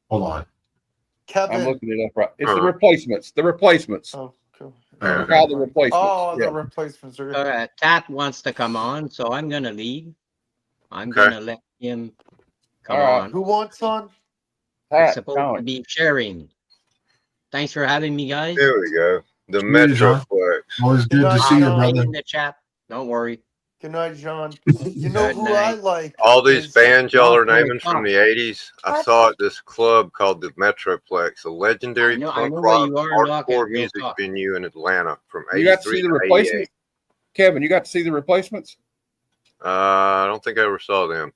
Hold on. Kevin. I'm looking it up right. It's the Replacements. The Replacements. Oh, cool. They're called the Replacements. Oh, Yeah. the Replacements are Tat wants to come on, so I'm gonna leave. I'm Okay. gonna let him come All right. on. Who wants on? It's Pat, supposed to be sharing. Thanks for having me, guys. There we go. The Cheers, huh? Metroplex. Always good to Good see night, you, John. brother. In the chat. Don't worry. Good night, John. You know Good who night. I like? All these is- bands y'all are No, naming from the 80s, I saw at this club called the Metroplex, a legendary I know punk where rock you are, Doc, hardcore and we'll music talk. venue in Atlanta from You got to see 83 the to 88. replacements, Kevin. You got to see the replacements. I don't think I ever saw them.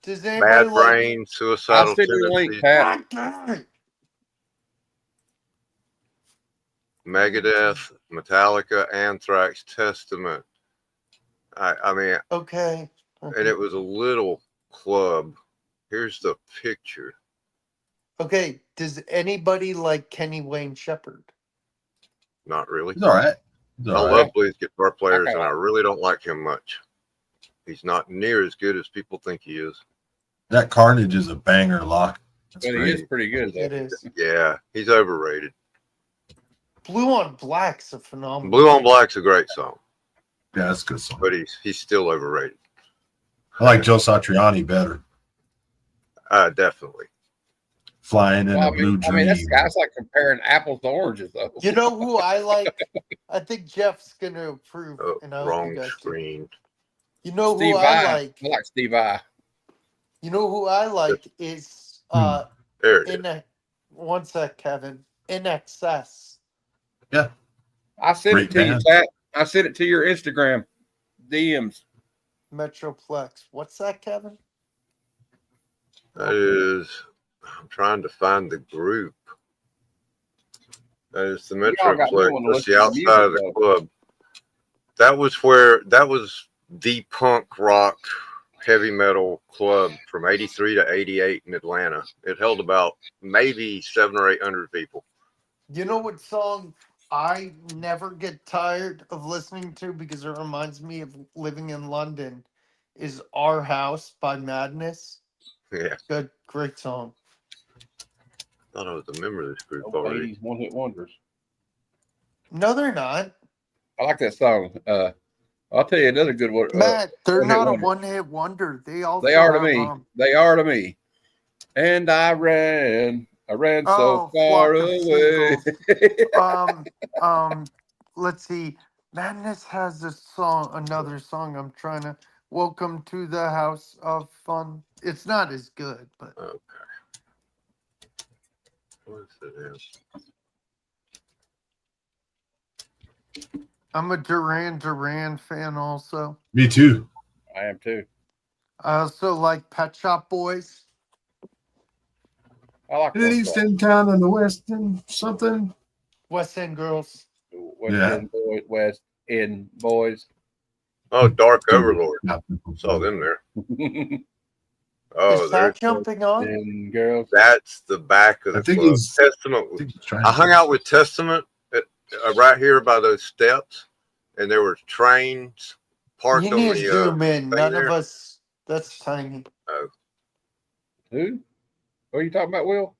Does anybody Bad like? Brain, I'll Suicidal send you the link, Tendencies, Pat. Megadeth, Metallica, Anthrax, Testament. I mean, Okay. and it was a little club. Here's the picture. Okay. Does anybody like Kenny Wayne Shepherd? Not really. He's all right. He's I all right. love blues guitar players, Okay. and I really don't like him much. He's not near as good as people think he is. That Carnage is a banger, Lock. That's But he great. is pretty good. It Though. is. Yeah, he's overrated. Blue on Black's a phenomenal. Blue on Black's a great song, Yeah, that's a good song. but he's still overrated. I like Joe Satriani better. Definitely. Flying in Well, a blue dream. that's like comparing apples to oranges, though. You know who I like? I think Jeff's gonna approve, Oh, and I hope you wrong guys do. screen. You know Steve who I Vai. like? I like Steve Vai. You know who I like is There it is. in a one sec, Kevin. In excess. I sent Great it to you, band. Pat. I sent it to your Instagram DMs. Metroplex. What's that, Kevin? That is, I'm trying to find the group. That is the Y'all got me wanting to Metroplex. That's the listen to outside of music, the club. That was the punk rock heavy metal club from 83 to 88 in Atlanta. It held about maybe 700 or 800 people. You know what song I never get tired of listening to because it reminds me of living in London is Our House by Madness. Yeah, Good, great song. thought I was a member of this group Oh, already. 80s one-hit wonders. No, they're not. I like that song. I'll tell you another good one. Matt, they're one-hit not a wonder. one-hit wonder. They also They are to have, me. They are to me. And I ran so far Flock of away. Seagulls. Let's see. Madness has another song. I'm trying to. Welcome to the House of Fun. It's not as good, but Okay. What is it? I'm a Duran Duran fan also. Me too. I am too. I also like Pet Shop Boys. I like In an eastern town in the western something. West End Girls. West Yeah. End Boys. West End Boys. Oh, Dark Overlord. Saw them there. Oh, Is that there's jumping on? And girls. that's the back of the I think club. he's- Testament. I think he's trying I to- hung out with Testament right here by those steps, and there were trains parked You on need to the zoom in. thing None there. of us. That's tiny. Who? What are you talking about, Will?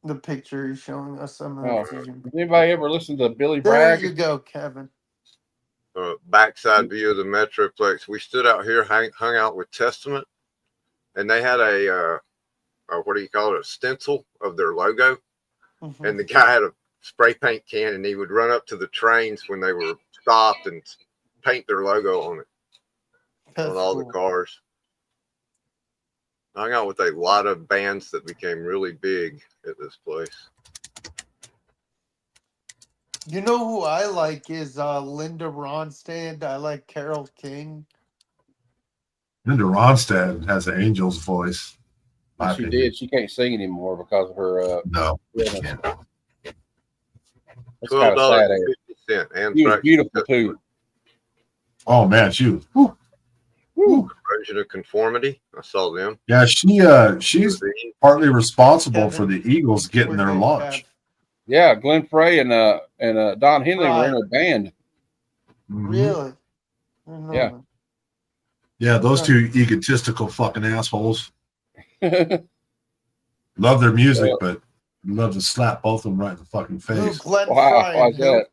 The picture you're showing us. I'm Oh. gonna have to zoom. Has anybody ever listened to Billy There Bragg? you go, Kevin. Backside view of the Metroplex. We stood out here, hung out with Testament, and they had a what do you call it? A stencil of their logo, Mhm. and the guy had a spray paint can, and he would run up to the trains when they were stopped and paint their logo on it That's on all cool. the cars. I hung out with a lot of bands that became really big at this place. You know who I like is Linda Ronstadt. I like Carole King. Linda Ronstadt has an angel's voice. My She opinion. did. She can't sing anymore because of her. No. illness. can't. That's kind of sad. eh? $12.50. She was Anthrax, beautiful too. Oh man, she was. Woo. Version of Conformity. I saw them. Yeah, she's partly responsible for the Eagles getting their launch. Yeah, Glenn Frey and Don Henley were in a band. Mhm. Really? I didn't know Yeah. that. Yeah, those two egotistical fucking assholes. Love their music, but love to slap both of them right in the fucking Who? face. Glenn Wow, Frey. why's Who? that?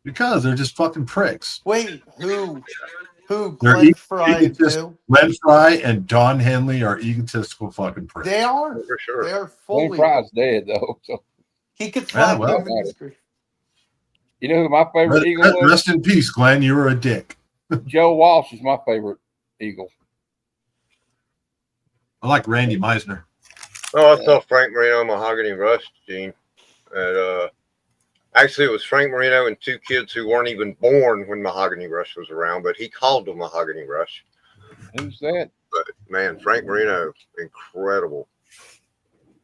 Because they're just fucking pricks. Wait, who? Who? They're Glenn Frey and egotist- who? Glenn Fry and Don Henley are egotistical fucking pricks. They are. For sure. They're Glenn fully. Fry's dead though. So He could slap well, them in his grave. you know who my favorite Eagle was? Rest in peace, Glenn. You were a dick. Joe Walsh is my favorite Eagle. I like Randy Meisner. Oh, I saw Frank Marino Mahogany Rush, Gene. And actually, it was Frank Marino and two kids who weren't even born when Mahogany Rush was around, but he called them Mahogany Rush. Who's that? But man, Frank Marino, incredible.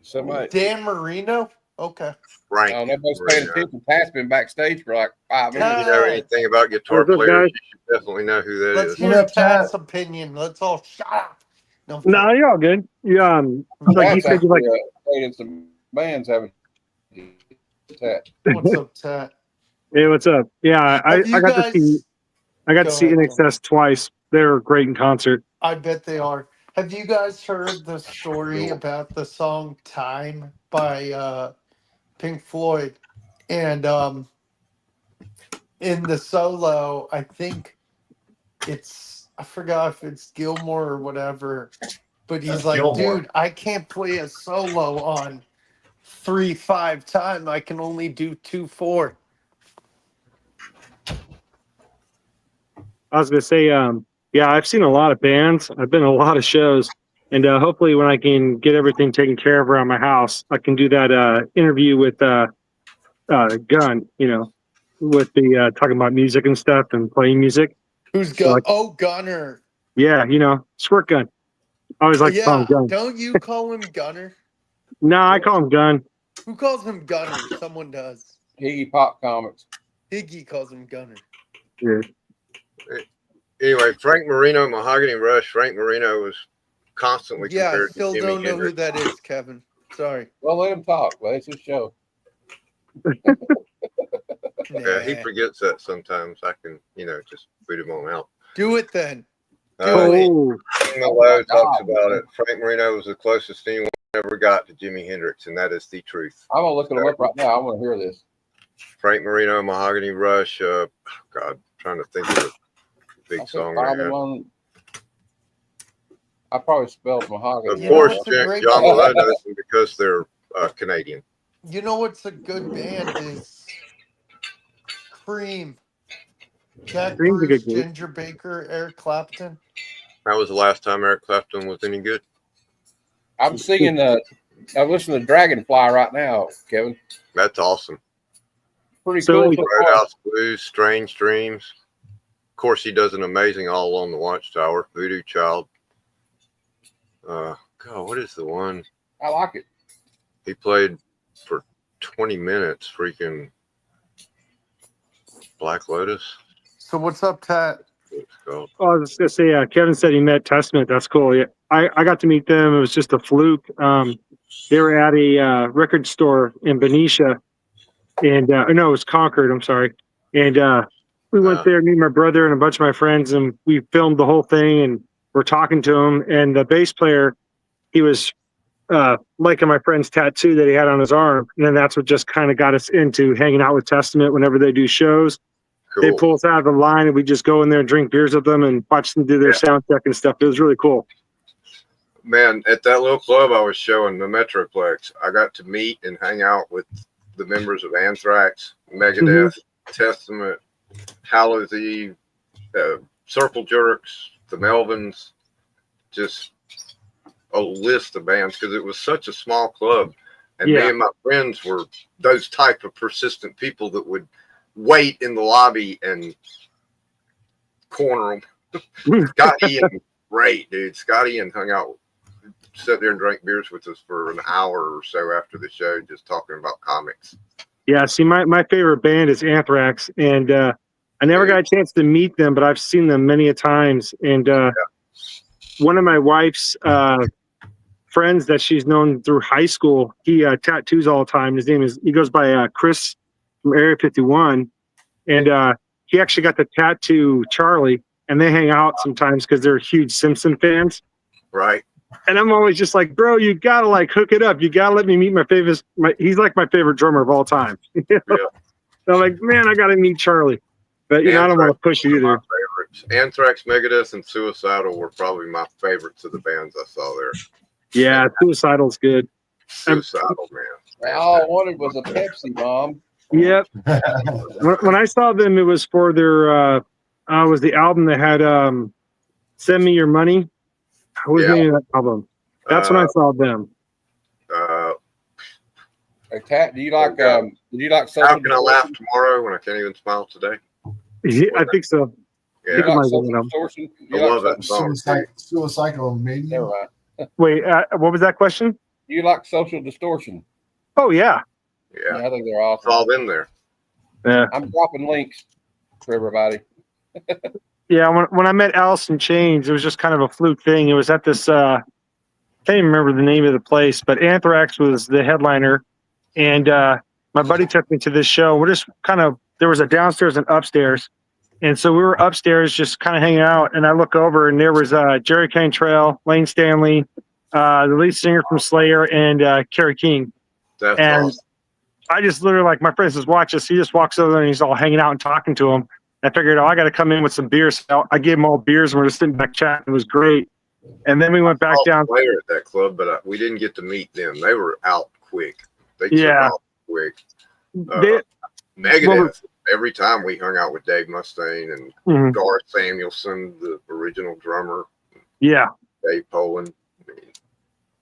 Somebody. Dan Marino. Okay. Frank. Oh, nobody's paying Marino. attention. Pat's been backstage for like 5 minutes. If you know anything about guitar What's up, players, guys? you should definitely know who that Let's is. hear Pat's opinion. Let's all shut up. No, No, you're all good. Yeah, like you Pat's said, you like actually, played in some bands, haven't you? Pat. what's up, Tat? hey, what's up? Yeah, I Have you got guys- to see Go In ahead, Excess twice. They were great in concert. I bet they are. Have you guys heard the story about the song "Time" by Pink Floyd? And in the solo, I think I forgot if it's Gilmore or whatever, but he's That's like, Gilmore. dude, I can't play a solo on 3/5 time. I can only do 2/4. I was gonna say, yeah, I've seen a lot of bands. I've been to a lot of shows, and hopefully, when I can get everything taken care of around my house, I can do that interview with Gunn. You know, with the talking about music and stuff and playing music. Who's So, like, Gunner? yeah, you know, Squirt Gun. I always like to call Yeah, him Gun. don't you call him Gunner? No, I call him Gun. Who calls him Gunner? Someone does. Iggy Pop Comics. Higgy calls him Gunner. Yeah. Anyway, Frank Marino Mahogany Rush. Frank Marino was constantly Yeah, I compared still to Jimi don't know who Hendrix. that is, Kevin. Sorry. Well, let him talk. Well, it's his show. Yeah, he Nah. forgets that sometimes. I can, just boot him on out. Do it then. Oh, Malone talks God. about it. Frank Marino was the closest anyone ever got to Jimi Hendrix, and that is the truth. I'm gonna look him up right now. I want to hear this. Frank Marino, Mahogany Rush. God, trying to think of the big song they had. I probably spelled mahogany. Of You course, know, it's a great John song. Malone knows them because they're Canadian. You know what's a good band is Cream. Jack Cream's a Bruce, good group. Ginger Baker, Eric Clapton. That was the last time Eric Clapton was any good. I'm singing. I'm listening to Dragonfly right now, Kevin. That's awesome. Pretty So- cool. Roadhouse Blues, Strange Dreams. Of course, he does an amazing All Along the Watchtower, Voodoo Child. God, what is the one? I like it. He played for 20 minutes, freaking Black Lotus. So what's up, Tat? It's called. Oh, I was just gonna say, Kevin said he met Testament. That's cool. Yeah, I got to meet them. It was just a fluke. They were at a record store in Benicia, and no, it was Concord. I'm sorry. And we went there, me and my brother and a bunch of my friends, and we filmed the whole thing. And we're talking to him. And the bass player, he was liking my friend's tattoo that he had on his arm, and then that's what just kind of got us into hanging out with Testament whenever they do shows. Cool. They pull us out of the line, and we just go in there and drink beers with them and watch them do their sound check and stuff. It was really cool. Man, at that little club I was showing, the Metroplex, I got to meet and hang out with the members of Anthrax, Megadeth, Testament, Hallows Eve, Circle Jerks, the Melvins, just a list of bands because it was such a small club. And me and my friends were those type of persistent people that would wait in the lobby and corner them. Scott Ian, great dude. Scott Ian hung out, sat there and drank beers with us for an hour or so after the show, just talking about comics. Yeah, see, my favorite band is Anthrax, and I never got a chance to meet them, but I've seen them many a times. And one of my wife's friends that she's known through high school, he tattoos all the time. He goes by Chris from Area 51, and he actually got to tattoo Charlie, and they hang out sometimes because they're huge Simpson fans. Right. And I'm always just like, bro, you gotta like hook it up. You gotta let me meet my favorite. He's like my favorite drummer of all time. You know? Yeah. So I'm like, man, I gotta meet Charlie. But I don't want to push you either. Anthrax, Megadeth, and Suicidal were probably my favorites of the bands I saw there. Yeah, Suicidal's good. Suicidal, man. All I wanted was a Pepsi bomb. Yep. When I saw them, it was for their was the album that had "Send Me Your Money." What was the name of that album? That's when I saw them. Hey, Tat, do you like How social can I laugh tomorrow when I can't even smile today? Yeah, I think so. Do Yeah, you like might social be one of distortion? I love that song. Suicidal Mania. Never mind. Wait, what was that question? Do you like social distortion? Oh yeah, Yeah, I think they're it's awesome. all in there. yeah, I'm dropping links for everybody. yeah. When I met Alice in Chains, it was just kind of a fluke thing. It was at this. Can't even remember the name of the place, but Anthrax was the headliner, and my buddy took me to this show. We're just kind of there was a downstairs and upstairs, and so we were upstairs just kind of hanging out. And I look over, and there was Jerry Cantrell, Lane Stanley, the lead singer from Slayer, and Kerry King. That's And awesome. I just literally like my friend says, "Watch this." He just walks over there and he's all hanging out and talking to him. I figured, I got to come in with some beers. So I gave him all beers, and we're just sitting back chatting. It was great. And then we went back down. Player at that club, but we didn't get to meet them. They were out quick. They took Yeah. off quick. They- Negative. Every time we hung out with Dave Mustaine and Mhm. Garth Samuelson, the original drummer, Yeah. Dave Poland. I mean,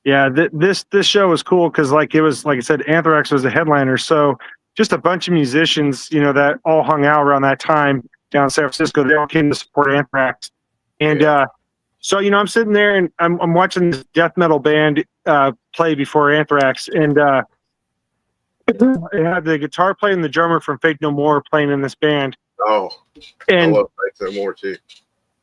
Yeah, this show was cool because it was like I said, Anthrax was the headliner, so just a bunch of musicians, that all hung out around that time down in San Francisco. They all came to support Anthrax, and so I'm sitting there and I'm watching this death metal band play before Anthrax, and it had the guitar player and the drummer from Fate No More playing in this band. I And love Fate No More too.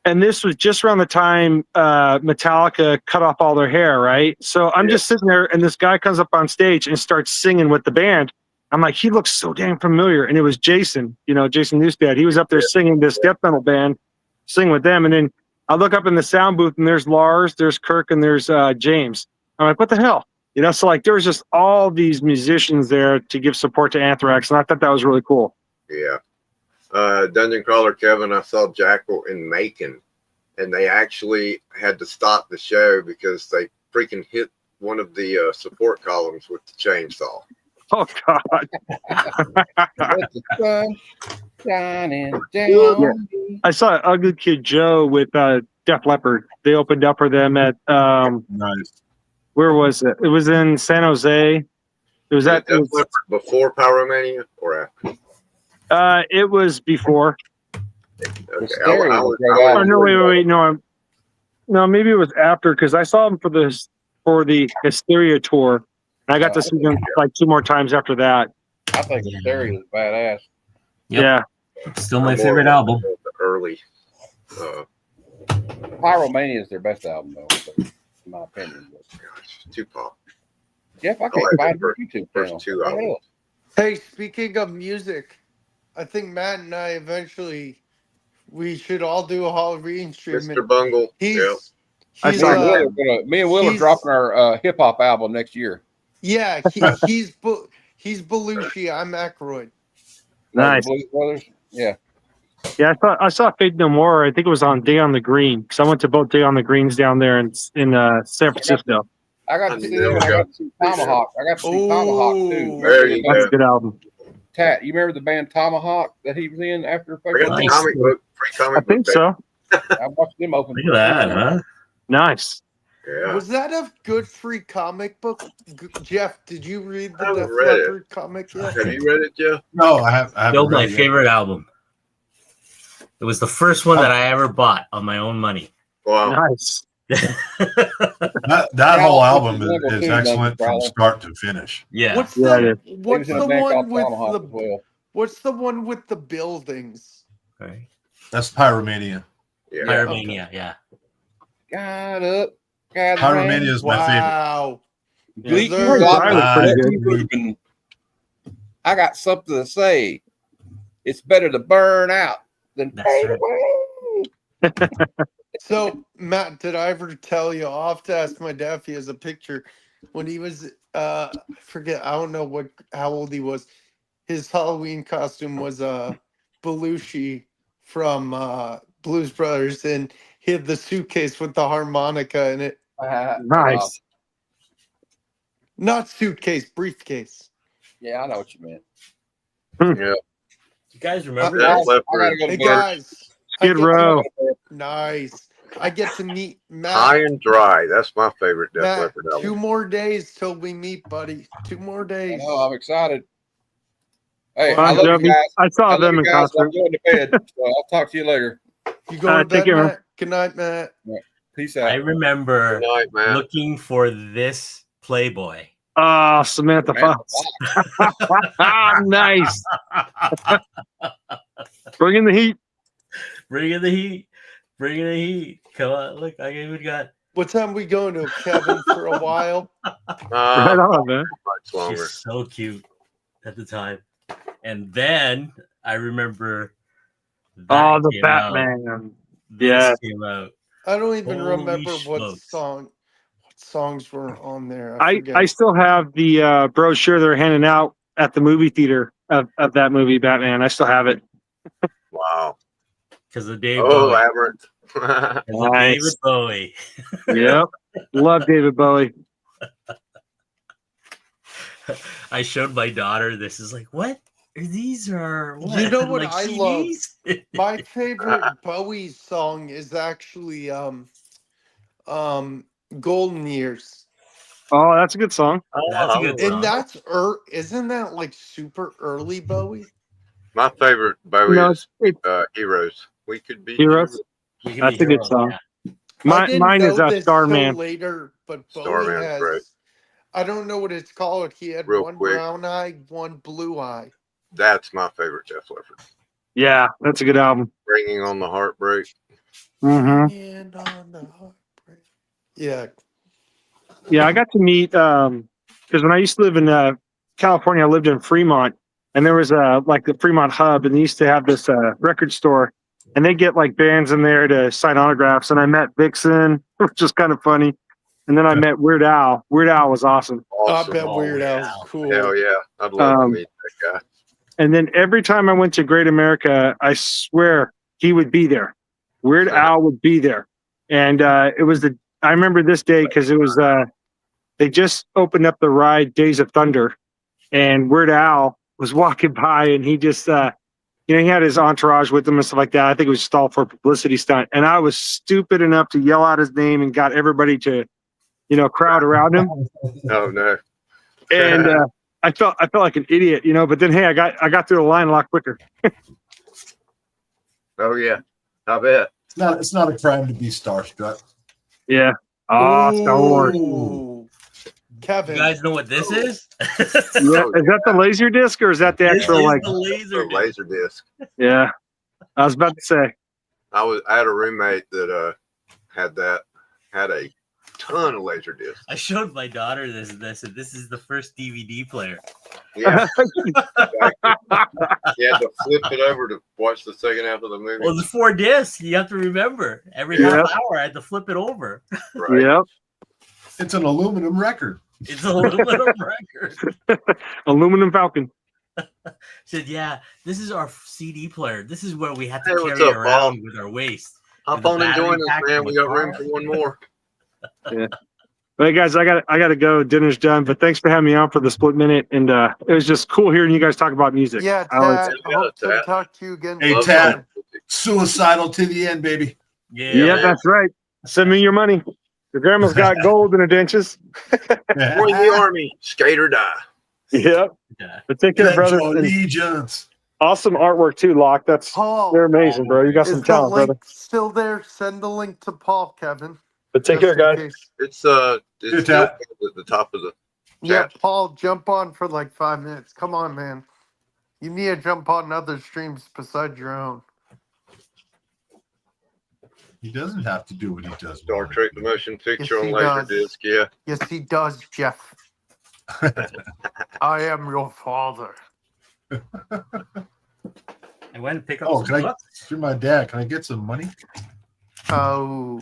and this was just around the time Metallica cut off all their hair, right? So I'm just sitting there, and this guy comes up on stage and starts singing with the band. I'm like, he looks so damn familiar. And it was Jason, Jason Newsted. He was up there singing this death metal band, singing with them. And then I look up in the sound booth, and there's Lars, there's Kirk, and there's James. I'm like, what the hell? So there was just all these musicians there to give support to Anthrax, and I thought that was really cool. Yeah. Dungeon Crawler Kevin, I saw Jackal in Macon, and they actually had to stop the show because they freaking hit one of the support columns with the chainsaw. Oh, God. Let the sun shining down. I saw Ugly Kid Joe with Def Leppard. They opened up for them at Nice. where was it? It was in San Jose. It was at Def Leppard before Pyromania or after? it was before. Okay. Stereo I was was- great I was- Oh no, wait, no, maybe it was after because I saw them for the Hysteria tour. And I got to see them like 2 more times after that. I think the stereo is badass. Yep. Yeah, Still my I'm favorite more album. of the early. Pyromania is their best album, though, in my opinion. Gosh, Tupac. Jeff, I like can't the find your first- YouTube first channel. two What the albums. hell? Hey, speaking of music, I think Matt and I eventually we should all do a Halloween stream. Mr. Bungle. He's, Yep. I he's saw Me and Will are he's- dropping our hip hop album next year. yeah, he's Belushi. I'm Aykroyd. nice. The Blues Brothers. Yeah. Yeah, I saw Fate No More. I think it was on Day on the Green because I went to both Day on the Greens down there in San Francisco. I got to see them. I got to see Tomahawk. I got to see Tomahawk too. There you That's go. a good album. Tat, you remember the band Tomahawk that he was in after? I got the Nice. comic book, free I comic think book. so. I watched them open. Look at that, huh? Nice. Yeah. Was that a good free comic book? Jeff, did you read I the haven't Def read it. Leppard comic yet? Have you read it, Jeff? No, I haven't Still my read it yet. favorite album. It was the first one that I ever bought on my own money. Wow. Nice. That whole album is excellent from start to finish. Yeah. What's Yeah, the He what's was in the a band one called with Tomahawk the as well. what's the one with the buildings? Right. That's Pyromania. Yeah. Pyromania, yeah. Got up. Got Pyromania is my favorite. Wow. Bleak Yes, sir. Rock, That was pretty good. Ruben. I got something to say. It's better to burn out than That's fade right. away. So Matt, did I ever tell you? I'll have to ask my dad if he has a picture. When he was I forget, I don't know how old he was. His Halloween costume was Belushi from Blues Brothers, and he had the suitcase with the harmonica in it. Nice. Not suitcase, briefcase. Yeah, I know what you meant. Yeah. You guys remember Def that? I gotta Leppard. go to Hey bed. guys, Skid Row. Nice. I get to meet Matt. High and Dry. That's my favorite Def Matt, Leppard album. 2 more days till we meet, buddy. 2 more I days. know, I'm excited. Hey, Bon I love Jovi. you guys. I saw love them you in guys. I'm concert. going to bed. So I'll talk to you later. You going to take bed, care, man. Matt? Good night, Matt. Peace I out. remember Good night, man. looking for this Playboy. Oh, Samantha Fox. Nice. Bring in the heat. Bring in the heat. Bring in the heat. Come on. Look, I even got. What time we going to, Kevin, for a while? Right on, man. Much longer. She's so cute at the time. And then I remember. Oh, the came out. Batman. This Yeah. came out. I don't even Holy remember what smokes. songs were on there. I forget. still have the brochure they're handing out at the movie theater of that movie, Batman. I still have it. Wow. Because of Dave Oh, Bowie. Labyrinth. 'Cause of Nice. David Bowie. Yep. Love David Bowie. I showed my daughter this. Is like, what? These are what? You know what like I love? CDs? My favorite Bowie song is actually Golden Years. Oh, that's a good song. That's a good And song. isn't that like super early Bowie? My favorite Bowie No, is Heroes. We could be Heroes. We can That's be a good heroes, song. yeah. I didn't Mine is know this Starman. till later, but Bowie Starman's has. great. I don't know what it's called. He had Real one quick. brown eye, one blue eye. That's my favorite Def Leppard. Yeah, that's a good album. Bringing on the Heartbreak. Mm-hmm. And on the heartbreak. Yeah. Yeah, I got to meet because when I used to live in California, I lived in Fremont, and there was like the Fremont hub, and they used to have this record store, and they get like bands in there to sign autographs. And I met Vixen, which is kind of funny, and then I met Weird Al. Weird Al was awesome. Awesome. I bet Weird yeah. Al's cool. Hell yeah. I'd love to Um, meet that guy. And then every time I went to Great America, I swear he would be there. Weird Al would be there, and it was I remember this day because it was they just opened up the ride Days of Thunder, and Weird Al was walking by, and he just he had his entourage with him and stuff like that. I think it was just all for publicity stunt, and I was stupid enough to yell out his name and got everybody to crowd around him, Oh no. and I felt like an idiot, but then hey, I got through the line a lot quicker. Oh yeah. I bet. It's not a crime to be starstruck. Yeah. Oh, Star Wars. Ooh. Kevin. You guys know what this is? Yeah, is that the laser disc or is that the This actual is like? the laser The laser disc. Yeah, I was about to say. I had a roommate that had a ton of laser discs. I showed my daughter this, and I said, "This is the first DVD player." Yeah. Exactly. You had to flip it over to watch the second half of the movie. Well, the 4 discs. You have to remember every Yep. half hour I had to flip it over. Right. Yep. It's an aluminum record. It's a little record. Aluminum Falcon. Said, "Yeah, this is our CD player. This is where we had Hey, to what's carry up, around Bob? with our waist." Hop the on and battery join us, pack man. from We the got room car. for one more. But hey guys, I got to go. Dinner's done. But thanks for having me on for the split minute, and it was just cool hearing you guys talk about music. Yeah, I was- Tad. Hope to Tad. talk to you again. Hey, Love Tad. music. Suicidal to the end, baby. Yeah, yeah, man. that's right. Send me your money. Your grandma's got gold in her dentures. Join the army, skate or die. Yep. Yeah. But take care, Pledge brother. your And allegiance. awesome artwork too, Locke. Paul, They're amazing, bro. You got is some the talent, link brother. still there? Send the link to Paul, Kevin. But take just care, in guys. case. It's Here, still Tad. at the top of the Yeah, chat. Paul, jump on for like 5 minutes. Come on, man. You need to jump on other streams besides your own. He doesn't have to do what he does. Star Trek the motion picture Yes, on he Laserdisc. Yeah. Yes, he does, Jeff. I am your father. I went and pick up Oh, some can I? books. You're my dad. Can I get some money? Oh.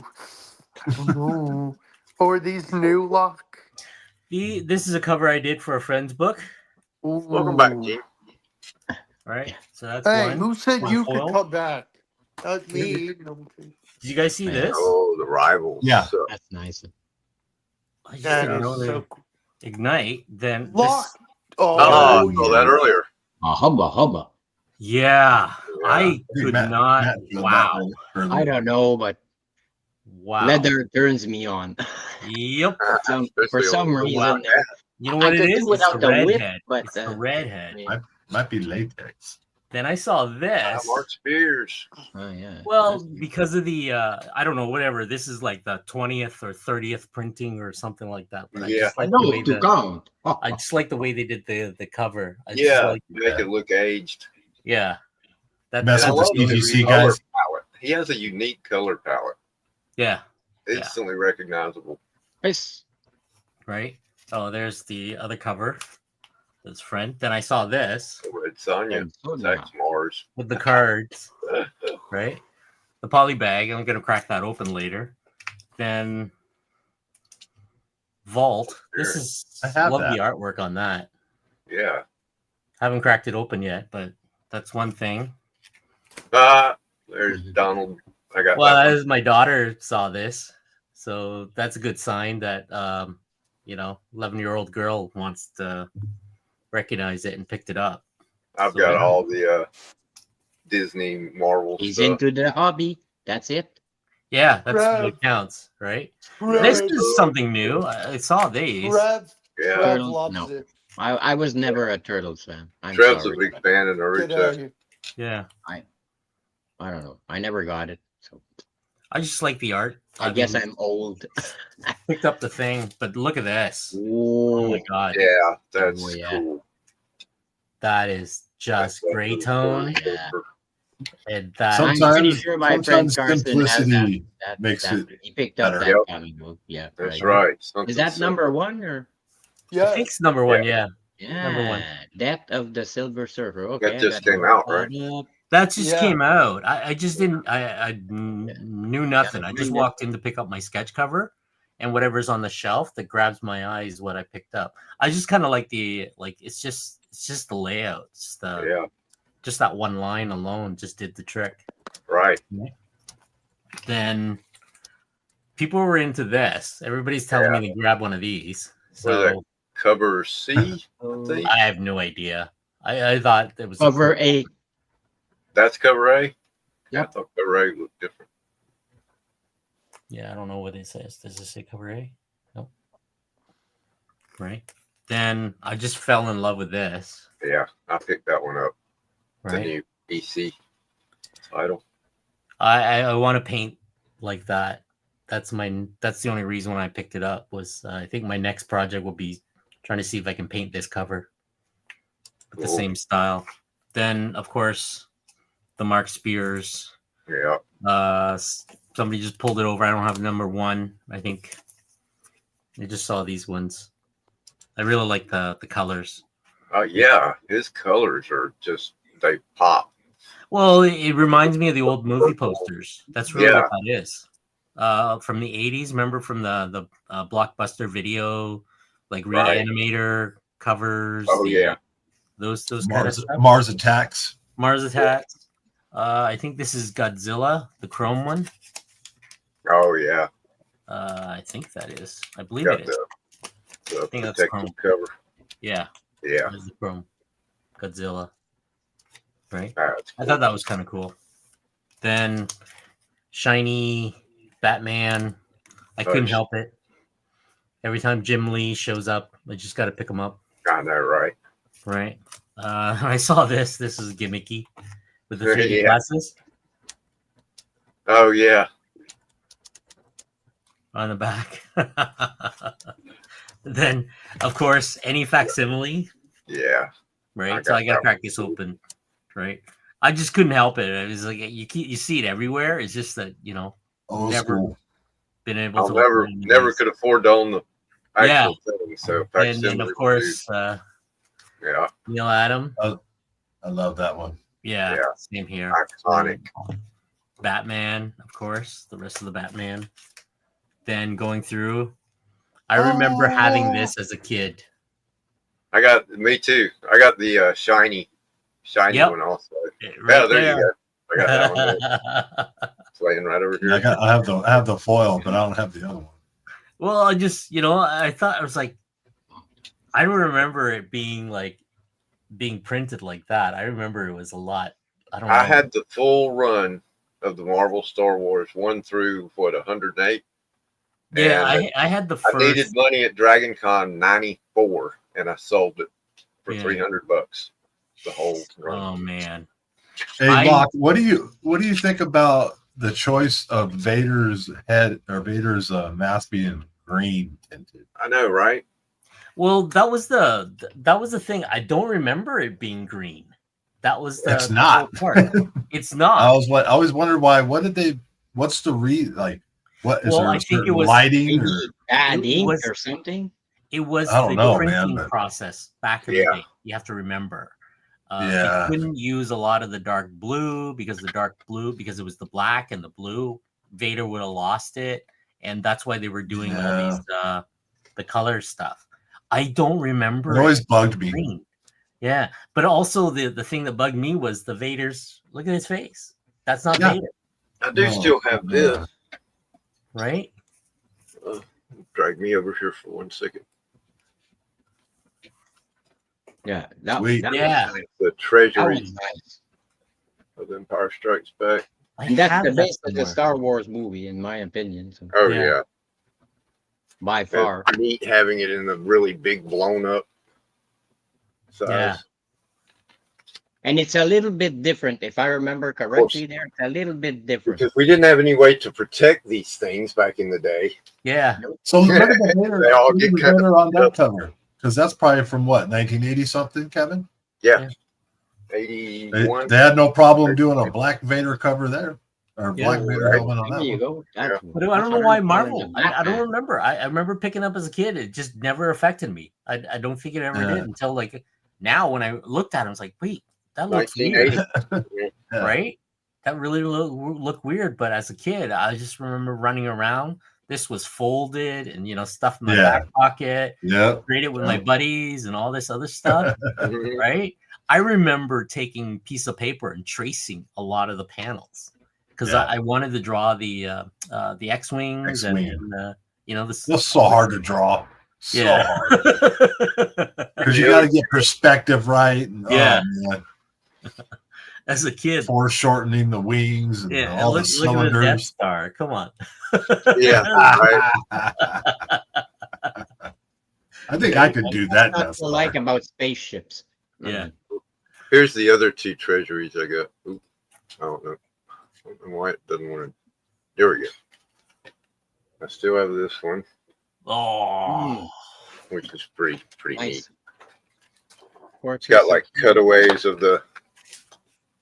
Ooh. Or these new lock. This is a cover I did for a friend's book. Welcome back, Ooh. Gene. Right, so that's Hey, one. who said One you foil. could come back? Not me. No. Did you guys see this? Oh, the rivals. Yeah. So, That's nice. I just That didn't is know they so cool. ignite. Then Lock. this, I saw yeah. that earlier. A hubba hubba. yeah, I could not. feels Wow. that way earlier. I don't know, but Wow. leather turns me on. Yep. For some Especially reason, You know what I it could is? do It's the without the whip, redhead. but It's the redhead. yeah. Might be latex. Then I saw this. Mark Spears. Oh yeah. Well, because of the I don't know, whatever. This is like the 20th or 30th printing or something like that. But I Yeah. just I like know the way to count. I just like the way they did the cover. I just Yeah, like make it look aged. yeah. Mess And I with love the his CGC color guys. palette. He has a unique color palette. Yeah, Instantly recognizable. It's right. Oh, there's the other cover. This friend. Then I saw this Red Sonja. That's Mars. with the cards, right? The poly bag. I'm gonna crack that open later. Then Vault. This is I have love that. the artwork on that. Yeah. Haven't cracked it open yet, but that's one thing. There's Donald. I got Well, that one. as my daughter saw this, so that's a good sign that 11-year-old girl wants to recognize it and picked it up. I've So, got yeah. all the Disney Marvel he's stuff. into the hobby. That's it. Yeah, that's Rev. what counts, right? Rev. This is something new. I saw these. Rev, Yeah. Rev Turtle- loves no. it. I was never a Turtles fan. I'm Trev's sorry. a big fan of Get out of Naruto. here. Yeah, I don't know. I never got it. So I just like the art. I guess mean, I'm old. picked up the thing, but look at this. Oh my Oh, god, Yeah, that's Oh, yeah. cool. that is just That's gray the tone, yeah. and that I'm pretty Sometimes- sure my friend sometimes Carson has simplicity that makes it he picked up better. that Yep. comic book. Yeah, That's right. right. Something Is that simple. number one or? I Yeah. think it's number one. Yeah, Yeah, Number one. Death of the Silver Surfer. Okay, That I just got came it. out, right? that just Yeah. came out. I just didn't. I knew nothing. I just find it. walked in to pick up my sketch cover, and whatever's on the shelf that grabs my eye is what I picked up. I just kind of like it's just the layout. It's Yeah, just that one line alone just did the trick. right. Then people were into this. Everybody's telling me to grab one of these. What is that? So Cover C, I think. I have no idea. I thought it was Cover A. That's cover A? Yeah, I Yep. thought cover A looked different. Yeah, I don't know what it says. Does it say cover A? Nope. Right. Then I just fell in love with this. Yeah, I picked that one up. The Right. new EC title. I want to paint like that. That's the only reason when I picked it up was I think my next project will be trying to see if I can paint this cover with the Cool. same style. Then of course the Mark Spears. Yeah. Somebody just pulled it over. I don't have number one. I think I just saw these ones. I really like the colors. Yeah, his colors are just, they pop. Well, it reminds me of the old movie posters. That's really Yeah. what that is. From the 80s, remember from the Blockbuster video, like Right. Reanimator covers. Oh, yeah. Those kind of stuff. Mars Attacks. Mars Attacks. I think this is Godzilla, the chrome one. Oh, yeah. I think that is. I believe Got it is. the think that's protective cover. Yeah, Yeah, there's the chrome. Godzilla. Right? that's I cool. thought that was kind of cool. Then shiny Batman. I couldn't Nice. help it. Every time Jim Lee shows up, I just got to pick him up. I know, right? Right. I saw this. This is gimmicky with the 3D Yeah. glasses Oh, yeah. on the back. Then, of course, any facsimile. Yeah. Right. I So got I got to that crack this open. Right. I just couldn't help it. It was like you see it everywhere. It's just that Old Never. school. been able I'll to never open any of these. could afford to own the Yeah. actual thing. So, And facsimile of would course, do. Yeah, Neil Adam. I love that one. Yeah, Yeah. same here. iconic. Batman, of course, the rest of the Batman. Then going through, I remember having this as a kid. Me too. I got the shiny Yep. one also. Right Yeah, there there. you go. I got that one there. It's laying right over here. I have the foil, but I don't have the other one. Well, I just, I thought I was like, I don't remember it being printed like that. I remember it was a lot I don't know. I had the full run of the Marvel Star Wars 1 through 108. Yeah, And I had the I needed first. money at Dragon Con 94 and I sold it for Yeah. $300. The whole run. Oh man. Hey, I- Locke, what do you think about the choice of Vader's head or Vader's mask being green tinted? I know, right? Well, that was the thing. I don't remember it being green. That was the It's not. the whole part. It's not. I always wondered why. What's the like? What is Well, there? I A think it certain was lighting. Or, Maybe bad It ink was- or something. It was I don't the know, man, printing but- process back in Yeah. the day. You have to remember. Yeah. They couldn't use a lot of the dark blue because it was the black and the blue. Vader would have lost it, and that's why they were doing all these the color stuff. I don't remember. It always it bugged me. green. Yeah, but also the thing that bugged me was the Vader's. Look at his face. That's not Yeah. Vader, I do No, still have this. right? Drag me over here for 1 second. Yeah, that, Sweet. that Yeah. was nice. The That treasury was nice. of Empire Strikes Back. I And that's have the that best of the somewhere. Star Wars movie, in my opinion. So, Oh Yeah. yeah. by far. It's neat having it in the really big blown up size. Yeah. And it's a little bit different, if I remember correctly. There, it's a little bit different. Because we didn't have any way to protect these things back in the day. Yeah. So look at the Vader, They all look at get the cut Vader on that up. cover, because that's probably from what 1980 something, Kevin. Yeah. They, 81. they had no problem doing a black Vader cover there, or Yeah, black Vader right. helmet on There that you one. go. That's, But I that's don't know what why I'm calling Marvel. the I don't Batman. remember. I remember picking up as a kid. It just never affected me. I don't think it ever Yeah. did until like now when I looked at it, I was like, wait, that looks weird, 1980. Yeah. right? That really looked weird. But as a kid, I just remember running around. This was folded and stuff in my Yeah. back pocket. Yeah. Traded with Yeah. my buddies and all this other stuff, Mhm. right? I remember taking a piece of paper and tracing a lot of the panels because Yeah. I wanted to draw the X-wings X-wing. and this. It's so hard to draw. So Yeah. hard. Because you got to get perspective right. And, Yeah. Oh, man. As a kid, Foreshortening the wings and yeah. all Look, the look at the Death cylinders. Star. Come on. Yeah. Right. I think I could do that. That's Death what I like Star. about spaceships. Yeah. Here's the other two treasuries I got. Oop, I don't know. I don't know why it doesn't want to. There we go. I still have this one, Oh. which is pretty Nice. neat. It's got like cutaways of the.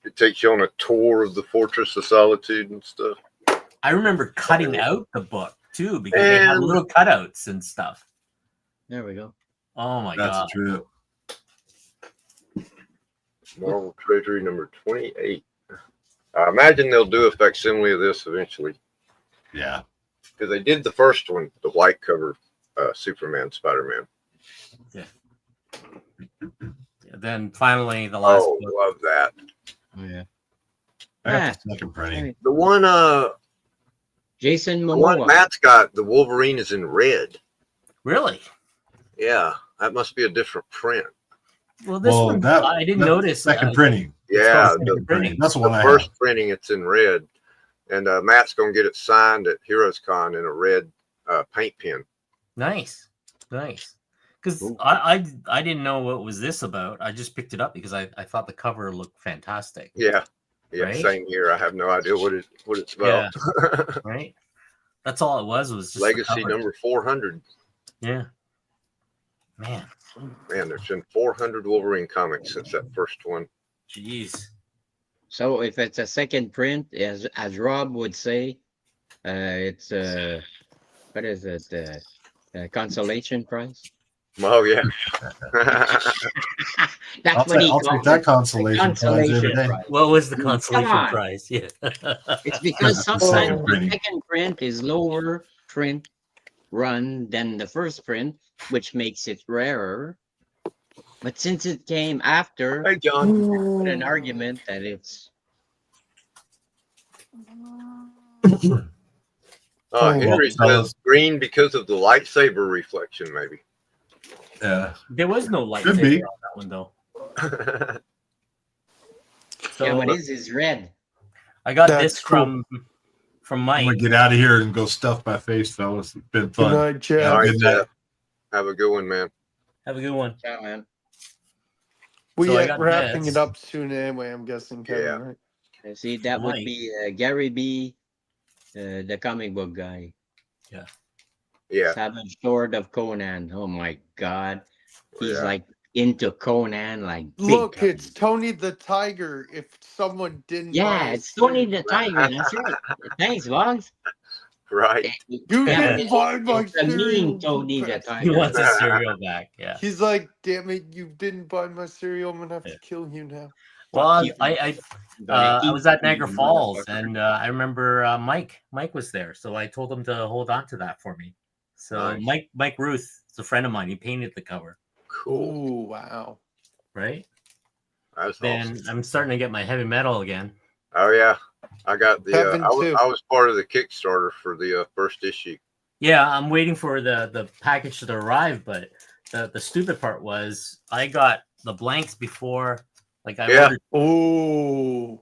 It takes you on a tour of the Fortress of Solitude and stuff. I remember cutting out the book too because they had And- little cutouts and stuff. There we go. Oh my That's god. true. Marvel Treasury number 28. I imagine they'll do a facsimile of this eventually Yeah. because they did the first one, the white cover Superman, Spider-Man. Then finally the last Oh, book. love that. Oh, yeah. I got the second printing. The one, Jason the one Momoa. Matt's got, the Wolverine is in red. Really? Yeah, that must be a different print. Well, this Well, one that- I didn't that's notice. Second printing. Yeah, called the, second printing. That's the the one I first have. printing, it's in red. And Matt's going to get it signed at Heroes Con in a red paint pen. Nice. Because Ooh. I didn't know what was this about. I just picked it up because I thought the cover looked fantastic. Yeah. Yeah, Right? same here. I have no idea what it's about. Right? That's all it was just the Legacy cover. number 400. Yeah. Man. Man, there's been 400 Wolverine comics since that first one. Jeez. So if it's a second print, as Rob would say, it's what is it? Consolation prize. Oh, yeah. That's I'll what he take calls that it. consolation prize every Consolation day. prize. What was the consolation on. prize? Yeah. It's because That's the sometimes second the printing. second print is lower print run than the first print, which makes it rarer. But since it came after, Hey, John. put an argument that it's Henry well, says green because of the lightsaber reflection, maybe. Yeah. There was no Could be. lightsaber on that one though. Yeah, So but his is red. I got That's this cool. from I'm Mike. gonna get out of here and go stuff my face, fellas. It's been Good fun. night, Jeff. All right, Good night. Jeff. Have a good one, man. Have a good one. Yeah, man. We So I are got wrapping this. it up soon anyway, I'm guessing, Kevin, Yeah. right? See, that would Mike. be Gary B, the comic book guy. Yeah. Savage Sword of Conan. Oh my God, he's Yeah. like into Conan, like big Look, time. it's Tony the Tiger. If someone didn't buy Yeah, his it's Tony cereal. the Tiger. That's right. Thanks, Boggs. Right. You Yeah, didn't buy my it's a cereal. mean Tony the you He Tiger. wants his cereal back. Yeah. He's like, damn it, you didn't buy my cereal. I'm gonna have to kill you now. Well, you. I Gonna I was at eat you, Niagara Falls, motherfucker. and I remember Mike was there, so I told him to hold on to that for me. So Nice. Mike Ruth is a friend of mine. He painted the cover, Cool. Ooh, wow. right? That's Then awesome. I'm starting to get my heavy metal again. Oh yeah. I got the. Kevin, I too. was part of the Kickstarter for the first issue. Yeah, I'm waiting for the package to arrive, but the stupid part was I got the blanks before, like I Yeah. ordered. Oh,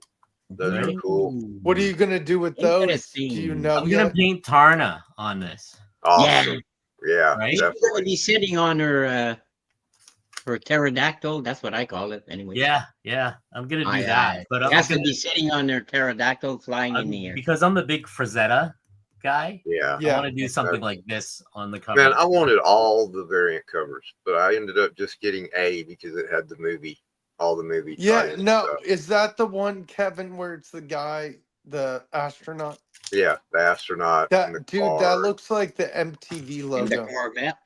Those Right? are cool. what are you gonna do with those? Interesting. Do you know I'm gonna yet? paint Tarna on this, Awesome. Yeah. right? She's gonna Definitely. be sitting on her pterodactyl. That's what I call it, anyway. Yeah, I'm gonna do Aye, that. aye. But It I'm has to gonna be sitting on her pterodactyl, flying in the air. because I'm the big Frazetta guy. Yeah. I Yeah. want to do something like this on the cover. Man, I wanted all the variant covers, but I ended up just getting A because it had the movie, all the movie. Yeah, tie-ins and no, stuff. is that the one, Kevin, where it's the guy, the astronaut? Yeah, the astronaut. and the That dude, car. that looks like the MTV In the logo. Corvette.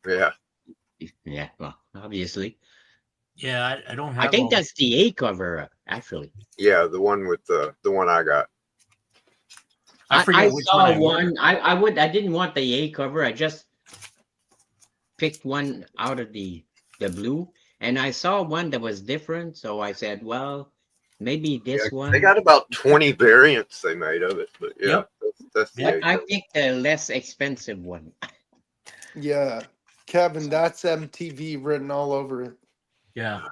Yeah. Yeah, well, obviously. Yeah, I don't have. I think all- that's the A cover, actually. Yeah, the one with the one I got. I forget I which saw one. I one. ordered. I didn't want the A cover. I just picked one out of the blue, and I saw one that was different. So I said, well, maybe this Yeah, one. They got about 20 variants they made of it, but yeah, Yep. that's the But A I cover. picked the less expensive one. Yeah, Kevin, that's MTV written all over it. Yeah.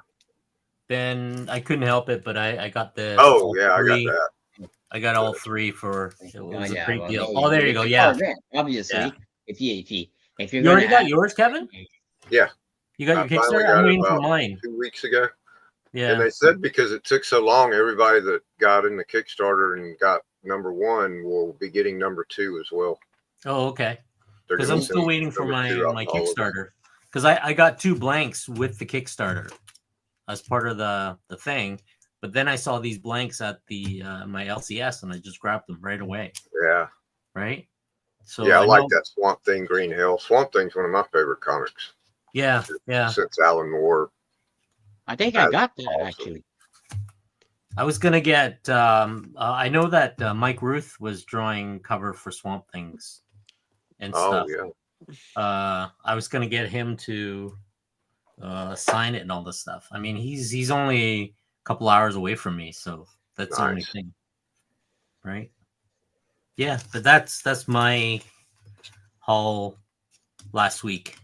Then I couldn't help it, but I got the. Oh all yeah, I got three. that. I got all three for. It was a yeah, great well, deal. there Oh, there you It's go. a Yeah. Corvette, obviously. Yeah. If you're You already gonna got yours, Kevin? Yeah. You got I your finally Kickstarter? got I'm it waiting for about mine. 2 weeks ago. And Yeah. they said because it took so long, everybody that got in the Kickstarter and got #1 will be getting #2 as well. Oh, okay. They're Because gonna I'm still send waiting for my #2 out my to all of us. Kickstarter. Because I got 2 blanks with the Kickstarter as part of the thing, but then I saw these blanks at the my LCS and I just grabbed them right away. Yeah. Right. So Yeah, I know- like that Swamp Thing Green Hill. Swamp Thing's one of my favorite comics Yeah, yeah. since Alan Moore. I think I That's got that awesome. actually. I was gonna get. I know that Mike Ruth was drawing cover for Swamp Things and Oh stuff. yeah. I was gonna get him to sign it and all this stuff. I mean, he's only a couple hours away from me, so that's the only Nice. thing, right? Yeah, but that's my haul last week.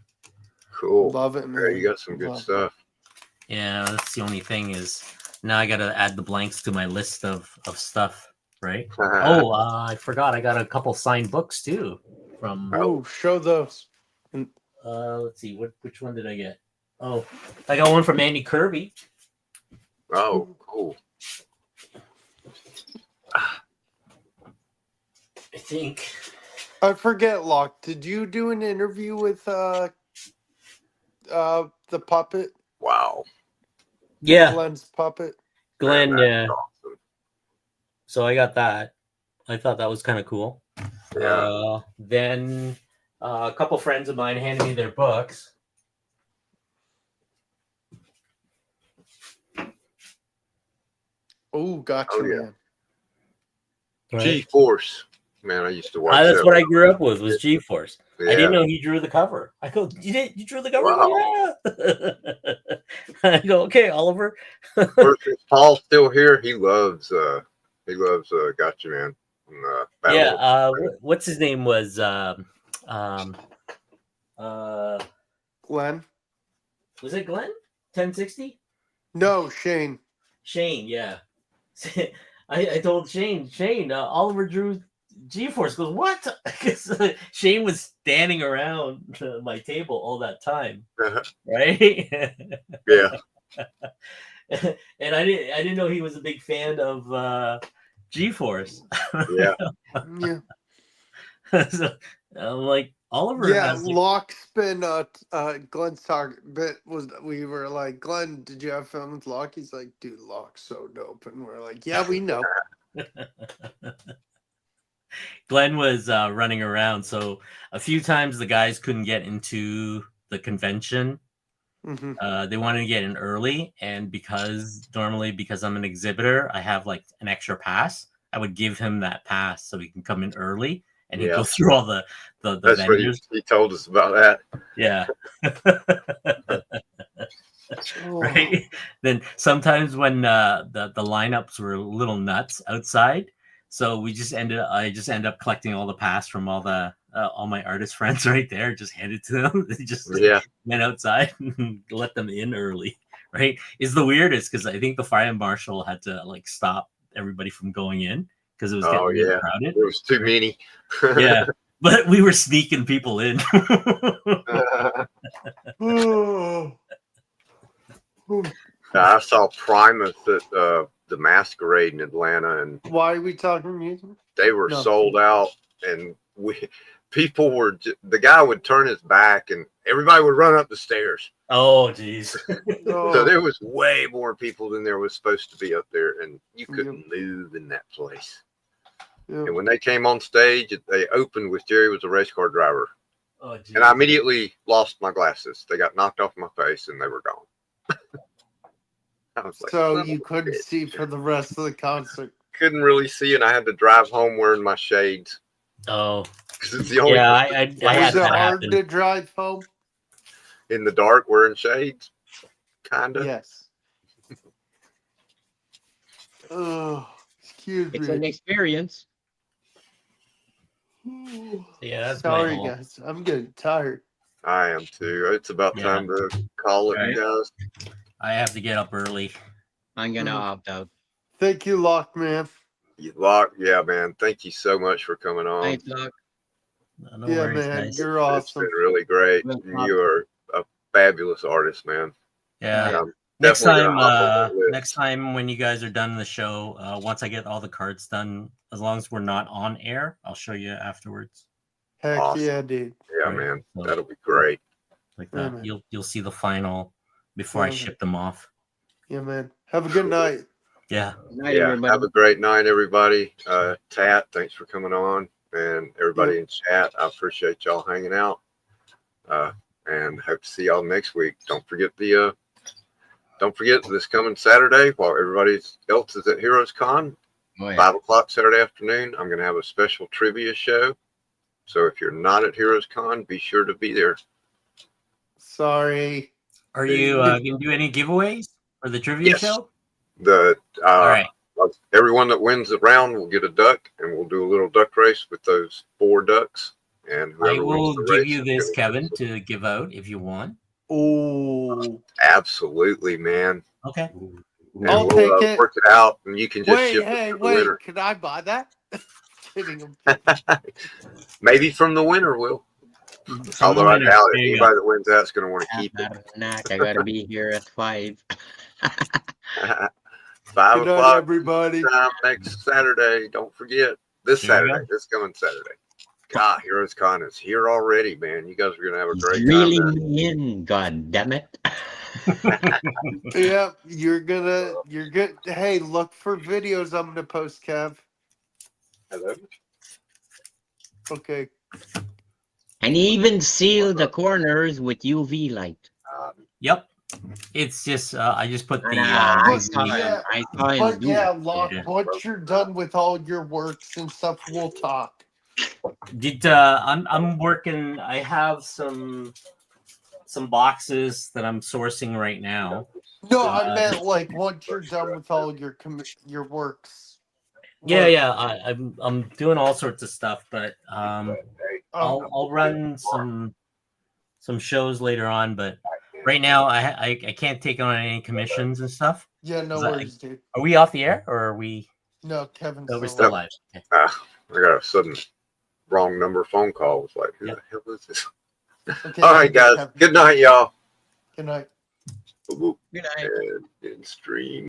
Cool. Love it, Yeah, man. you got some good Love it. stuff. Yeah, that's the only thing is now I gotta add the blanks to my list of stuff, right? Oh, I forgot I got a couple signed books too from. Oh, show those. Let's see, which one did I get? Oh, I got one from Andy Kirby. Oh, cool. I think. I forget, Locke. Did you do an interview with the puppet? Wow. Yeah, Glenn's puppet. Glenn. Man, Yeah. that's awesome. So I got that. I thought that was kind of cool. Yeah. Then a couple friends of mine handed me their books. Oh, gotcha, Oh, yeah. man. Right? G-Force. Man, I used to watch That's that. what I grew up with was G-Force. Yeah. I didn't know he drew the cover. I go, you drew the cover? Wow. Yeah. I go, okay, Oliver. First, is Paul still here? He loves Gotcha Man. Battle Yeah. of- What's his name was Glenn? was it Glenn? 1060? No, Shane. Shane, yeah. I told Shane, Oliver drew G-Force. Goes, what? Because Shane was standing around my table all that time, right? Yeah. And I didn't know he was a big fan of G-Force. Yeah. Yeah. So I'm like, Oliver Yeah, has like, Locke's been Glenn's talk bit was we were like, Glenn, did you have fun with Locke? He's like, dude, Locke's so dope. And we're like, yeah, we know. Glenn was running around, so a few times the guys couldn't get into the convention. Mm-hmm. They wanted to get in early, and because I'm an exhibitor, I have like an extra pass. I would give him that pass so he can come in early, and he'd go through all the That's vendors. what he told us about that. Yeah. Right. Then sometimes when the lineups were a little nuts outside, so I just end up collecting all the pass from all my artist friends right there, just hand it to them. They just went outside and let them in early. Right. Is the weirdest because I think the fire marshal had to like stop everybody from going in because it was getting really crowded. There was too many. Yeah. But we were sneaking people in. I saw Primus at the Masquerade in Atlanta, and why are we talking music? They were sold out, and the guy would turn his back, and everybody would run up the stairs. Oh, geez. So there was way more people than there was supposed to be up there, and you couldn't move in that place. And when they came on stage, they opened with Jerry was a race car driver. Oh, geez. And I immediately lost my glasses. They got knocked off my face, and they were gone. I was like, so you couldn't see for the rest of the concert. Couldn't really see, and I had to drive home wearing my shades. Oh, because it's the only. Yeah, I had Was it that hard happen. to drive home? In the dark wearing shades, kinda. Yes. Oh, excuse It's me. an experience. Yeah, that's Sorry, my guys. I'm getting tired. I am too. It's about time to call it, Right. guys. I have to get up early. I'm gonna opt out. Thank you, Locke, man. Yeah, man. Thank you so much for coming on. Thanks, Doc. No Yeah, worries, man, guys. you're It's awesome. been really great. Well, You are a fabulous artist, man. Yeah. I'm Next definitely time, gonna hop on that list. next time when you guys are done the show, once I get all the cards done, as long as we're not on air, I'll show you afterwards. Heck Awesome. yeah, dude. Yeah, Right. man. So- That'll be great. Like Yeah, that, man. you'll see the final before I Yeah, ship them off. Yeah, man. Have a good night. Yeah. Good night, Yeah. everybody. Have a great night, everybody. Tat, thanks for coming on. And everybody in chat, I appreciate y'all hanging out. And hope to see y'all next week. Don't forget this coming Saturday while everybody else is at Heroes Con. Oh, yeah. 5 o'clock Saturday afternoon. I'm going to have a special trivia show. So if you're not at Heroes Con, be sure to be there. Sorry. Are you going to do any giveaways for the trivia Yes. show? All right. Everyone that wins the round will get a duck, and we'll do a little duck race with those 4 ducks. And I whoever will wins the give race you is this, gonna Kevin, get to give out if you want. Oh. Absolutely, man. Okay. And I'll we'll take it. work it out, and you can just ship it to the Wait. winner. Can I buy that? Kidding. I'm kidding. Maybe from the winner, Will. From the Although I winner, doubt there it. you Anybody that wins that's going to want to keep I gotta be here at 5. it. 5 Good night, o'clock everybody. time next Saturday. Don't forget. This There you Saturday. This coming Saturday. God, Heroes Con is here already, man. You guys are going to have a He's great reeling time. Man. me in, god damn it. Yeah, you're good. Hey, look for videos I'm gonna post, Kev. Hello? Okay. And even seal the corners with UV light. Yep. It's just I just put the I But saw him. yeah, I saw him But do yeah, it. Locke, Yeah. once you're done with all your works and stuff, we'll talk. I'm working. I have some boxes that I'm sourcing right now. No, I meant like once you're done with all your works. Yeah. I'm doing all sorts of stuff, but I'll run some shows later on. But right now I can't take on any commissions and stuff. Yeah, no Is that- worries, dude. Are we off the air or are we? No, Kevin's No, we're still still alive. live. Okay. I got a sudden wrong number phone call. I was like, who Yep. the hell is this? Okay, All right, guys. Kevin. Good night, y'all. Good night. Boop, boop. Good night. And stream.